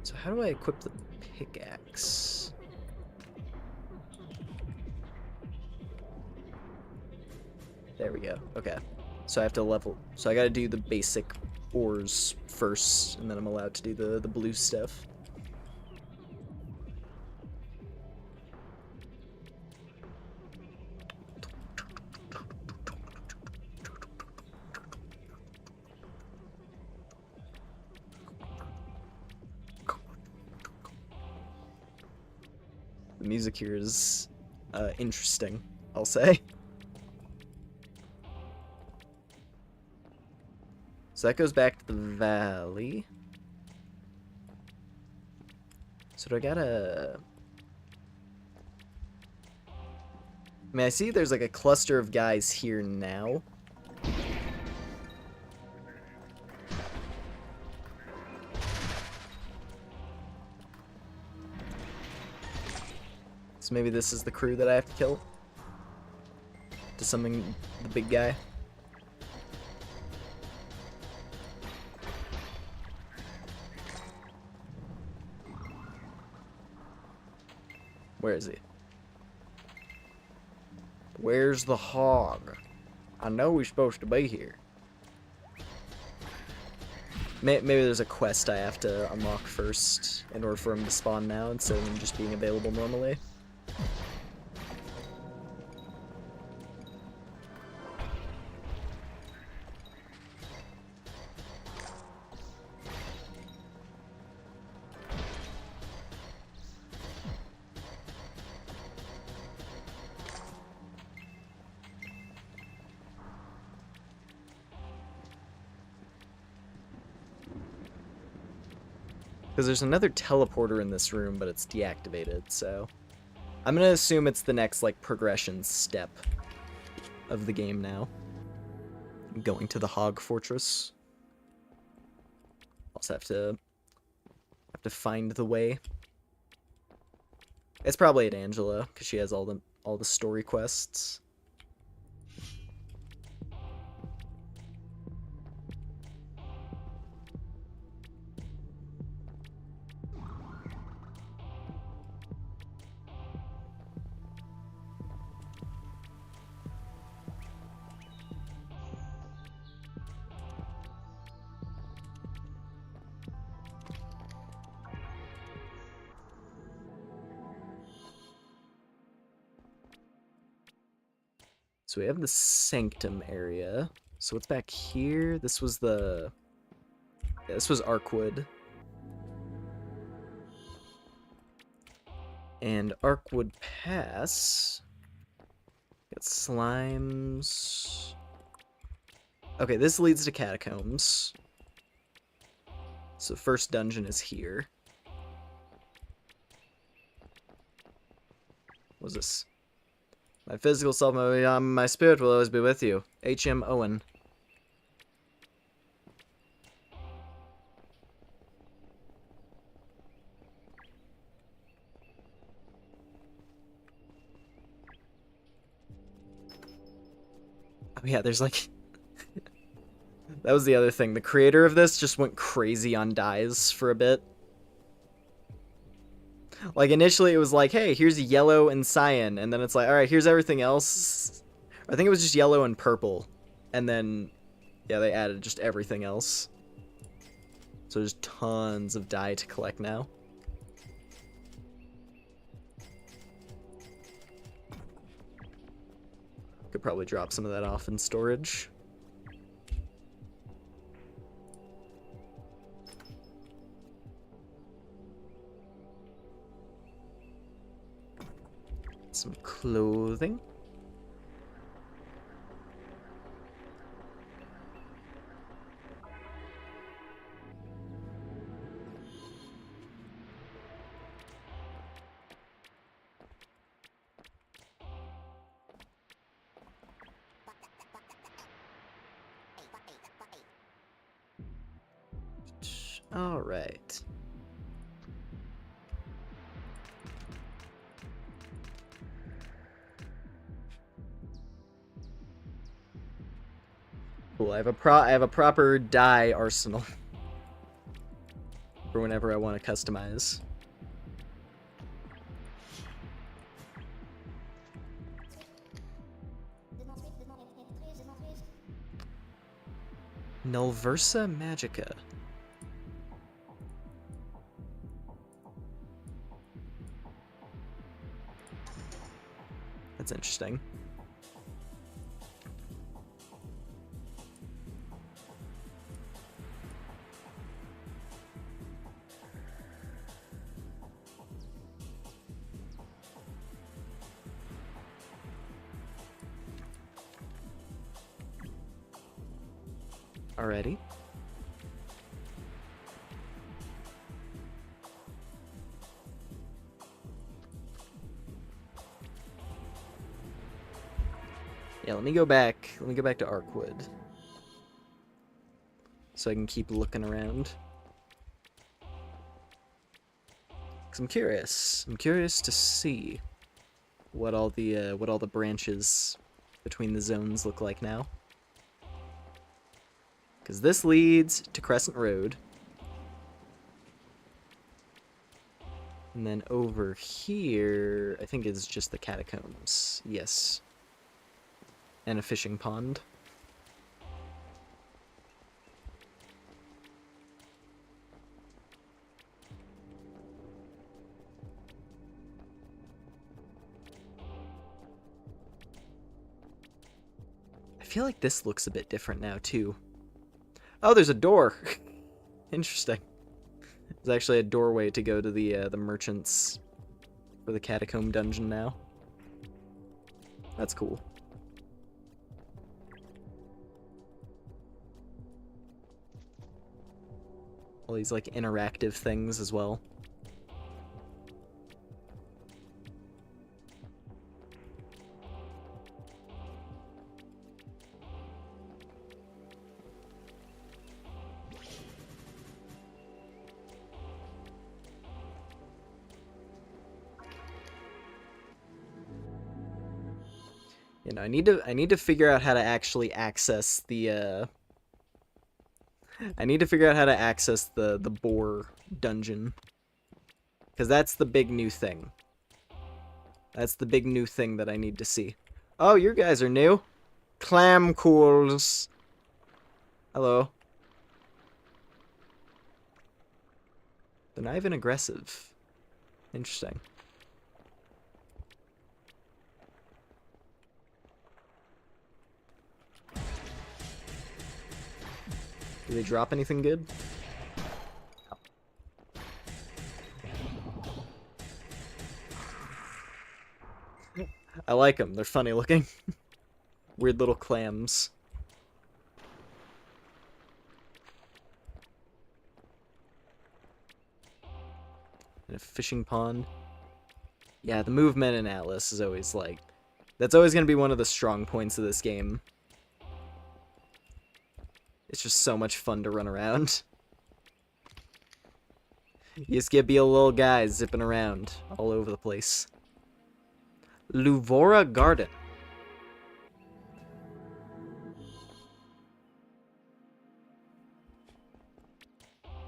So how do I equip the pickaxe? There we go. Okay. So I have to level. So I gotta do the basic ores first, and then I'm allowed to do the blue stuff. The music here is interesting, I'll say. So that goes back to the valley. So do I gotta... I mean, I see there's like a cluster of guys here now. So maybe this is the crew that I have to kill? To summon the big guy? Where is he? Where's the hog? I know he's supposed to be here. Maybe there's a quest I have to unlock first in order for him to spawn now instead of him just being available normally. Because there's another teleporter in this room, but it's deactivated, so... I'm gonna assume it's the next, like, progression step of the game now. Going to the Hog Fortress. Also have to find the way. It's probably at Angela, because she has all the story quests. So we have the Sanctum area. So what's back here? This was the... Yeah, this was Arkwood. And Arkwood Pass... Got slimes... Okay, this leads to Catacombs. So first dungeon is here. What's this? My physical self, my spirit will always be with you. H.M. Owen. Oh yeah, there's like... That was the other thing. The creator of this just went crazy on dyes for a bit. Like, initially it was like, hey, here's yellow and cyan, and then it's like, alright, here's everything else. I think it was just yellow and purple. And then, yeah, they added just everything else. So there's tons of dye to collect now. Could probably drop some of that off in storage. Some clothing. All right. cool. I have a proper die arsenal for whenever I want to customize. Nulversa Magica. That's interesting. Already. Yeah, let me go back. Let me go back to Arkwood. So I can keep looking around. 'Cause I'm curious. I'm curious to see what all the branches between the zones look like now. Because this leads to Crescent Road. And then over here, I think it's just the catacombs. Yes. And a fishing pond. I feel like this looks a bit different now, too. Oh, there's a door. Interesting. There's actually a doorway to go to the merchants for the catacomb dungeon now. That's cool. All these like interactive things as well. You know, I need to figure out how to actually access the I need to figure out how to access the boar dungeon. Because that's the big new thing. That's the big new thing that I need to see. Oh, you guys are new. Clam cools. Hello. They're not even aggressive. Interesting. Do they drop anything good? No. I like them. They're funny looking. Weird little clams. And a fishing pond. Yeah, the movement in ATLYSS is always like... That's always going to be one of the strong points of this game. It's just so much fun to run around. You just get to be a little guy zipping around all over the place. Luvora Garden.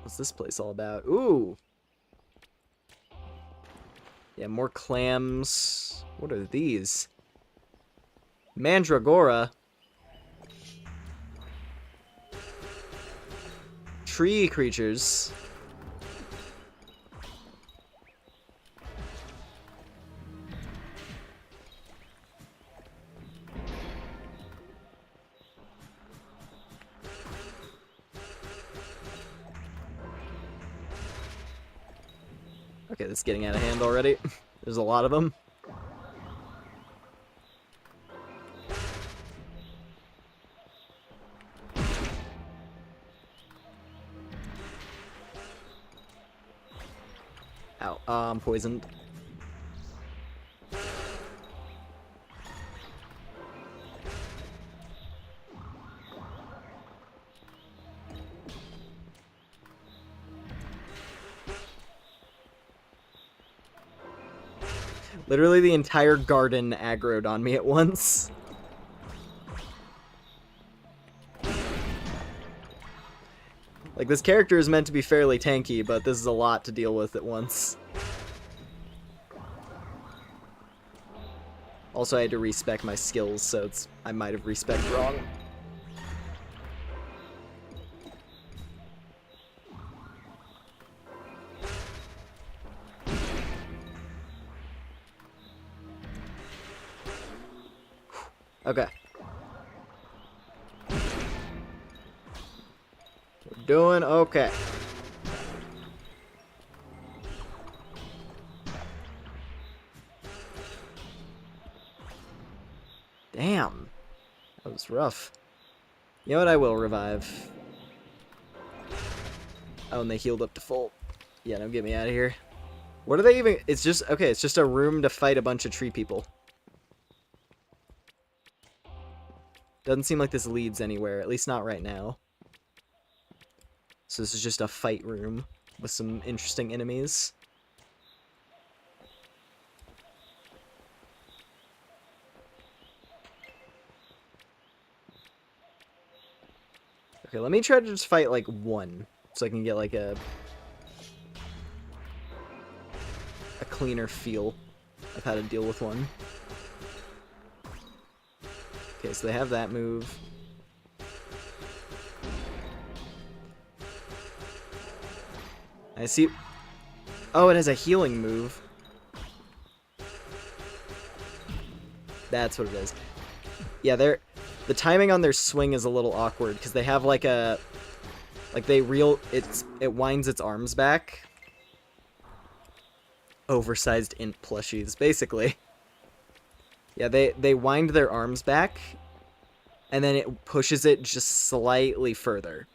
What's this place all about? Ooh! Yeah, more clams. What are these? Mandragora. Tree creatures. Okay, this is getting out of hand already. There's a lot of them. Ow, I'm poisoned. Literally the entire garden aggroed on me at once. Like, this character is meant to be fairly tanky, but this is a lot to deal with at once. Also, I had to respec my skills, so I might have respec wrong. Okay. We're doing okay. Damn. That was rough. You know what? I will revive. Oh, and they healed up to full. Yeah, no, get me out of here. What are they even... It's just... Okay, it's just a room to fight a bunch of tree people. Doesn't seem like this leads anywhere, at least not right now. So this is just a fight room with some interesting enemies. Okay, let me try to just fight like one, so I can get like a cleaner feel of how to deal with one. Okay, so they have that move. I see. Oh, it has a healing move. That's what it is. Yeah, the timing on their swing is a little awkward because they have like a it winds its arms back. Oversized int plushies, basically. Yeah, they wind their arms back, and then it pushes it just slightly further.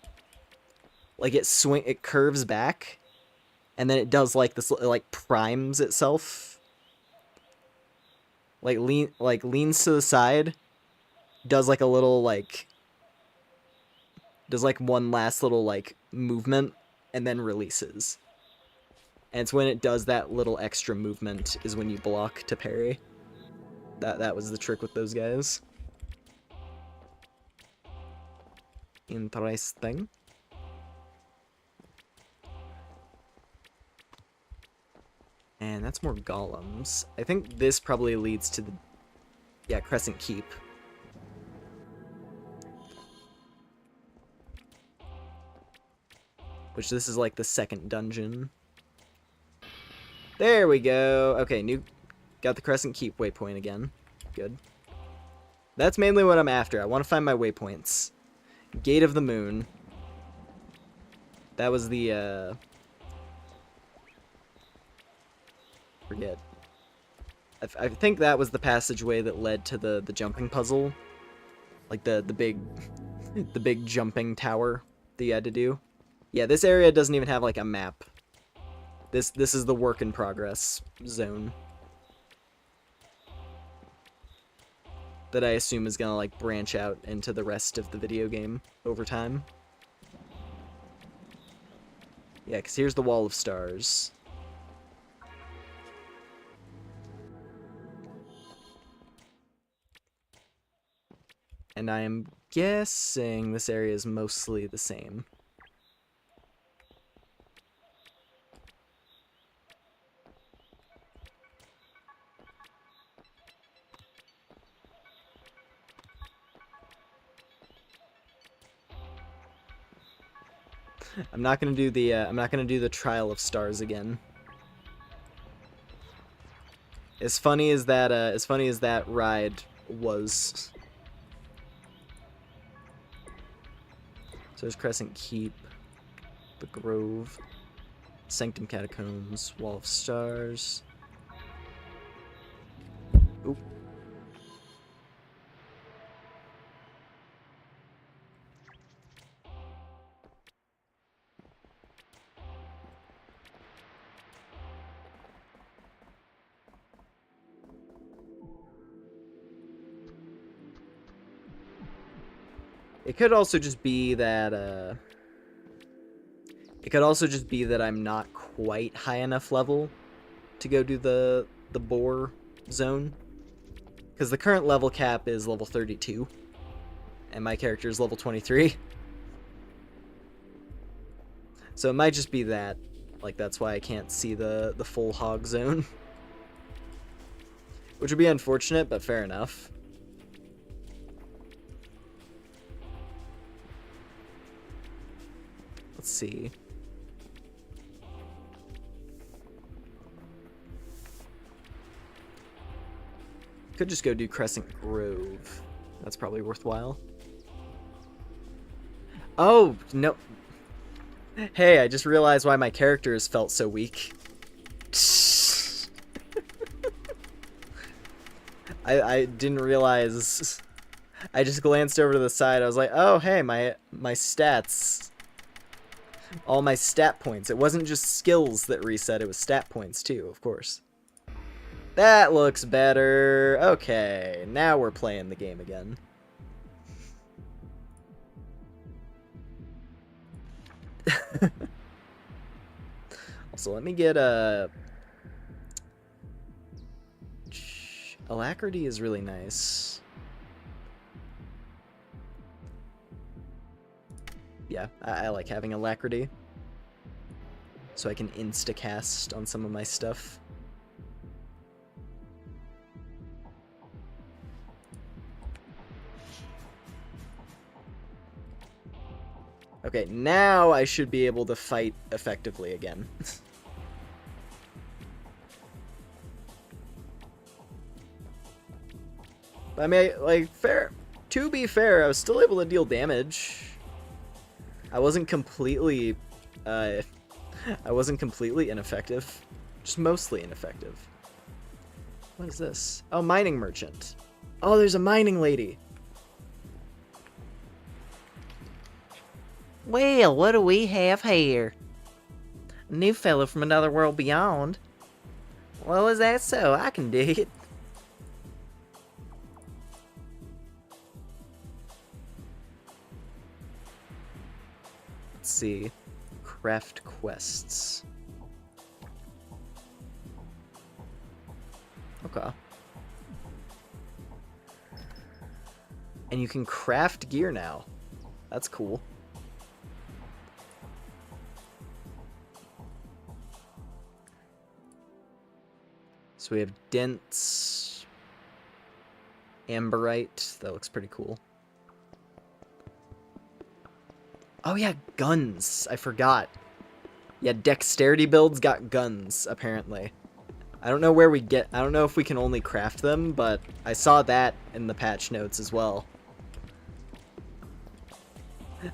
Like it curves back, and then it does like this, it like primes itself. Like leans to the side, does like a little does like one last little like movement, and then releases. And it's when it does that little extra movement is when you block to parry. That was the trick with those guys. Interesting. And that's more golems. I think this probably leads to the... Yeah, Crescent Keep. Which this is like the second dungeon. There we go. Okay, got the Crescent Keep waypoint again. Good. That's mainly what I'm after. I want to find my waypoints. Gate of the Moon. That was the, forget. I think that was the passageway that led to the jumping puzzle. Like the big jumping tower that you had to do. Yeah, this area doesn't even have like a map. This is the work in progress zone. That I assume is gonna like branch out into the rest of the video game over time. Yeah, because here's the Wall of Stars. And I am guessing this area is mostly the same. I'm not gonna do the Trial of Stars again. As funny as that ride was. So there's Crescent Keep, the Grove, Sanctum Catacombs, Wall of Stars. Oop. It could also just be that, I'm not quite high enough level to go do the boar zone. Because the current level cap is level 32. And my character is level 23. So it might just be that. Like, that's why I can't see the full hog zone. Which would be unfortunate, but fair enough. Let's see. Could just go do Crescent Grove. That's probably worthwhile. Oh, no. Hey, I just realized why my characters felt so weak. I didn't realize. I just glanced over to the side. I was like, oh, hey, my stats. All my stat points. It wasn't just skills that reset, it was stat points too, of course. That looks better. Okay, now we're playing the game again. So let me get a... Alacrity is really nice. Yeah, I like having Alacrity. So I can insta-cast on some of my stuff. Okay, now I should be able to fight effectively again. I mean, like, to be fair, I was still able to deal damage. I wasn't completely ineffective. Just mostly ineffective. What is this? Oh, mining merchant. Oh, there's a mining lady. Well, what do we have here? A new fellow from another world beyond. Well, is that so? I can dig it. Let's see. Craft quests. Okay. And you can craft gear now. That's cool. So we have dense amberite. That looks pretty cool. Oh yeah, guns. I forgot. Yeah, dexterity builds got guns, apparently. I don't know where we get... I don't know if we can only craft them, but I saw that in the patch notes as well.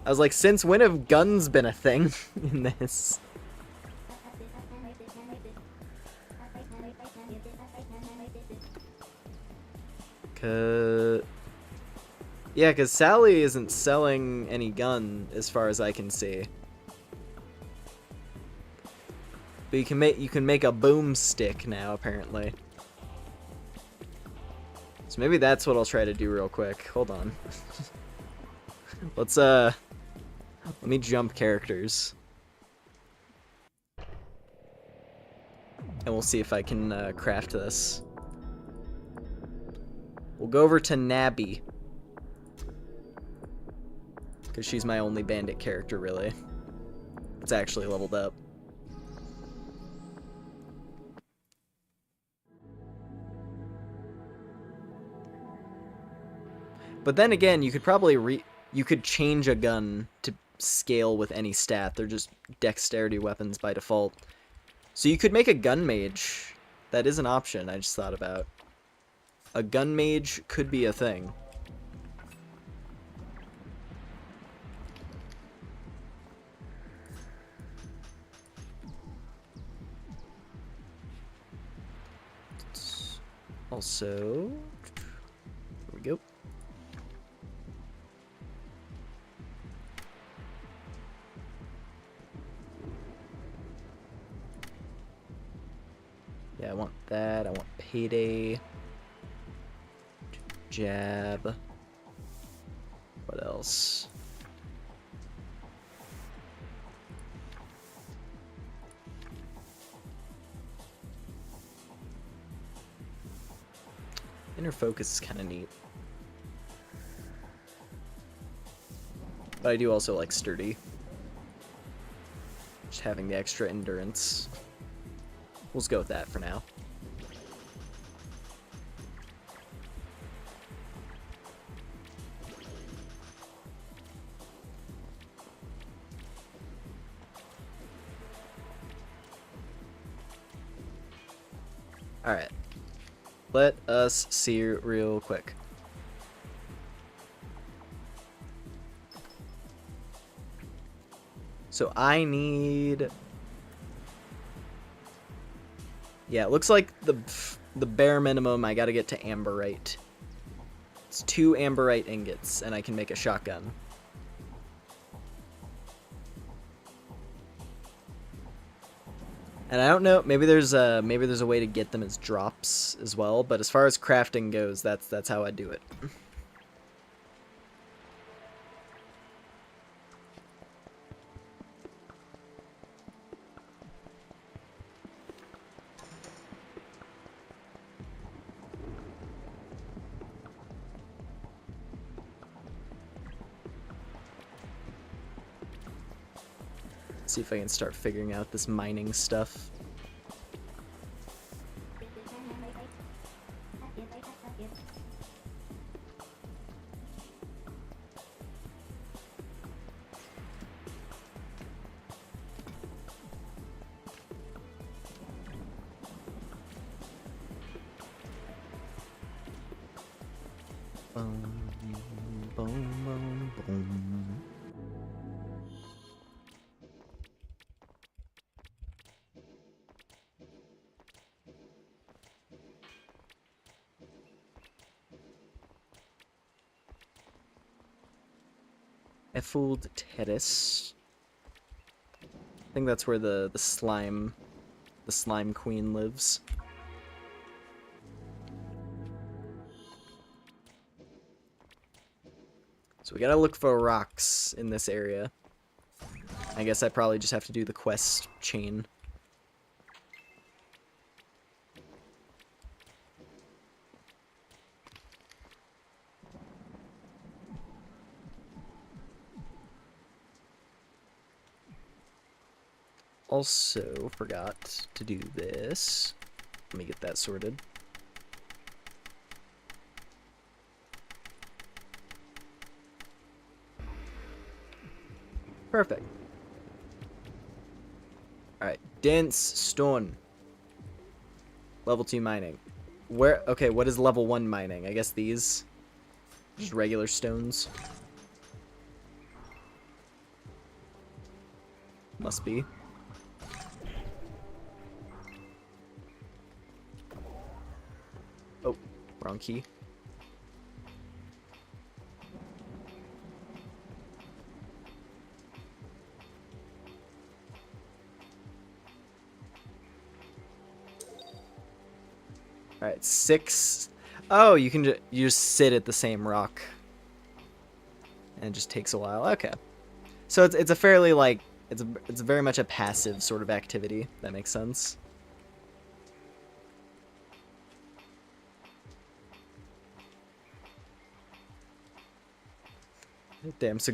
I was like, since when have guns been a thing in this? Yeah, because Sally isn't selling any gun as far as I can see. But you can make a boomstick now, apparently. So maybe that's what I'll try to do real quick. Hold on. Let me jump characters. And we'll see if I can craft this. We'll go over to Nabby. Because she's my only bandit character, really. It's actually leveled up. But then again, you could probably you could change a gun to scale with any stat. They're just dexterity weapons by default. So you could make a gun mage. That is an option I just thought about. A gun mage could be a thing. Also, here we go. Yeah, I want that. I want payday. Jab. What else? Inner focus is kind of neat. But I do also like sturdy. Just having the extra endurance. We'll just go with that for now. Alright. Let us see real quick. So I need... Yeah, it looks like the bare minimum I gotta get to amberite. It's 2 amberite ingots, and I can make a shotgun. And I don't know, maybe there's a way to get them as drops as well, but as far as crafting goes, that's how I do it. See if I can start figuring out this mining stuff. Boom, boom, boom, boom. Effled Terrace. I think that's where the slime queen lives. So we gotta look for rocks in this area. I guess I probably just have to do the quest chain. Also forgot to do this. Let me get that sorted. Perfect. Alright, dense stone. Level 2 mining. Where, okay, what is level 1 mining? I guess these. Just regular stones. Must be. Oh, wrong key. Alright, 6. Oh, you can you just sit at the same rock. And it just takes a while. Okay. So it's a fairly, like, it's very much a passive sort of activity. That makes sense. Damn, so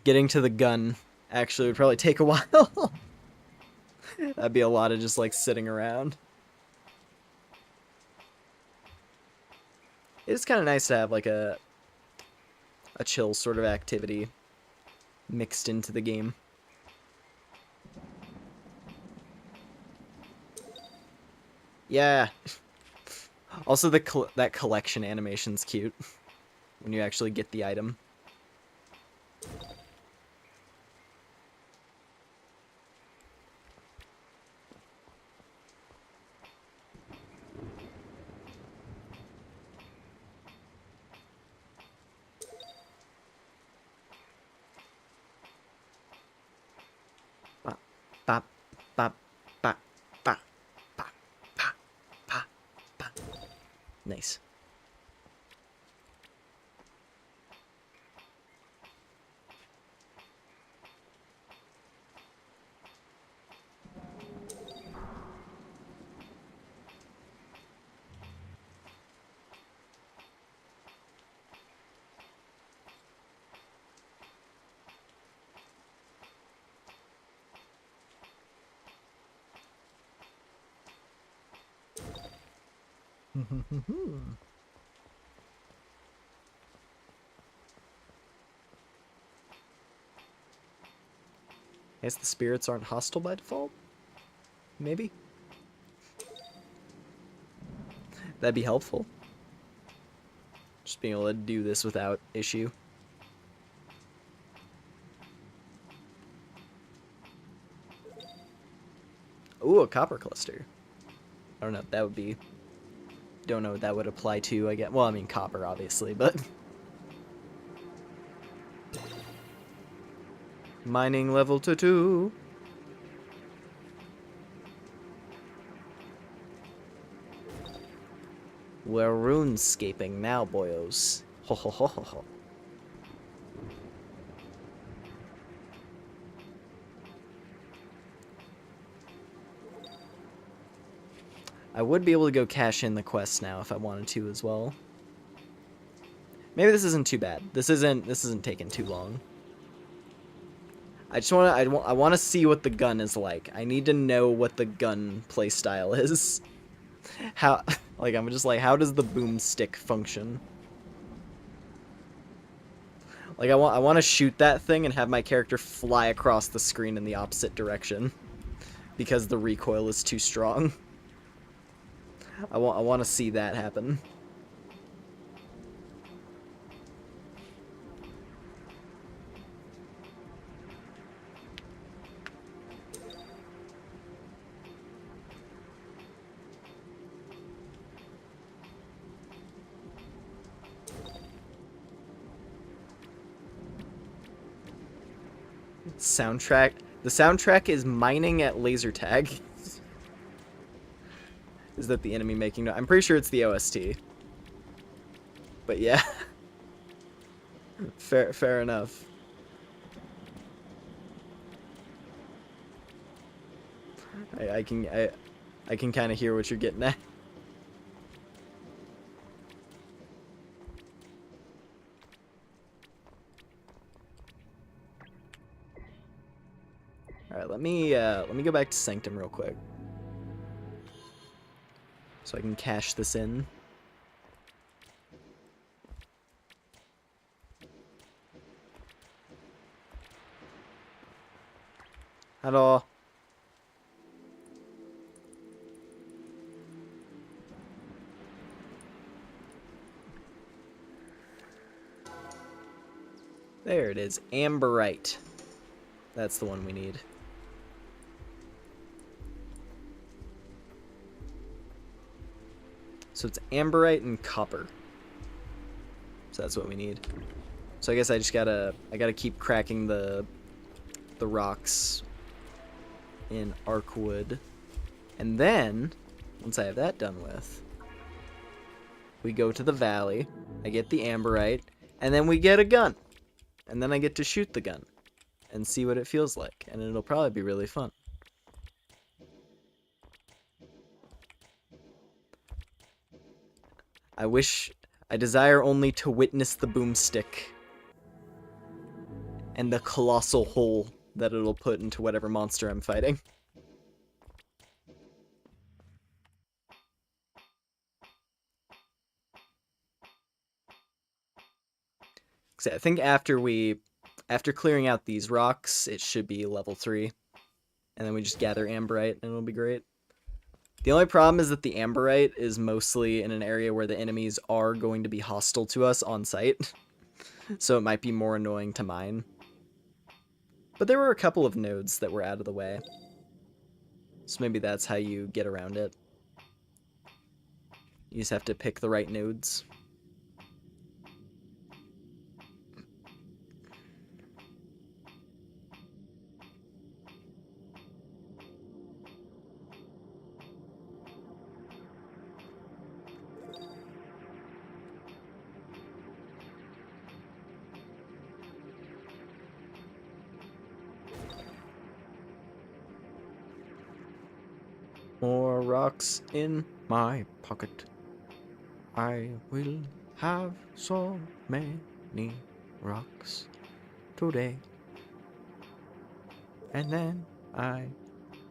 getting to the gun actually would probably take a while. That'd be a lot of just, like, sitting around. It's kind of nice to have, like, a chill sort of activity mixed into the game. Yeah. Also, that collection animation's cute when you actually get the item. Bop, bop, bop, bop, bop, bop, bop, bop. Nice. Guess the spirits aren't hostile by default? Maybe? That'd be helpful. Just being able to do this without issue. Ooh, a copper cluster. I don't know, that would be... Don't know what that would apply to, I guess. Well, I mean, copper, obviously, but... Mining level 2. We're runescaping now, boyos. Ho ho ho ho ho. I would be able to go cash in the quest now if I wanted to as well. Maybe this isn't too bad. This isn't taking too long. I just I want to see what the gun is like. I need to know what the gun playstyle is. How, like, I'm just like, how does the boomstick function? Like, I want to shoot that thing and have my character fly across the screen in the opposite direction because the recoil is too strong. I want to see that happen. Soundtrack. The soundtrack is mining at laser tag. Is that the enemy making? I'm pretty sure it's the OST. But yeah. Fair enough. I can kind of hear what you're getting at. All right, let me go back to Sanctum real quick, so I can cash this in. Hello. There it is, amberite. That's the one we need. So it's amberite and copper. So that's what we need. So I guess I gotta keep cracking the rocks in Arkwood. And then, once I have that done with, we go to the valley, I get the amberite, and then we get a gun. And then I get to shoot the gun and see what it feels like. And it'll probably be really fun. I desire only to witness the boomstick and the colossal hole that it'll put into whatever monster I'm fighting. I think after clearing out these rocks, it should be level 3. And then we just gather amberite and it'll be great. The only problem is that the amberite is mostly in an area where the enemies are going to be hostile to us on sight. So it might be more annoying to mine. But there were a couple of nodes that were out of the way. So maybe that's how you get around it. You just have to pick the right nodes. More rocks in my pocket. I will have so many rocks today. And then I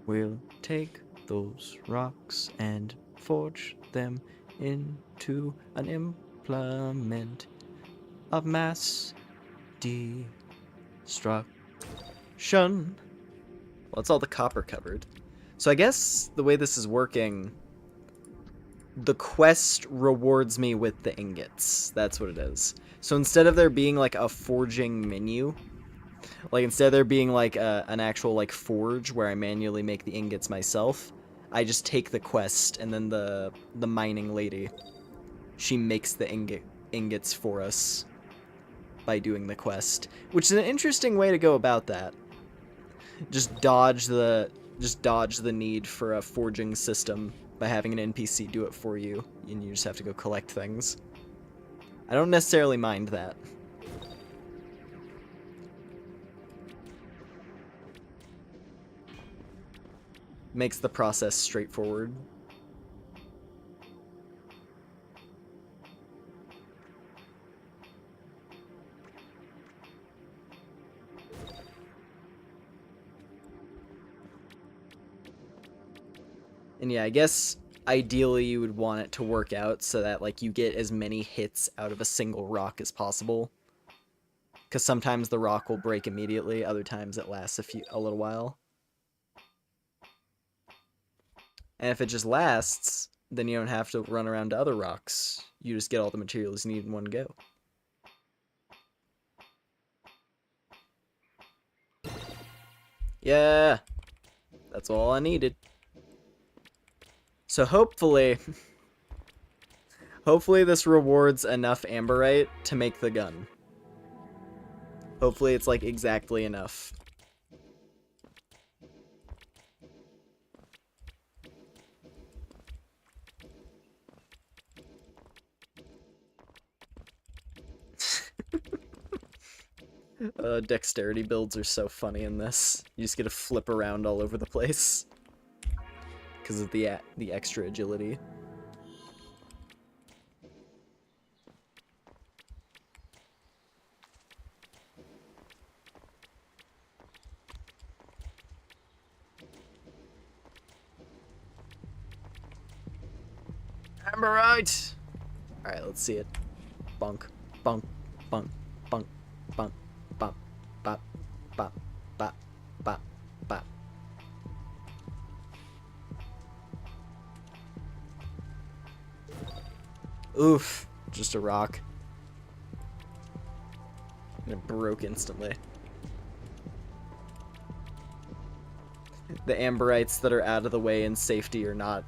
will take those rocks and forge them into an implement of mass destruction. Well, it's all the copper covered. So I guess the way this is working, the quest rewards me with the ingots. That's what it is. So instead of there being like a forging menu, like instead of there being like an actual like forge where I manually make the ingots myself, I just take the quest, and then the mining lady, she makes the ingots for us by doing the quest, which is an interesting way to go about that. Just dodge the need for a forging system by having an NPC do it for you, and you just have to go collect things. I don't necessarily mind that. Makes the process straightforward. And yeah, I guess ideally you would want it to work out so that like you get as many hits out of a single rock as possible. Because sometimes the rock will break immediately, other times it lasts a little while. And if it just lasts, then you don't have to run around to other rocks. You just get all the materials you need in one go. Yeah! That's all I needed. So hopefully this rewards enough amberite to make the gun. Hopefully it's like exactly enough. Dexterity builds are so funny in this. You just get to flip around all over the place because of the extra agility. Amberite! Alright, let's see it. Bunk, bunk, bunk, bunk, bunk, bop, bop, bop, bop, bop, bop. Oof, just a rock. And it broke instantly. The amberites that are out of the way in safety are not,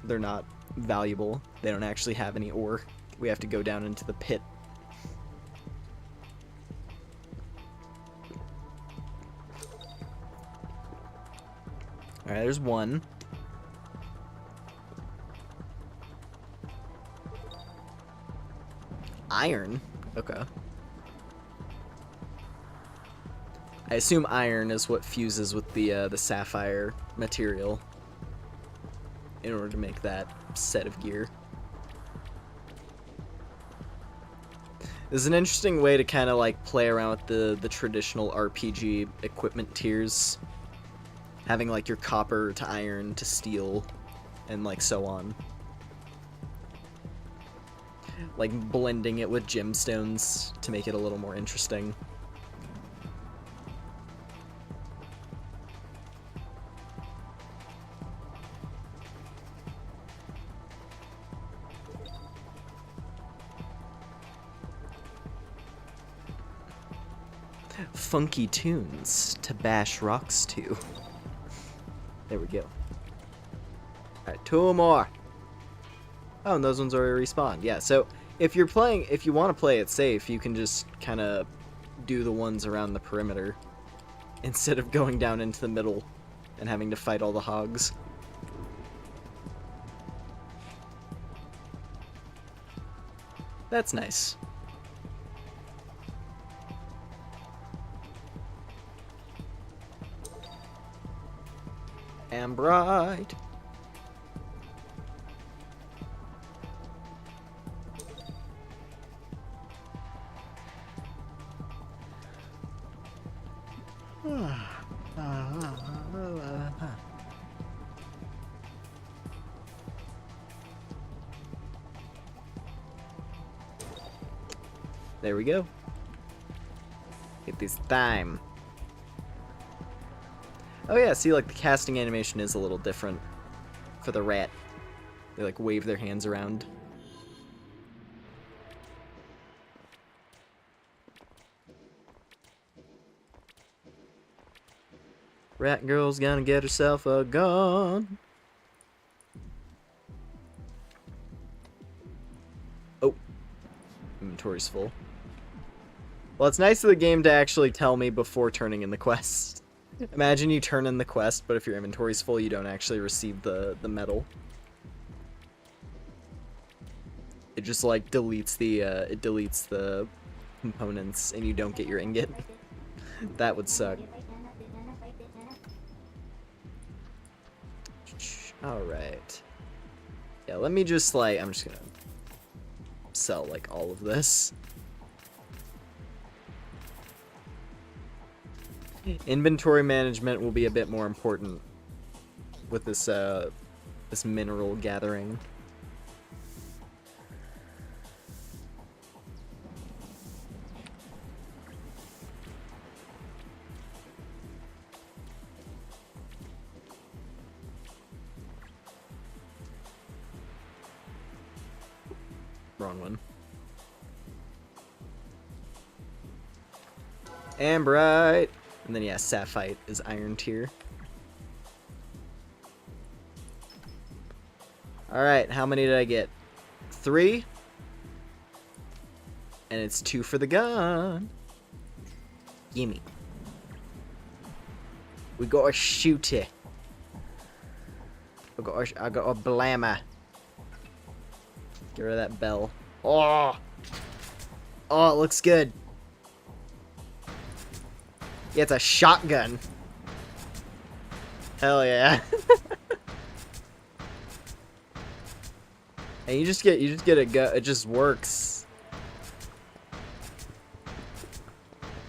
they're not valuable. They don't actually have any ore. We have to go down into the pit. Alright, there's one. Iron? Okay. I assume iron is what fuses with the sapphire material in order to make that set of gear. This is an interesting way to kind of like play around with the traditional RPG equipment tiers. Having like your copper to iron to steel and like so on. Like blending it with gemstones to make it a little more interesting. Funky tunes to bash rocks to. There we go. Alright, two more. Oh, and those ones already respawned. Yeah, so if you want to play it safe, you can just kind of do the ones around the perimeter instead of going down into the middle and having to fight all the hogs. That's nice. Ambrite. There we go. Get this time. Oh yeah, see, like, the casting animation is a little different for the rat. They, like, wave their hands around. Rat girl's gonna get herself a gun. Oh. Inventory's full. Well, it's nice of the game to actually tell me before turning in the quest. Imagine you turn in the quest, but if your inventory's full, you don't actually receive the medal. It just, like, deletes the components, and you don't get your ingot. That would suck. Alright. Yeah, let me just, like, I'm just gonna sell, like, all of this. Inventory management will be a bit more important with this, this mineral gathering. Wrong one. Amberite! And then, yeah, Sapphite is Iron Tier. Alright, how many did I get? 3? And it's 2 for the gun. Gimme. We gotta shoot it. I got a blammer. Get rid of that bell. Oh! Oh, it looks good. Yeah, it's a shotgun. Hell yeah. And you just get a gun. It just works.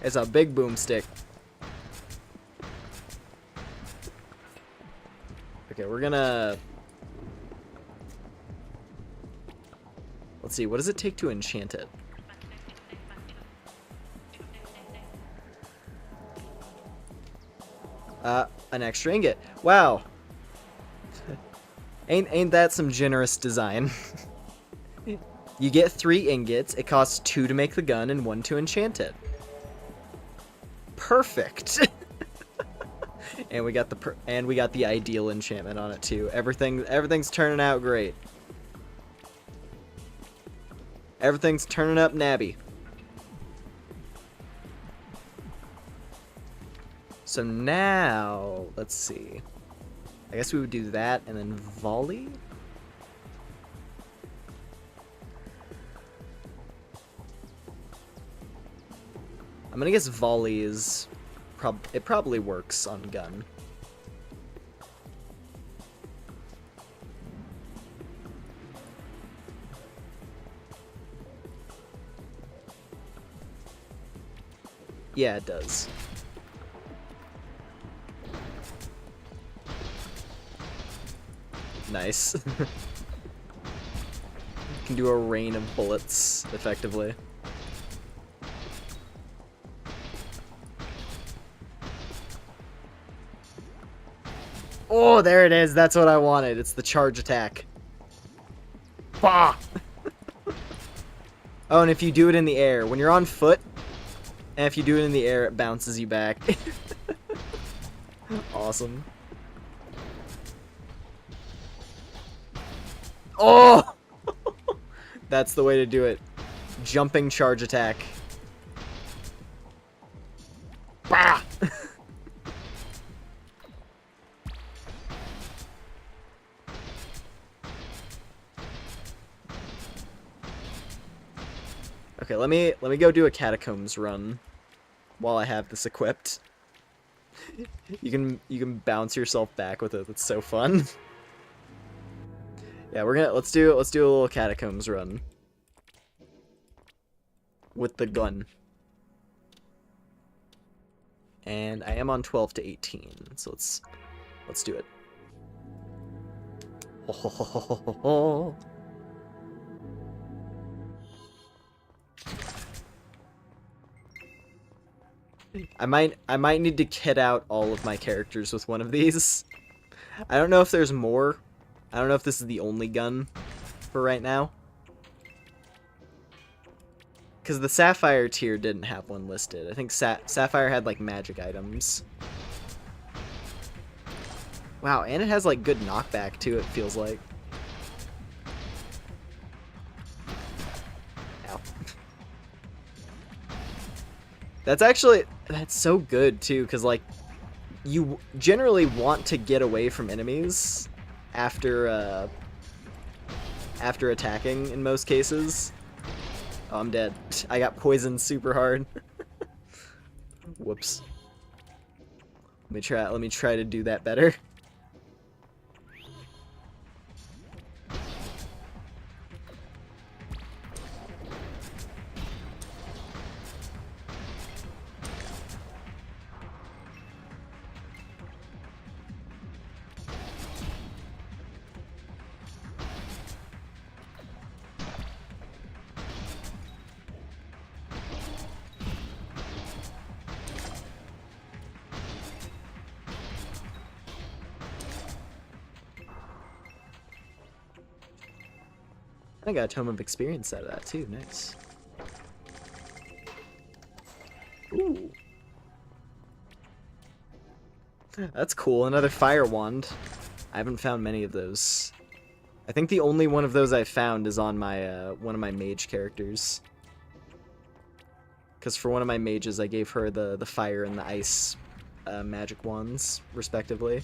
It's a big boomstick. Okay, we're gonna... Let's see, what does it take to enchant it? An extra ingot. Wow. Ain't that some generous design? You get 3 ingots, it costs 2 to make the gun and 1 to enchant it. Perfect. And we got the ideal enchantment on it too. Everything's turning out great. Everything's turning up nabby. So now, let's see. I guess we would do that and then volley. I'm gonna guess volley is it probably works on gun. Yeah, it does. Nice. Can do a rain of bullets effectively. Oh, there it is. That's what I wanted. It's the charge attack. Bah! Oh, and if you do it in the air, when you're on foot, and if you do it in the air, it bounces you back. Awesome. Oh! That's the way to do it. Jumping charge attack. Bah! Okay, let me go do a catacombs run while I have this equipped. You can bounce yourself back with it. It's so fun. Yeah, let's do a little catacombs run with the gun. And I am on 12 to 18, so let's do it. I might need to kit out all of my characters with one of these. I don't know if there's more. I don't know if this is the only gun for right now. Because the Sapphire tier didn't have one listed. I think Sapphire had, like, magic items. Wow, and it has, like, good knockback, too, it feels like. Ow. That's so good, too, because, like, you generally want to get away from enemies after attacking, in most cases. Oh, I'm dead. I got poisoned super hard. Whoops. Let me try to do that better. I got a Tome of Experience out of that too, nice. Ooh. That's cool, another Fire Wand. I haven't found many of those. I think the only one of those I've found is on my, one of my mage characters. Because for one of my mages, I gave her the fire and the ice magic wands, respectively.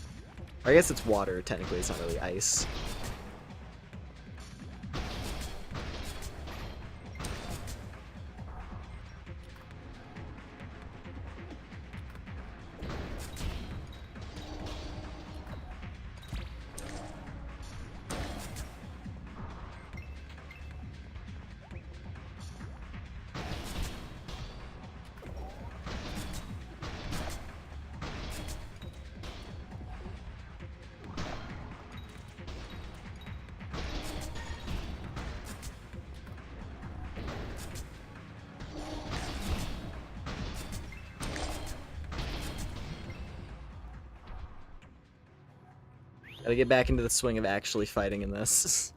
Or I guess it's water, technically, it's not really ice. Gotta get back into the swing of actually fighting in this.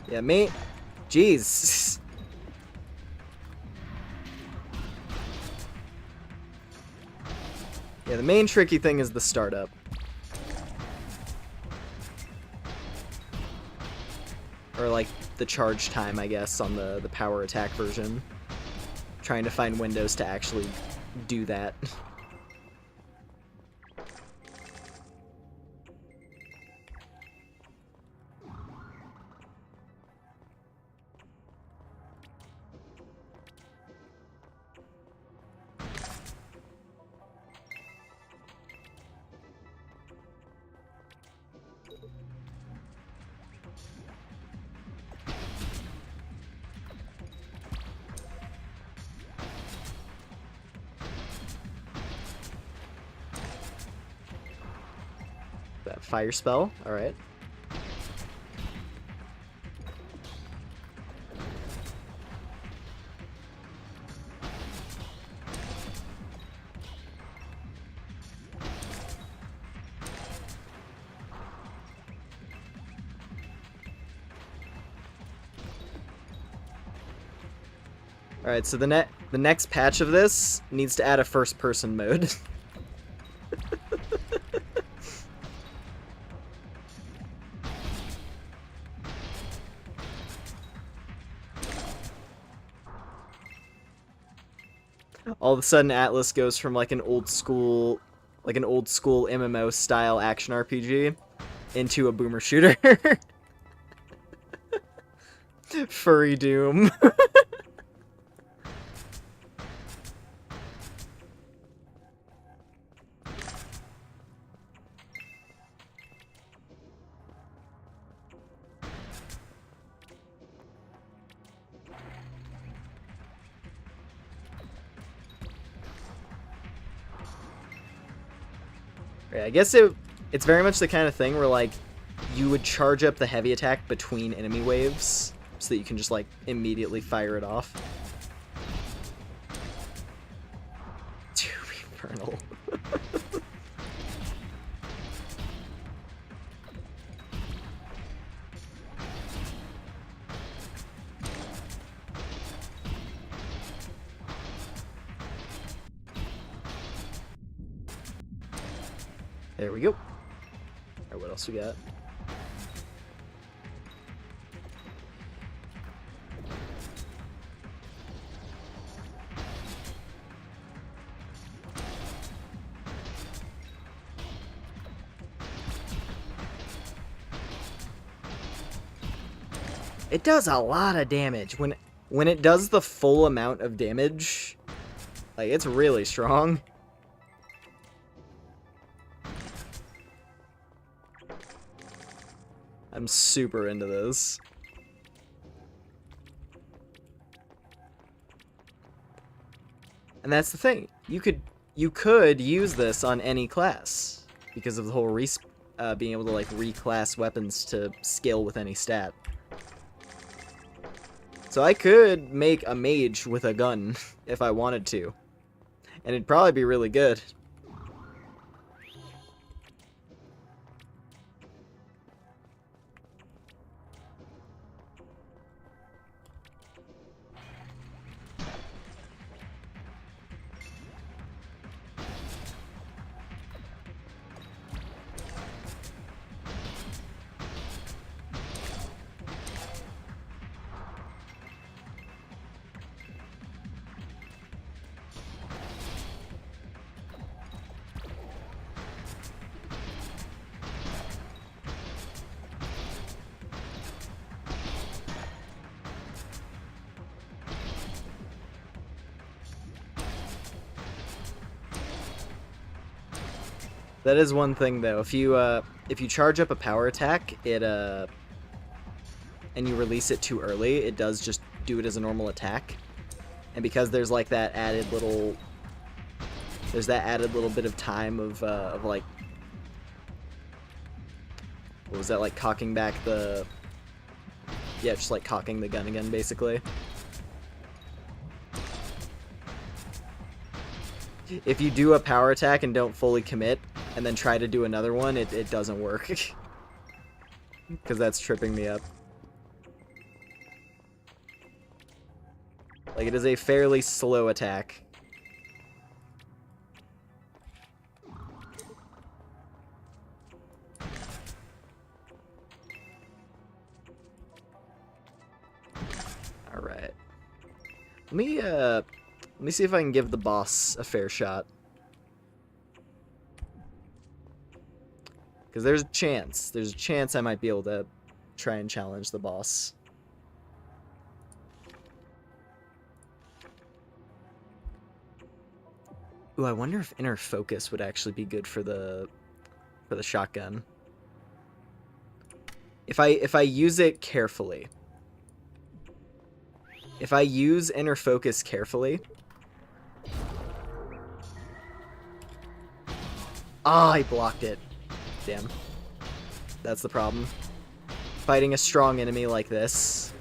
Yeah, mate. Jeez. Yeah, the main tricky thing is the startup. Or like the charge time, I guess, on the power attack version. Trying to find windows to actually do that. That fire spell, alright. Alright, so the next patch of this needs to add a first-person mode. All of a sudden, ATLYSS goes from like an old school MMO style action RPG into a boomer shooter. Furry Doom. I guess it It's very much the kind of thing where, like, you would charge up the heavy attack between enemy waves so that you can just, like, immediately fire it off. Infernal. There we go. Alright, what else we got? It does a lot of damage. When it does the full amount of damage, like, it's really strong. I'm super into this. And that's the thing. You could use this on any class because of the whole being able to, like, reclass weapons to scale with any stat. So I could make a mage with a gun if I wanted to. And it'd probably be really good. That is one thing, though. If you charge up a power attack, and you release it too early, it does just do it as a normal attack. And because there's like that added little bit of time of like, what was that, like cocking back the, yeah, just like cocking the gun again, basically. If you do a power attack and don't fully commit, and then try to do another one, it doesn't work. Because that's tripping me up. Like, it is a fairly slow attack. Alright. Let me see if I can give the boss a fair shot. Because there's a chance I might be able to try and challenge the boss. Ooh, I wonder if inner focus would actually be good for the shotgun. If I use it carefully. If I use inner focus carefully. Ah, I blocked it. Damn. That's the problem. Fighting a strong enemy like this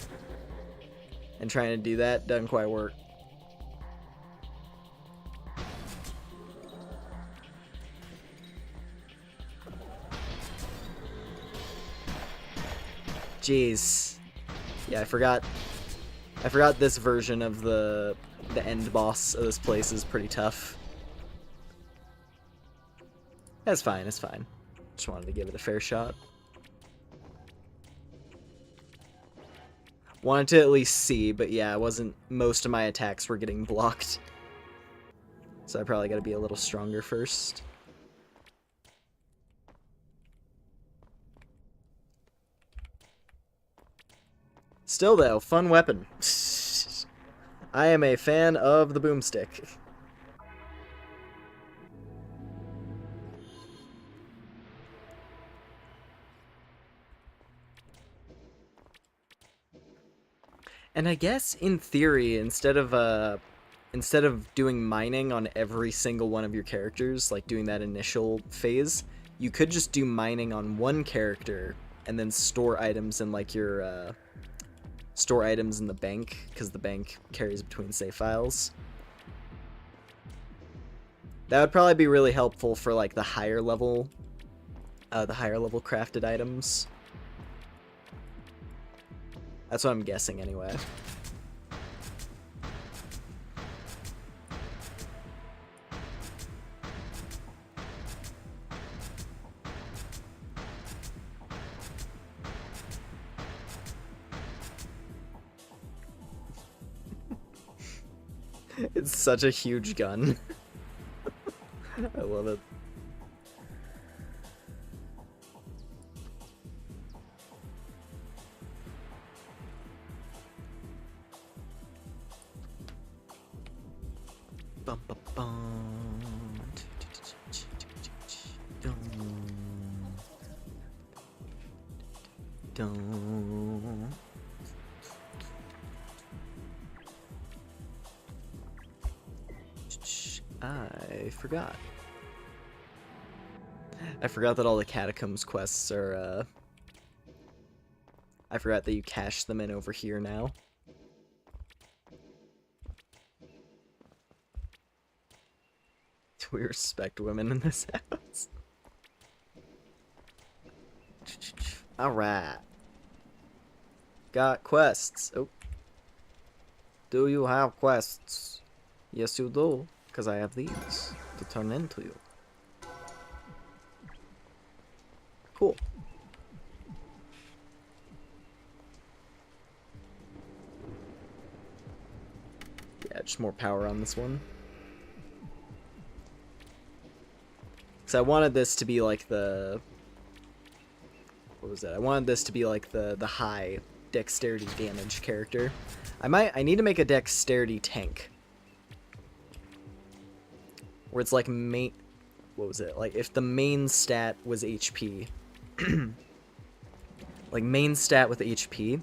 and trying to do that doesn't quite work. Jeez. Yeah, I forgot this version of the end boss of this place is pretty tough. That's fine, it's fine. Just wanted to give it a fair shot. Wanted to at least see, but yeah, most of my attacks were getting blocked. So I probably gotta be a little stronger first. Still though, fun weapon. I am a fan of the boomstick. And I guess, in theory, instead of doing mining on every single one of your characters, like doing that initial phase, you could just do mining on one character and then store items in like your store items in the bank, because the bank carries between save files. That would probably be really helpful for like the higher level crafted items. That's what I'm guessing anyway. It's such a huge gun. I love it. Bum, bum, bum. Dun. I forgot. I forgot that all the catacombs quests are, I forgot that you cache them in over here now. Do we respect women in this house? Alright. Got quests. Oh. Do you have quests? Yes, you do. Because I have these to turn into you. Cool. Yeah, just more power on this one. Because I wanted this to be like the... What was it? I wanted this to be like the high dexterity damage character. I need to make a dexterity tank. Where it's like main... What was it? Like if the main stat was HP. Like main stat with HP.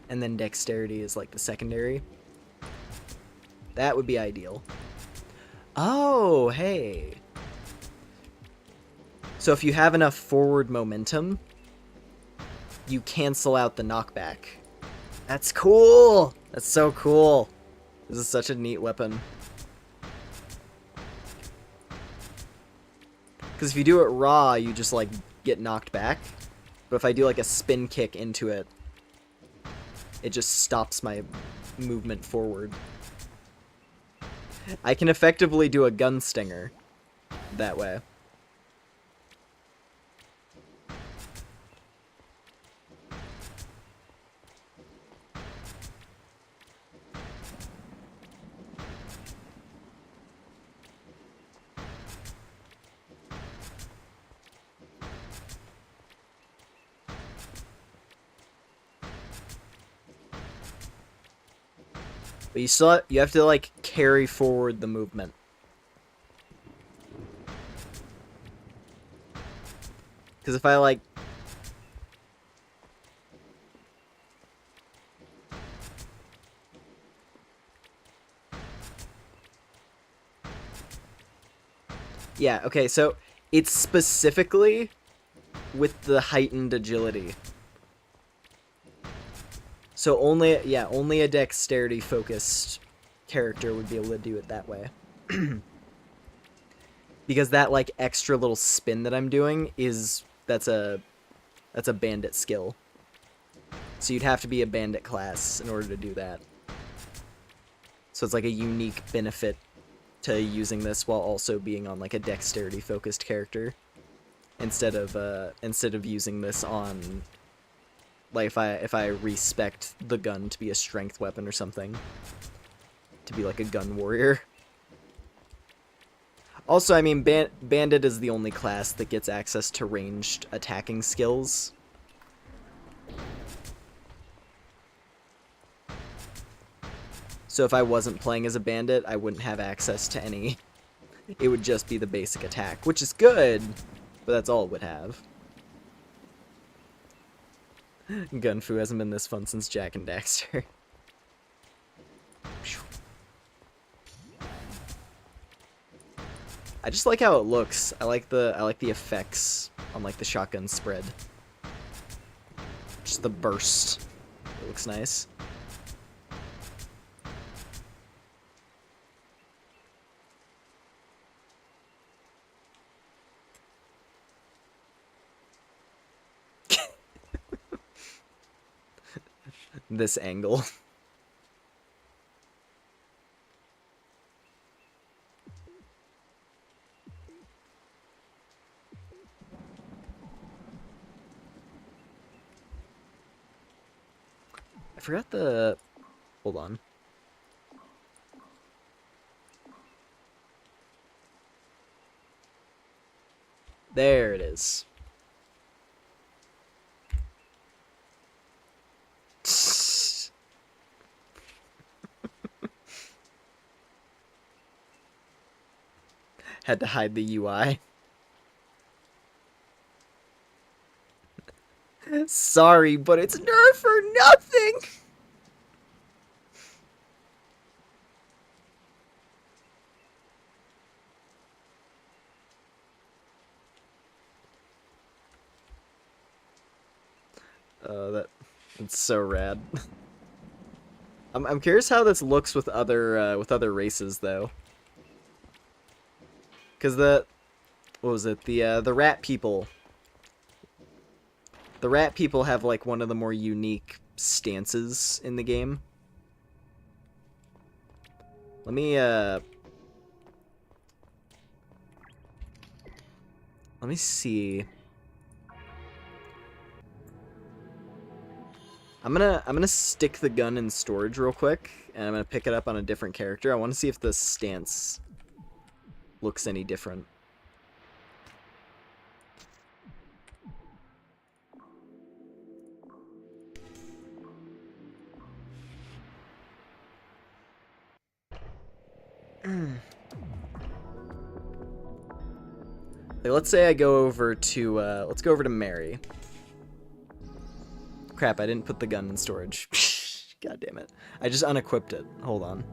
And then dexterity is like the secondary. That would be ideal. Oh, hey. So if you have enough forward momentum, you cancel out the knockback. That's cool! That's so cool. This is such a neat weapon. Because if you do it raw, you just, like, get knocked back. But if I do, like, a spin kick into it, it just stops my movement forward. I can effectively do a gunstinger that way. But you have to like carry forward the movement. Because if I like yeah, okay, so it's specifically with the heightened agility. So only a dexterity focused character would be able to do it that way. Because that like extra little spin that I'm doing that's a bandit skill. So you'd have to be a bandit class in order to do that. So it's like a unique benefit to using this while also being on like a dexterity focused character instead of using this on like if I respect the gun to be a strength weapon or something, to be like a gun warrior. Also, I mean, bandit is the only class that gets access to ranged attacking skills. So if I wasn't playing as a bandit, I wouldn't have access to any. It would just be the basic attack, which is good, but that's all it would have. Gunfu hasn't been this fun since Jak and Daxter. I just like how it looks. I like the effects on like the shotgun spread. Just the burst. It looks nice. This angle. I forgot the... Hold on. There it is. Had to hide the UI. Sorry, but it's nerf for nothing! That's so rad. I'm curious how this looks with other races though. Cause what was it? The rat people. The rat people have like one of the more unique stances in the game. Let me see. I'm gonna stick the gun in storage real quick, and I'm gonna pick it up on a different character. I want to see if the stance looks any different. Like, let's say I go over to let's go over to Mary. Crap, I didn't put the gun in storage. God damn it. I just unequipped it. Hold on.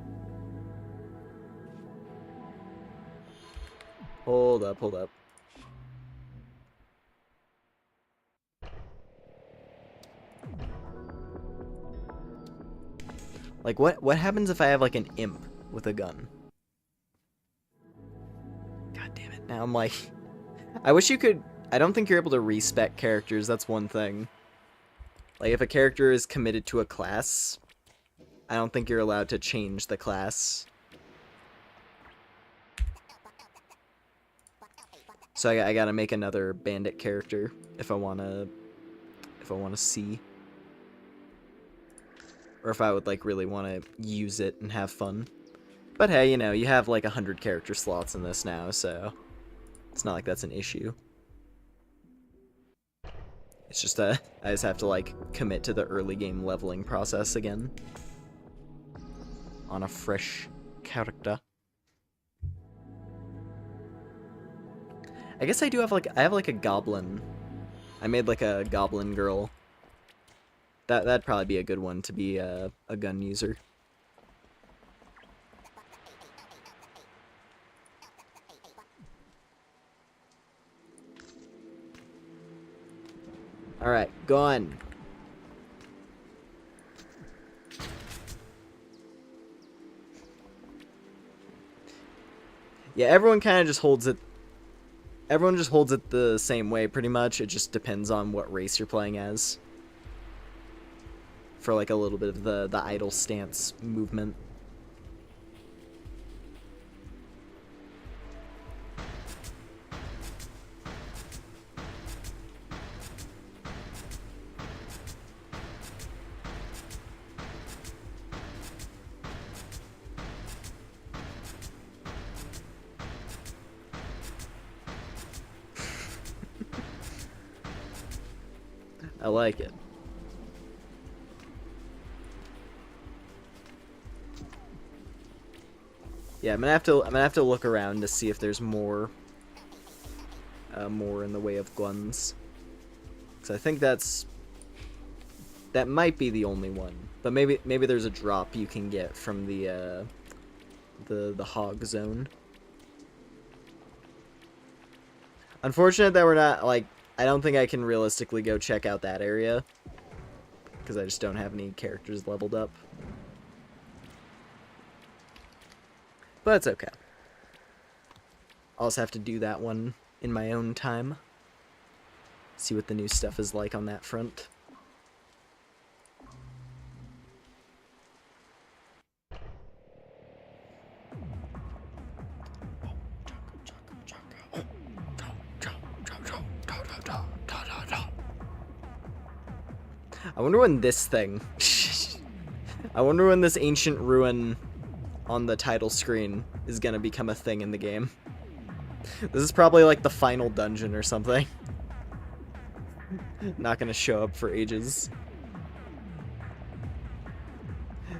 Hold up, hold up. Like, what happens if I have, like, an imp with a gun? God damn it. Now I'm like... I wish you could... I don't think you're able to respec characters, that's one thing. Like, if a character is committed to a class, I don't think you're allowed to change the class. So I gotta make another bandit character if I wanna see. Or if I would, like, really wanna use it and have fun. But hey, you know, you have, like, 100 character slots in this now, so it's not like that's an issue. It's just, I just have to, like, commit to the early game leveling process again. On a fresh character. I guess I do have, like, I have, like, a goblin. I made, like, a goblin girl. That'd probably be a good one to be a gun user. Alright, gone. Yeah, everyone kind of just holds it... Everyone just holds it the same way, pretty much. It just depends on what race you're playing as. For, like, a little bit of the idle stance movement. I like it. Yeah, I'm gonna have to look around to see if there's more in the way of guns. Because I think that might be the only one. But maybe there's a drop you can get from the hog zone. Unfortunate that we're not, like, I don't think I can realistically go check out that area. Because I just don't have any characters leveled up. But it's okay. I'll just have to do that one in my own time. See what the new stuff is like on that front. I wonder when this thing... I wonder when this ancient ruin on the title screen is gonna become a thing in the game. This is probably like the final dungeon or something. Not gonna show up for ages.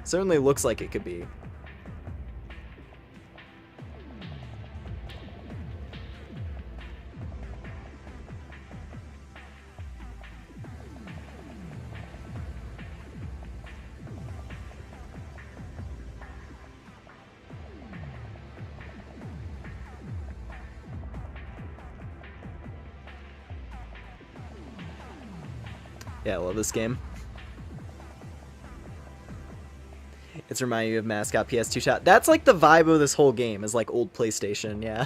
Certainly looks like it could be. Yeah, I love this game. It's reminding you of Mascot PS2 shot. That's like the vibe of this whole game, is like old PlayStation, yeah.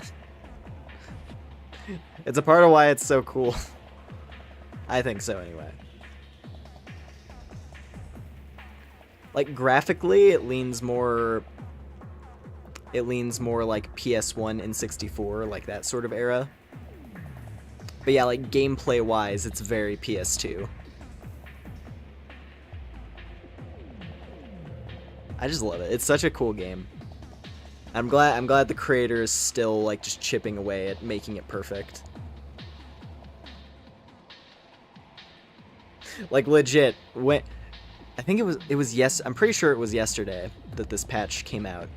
It's a part of why it's so cool. I think so anyway. Like graphically, it leans more like PS1 and 64, like that sort of era. But yeah, like gameplay wise, it's very PS2. I just love it. It's such a cool game. I'm glad the creator is still like just chipping away at making it perfect. Like legit, when I think it was I'm pretty sure it was yesterday that this patch came out.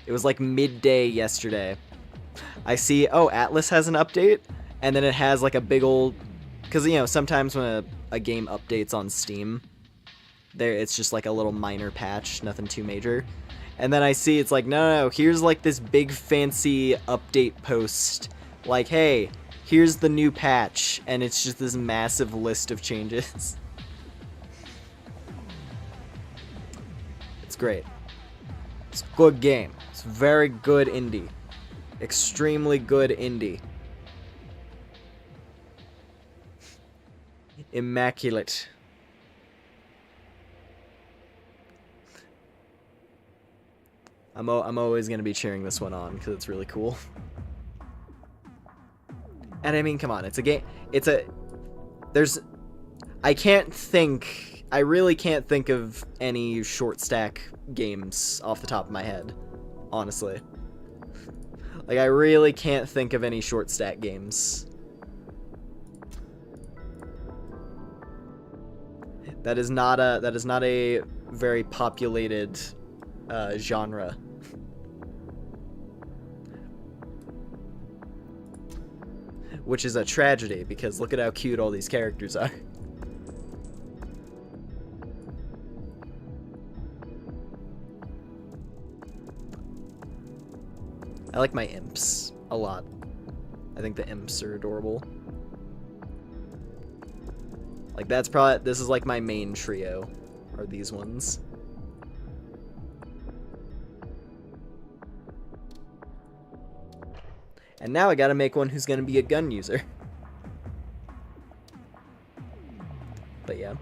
It was like midday yesterday. I see, oh, ATLYSS has an update, and then it has like a big old, because you know sometimes when a game updates on Steam, it's just like a little minor patch, nothing too major. And then I see it's like, no, here's like this big fancy update post. Like, hey, here's the new patch. And it's just this massive list of changes. It's great. It's a good game. It's very good indie. Extremely good indie. Immaculate. I'm always going to be cheering this one on because it's really cool. And I mean, come on, it's a game. I really can't think of any short stack games off the top of my head, honestly. Like, I really can't think of any short stack games. That is not a very populated genre. Which is a tragedy, because look at how cute all these characters are. I like my imps a lot. I think the imps are adorable. Like this is like my main trio, are these ones. And now I gotta make one who's gonna be a gun user. But yeah.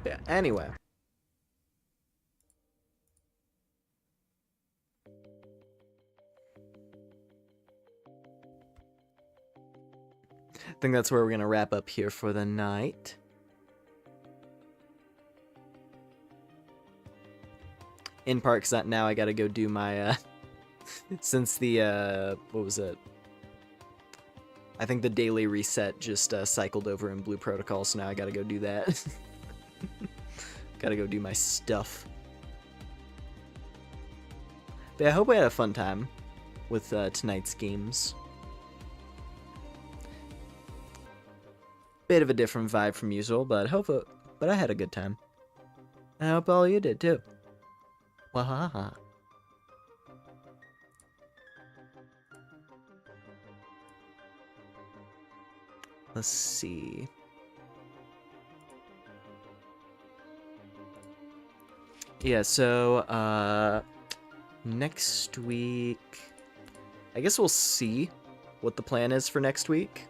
Yeah, anyway. I think that's where we're gonna wrap up here for the night. In part, because now I gotta go do my, since the, what was it? I think the daily reset just cycled over in Blue Protocol, so now I gotta go do that. Gotta go do my stuff. But yeah, I hope we had a fun time with tonight's games. bit of a different vibe from usual, but I had a good time. I hope all you did too. Wahaha. Let's see. Yeah, so next week, I guess we'll see what the plan is for next week.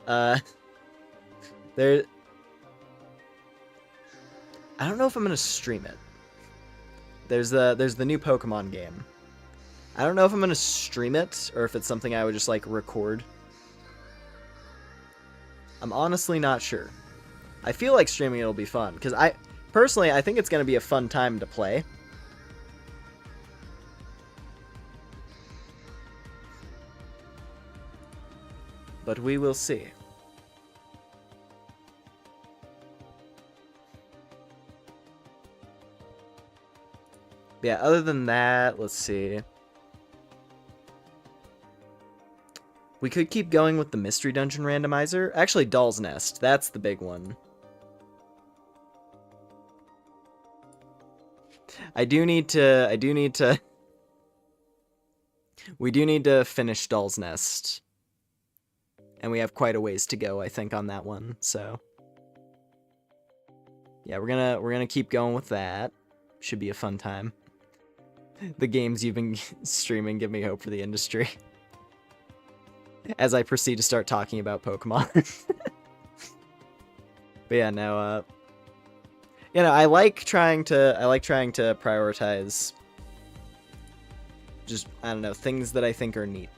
There, I don't know if I'm gonna stream it. There's the new Pokemon game. I don't know if I'm gonna stream it or if it's something I would just like record. I'm honestly not sure. I feel like streaming it'll be fun because personally I think it's gonna be a fun time to play. But we will see. Yeah, other than that, let's see. We could keep going with the Mystery Dungeon randomizer. Actually, Doll's Nest. That's the big one. We do need to finish Doll's Nest. And we have quite a ways to go, I think, on that one, so. Yeah, we're gonna keep going with that. Should be a fun time. The games you've been streaming give me hope for the industry. As I proceed to start talking about Pokemon. But yeah, no, you know, I like trying to prioritize just, I don't know, things that I think are neat.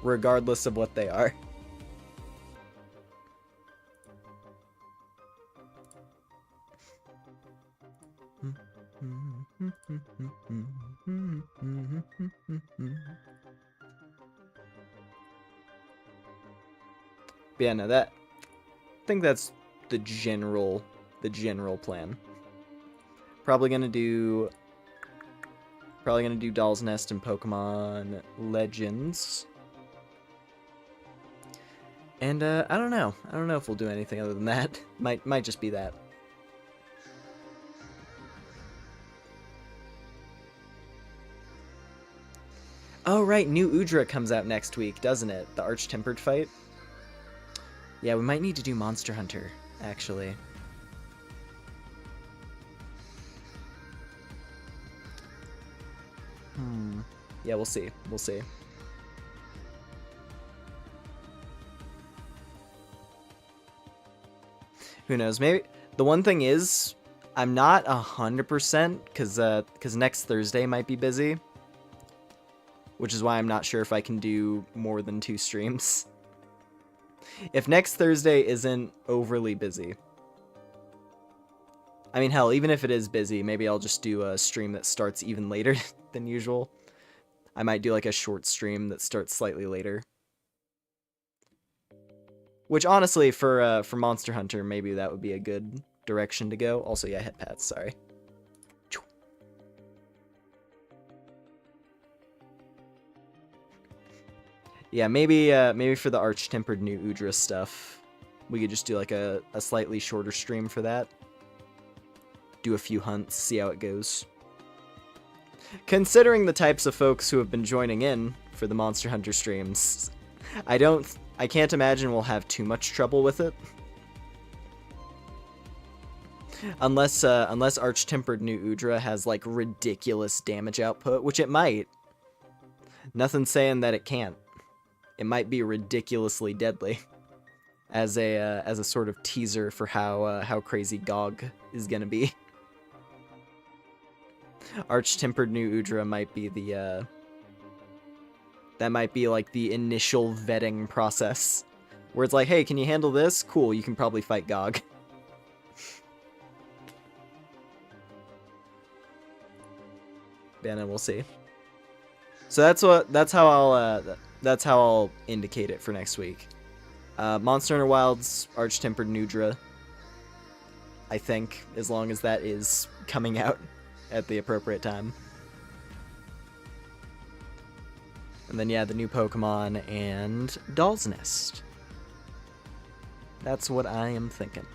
Regardless of what they are. But yeah, no, I think that's the general plan. Probably gonna do Doll's Nest and Pokemon Legends. And I don't know if we'll do anything other than that. Might just be that. Oh right, new Udra comes out next week, doesn't it? The Arch-Tempered fight. Yeah, we might need to do Monster Hunter, actually. Yeah, we'll see. We'll see. Who knows? Maybe the one thing is, I'm not 100% because next Thursday might be busy, which is why I'm not sure if I can do more than 2 streams. If next Thursday isn't overly busy, I mean, hell, even if it is busy, maybe I'll just do a stream that starts even later than usual. I might do like a short stream that starts slightly later. Which honestly, for Monster Hunter, maybe that would be a good direction to go. Also, yeah, hit pads, sorry. Yeah, maybe for the Arch-Tempered new Udra stuff, we could just do like a slightly shorter stream for that. Do a few hunts, see how it goes. Considering the types of folks who have been joining in for the Monster Hunter streams, I can't imagine we'll have too much trouble with it. Unless Arch-Tempered new Udra has like ridiculous damage output, which it might. Nothing saying that it can't. It might be ridiculously deadly. As a sort of teaser for how crazy GOG is gonna be. Arch-Tempered new Udra might be the that might be like the initial vetting process, where it's like, hey, can you handle this? Cool, you can probably fight GOG. Yeah, and we'll see. So that's how I'll indicate it for next week. Monster Hunter Wilds, Arch-Tempered Nudra. I think, as long as that is coming out at the appropriate time. And then, yeah, the new Pokemon and Doll's Nest. That's what I am thinking.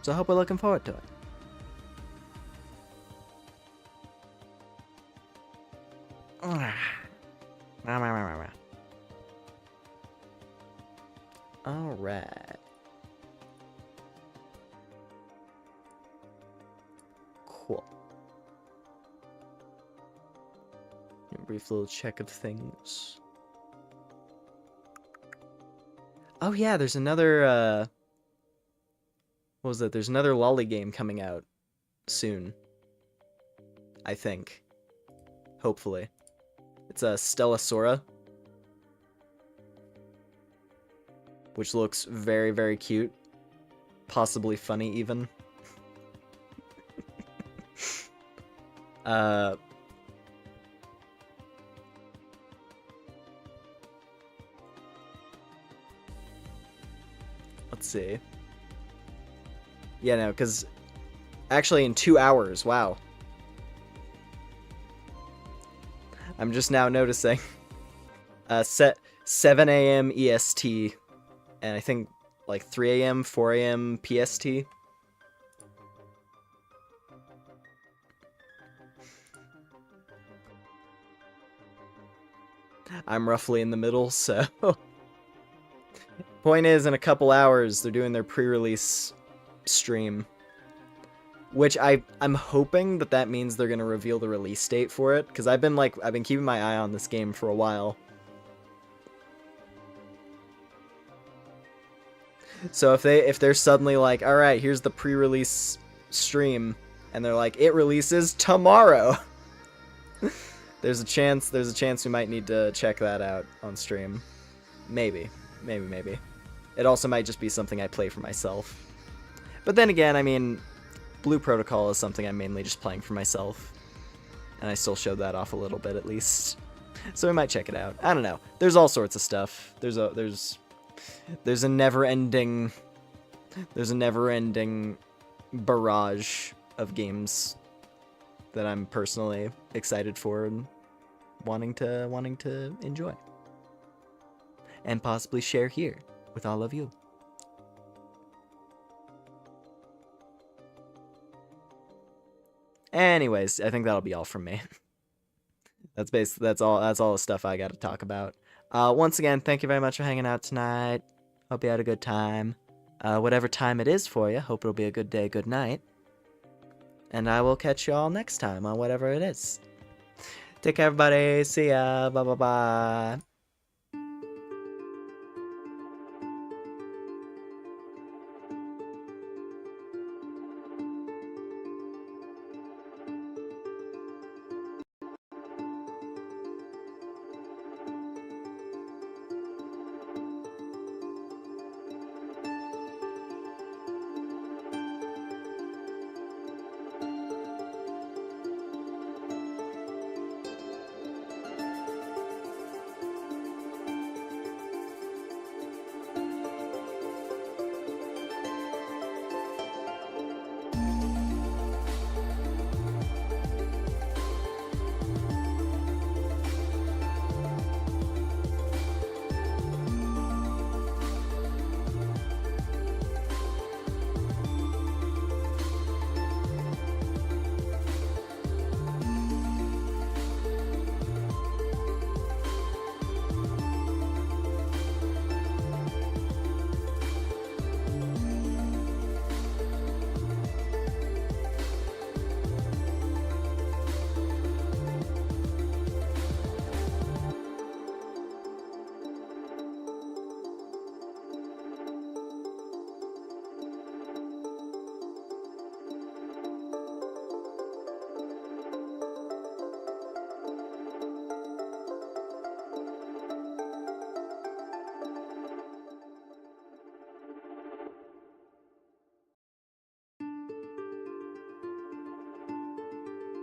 So I hope we're looking forward to it. Alright. Cool. A brief little check of things. Oh yeah, there's another, what was it? There's another lolly game coming out soon. I think. Hopefully. It's a Stellasora. Which looks very, very cute. Possibly funny, even. Let's see. Yeah, no, because actually in 2 hours, wow. I'm just now noticing. Set 7 a.m. EST, and I think like 3 a.m., 4 a.m. PST. I'm roughly in the middle, so... Point is, in a couple hours, they're doing their pre-release stream. Which I'm hoping that means they're gonna reveal the release date for it, because I've been keeping my eye on this game for a while. So if they're suddenly like, all right, here's the pre-release stream, and they're like, it releases tomorrow. There's a chance we might need to check that out on stream. Maybe. It also might just be something I play for myself. But then again, I mean, Blue Protocol is something I'm mainly just playing for myself. And I still showed that off a little bit, at least. So we might check it out. I don't know. There's all sorts of stuff. There's a never-ending barrage of games that I'm personally excited for and wanting to enjoy. And possibly share here with all of you. Anyways, I think that'll be all from me. That's all the stuff I got to talk about. Once again, thank you very much for hanging out tonight. Hope you had a good time. Whatever time it is for you, hope it'll be a good day, good night. And I will catch you all next time on whatever it is. Take care, everybody. See ya. Bye, bye, bye.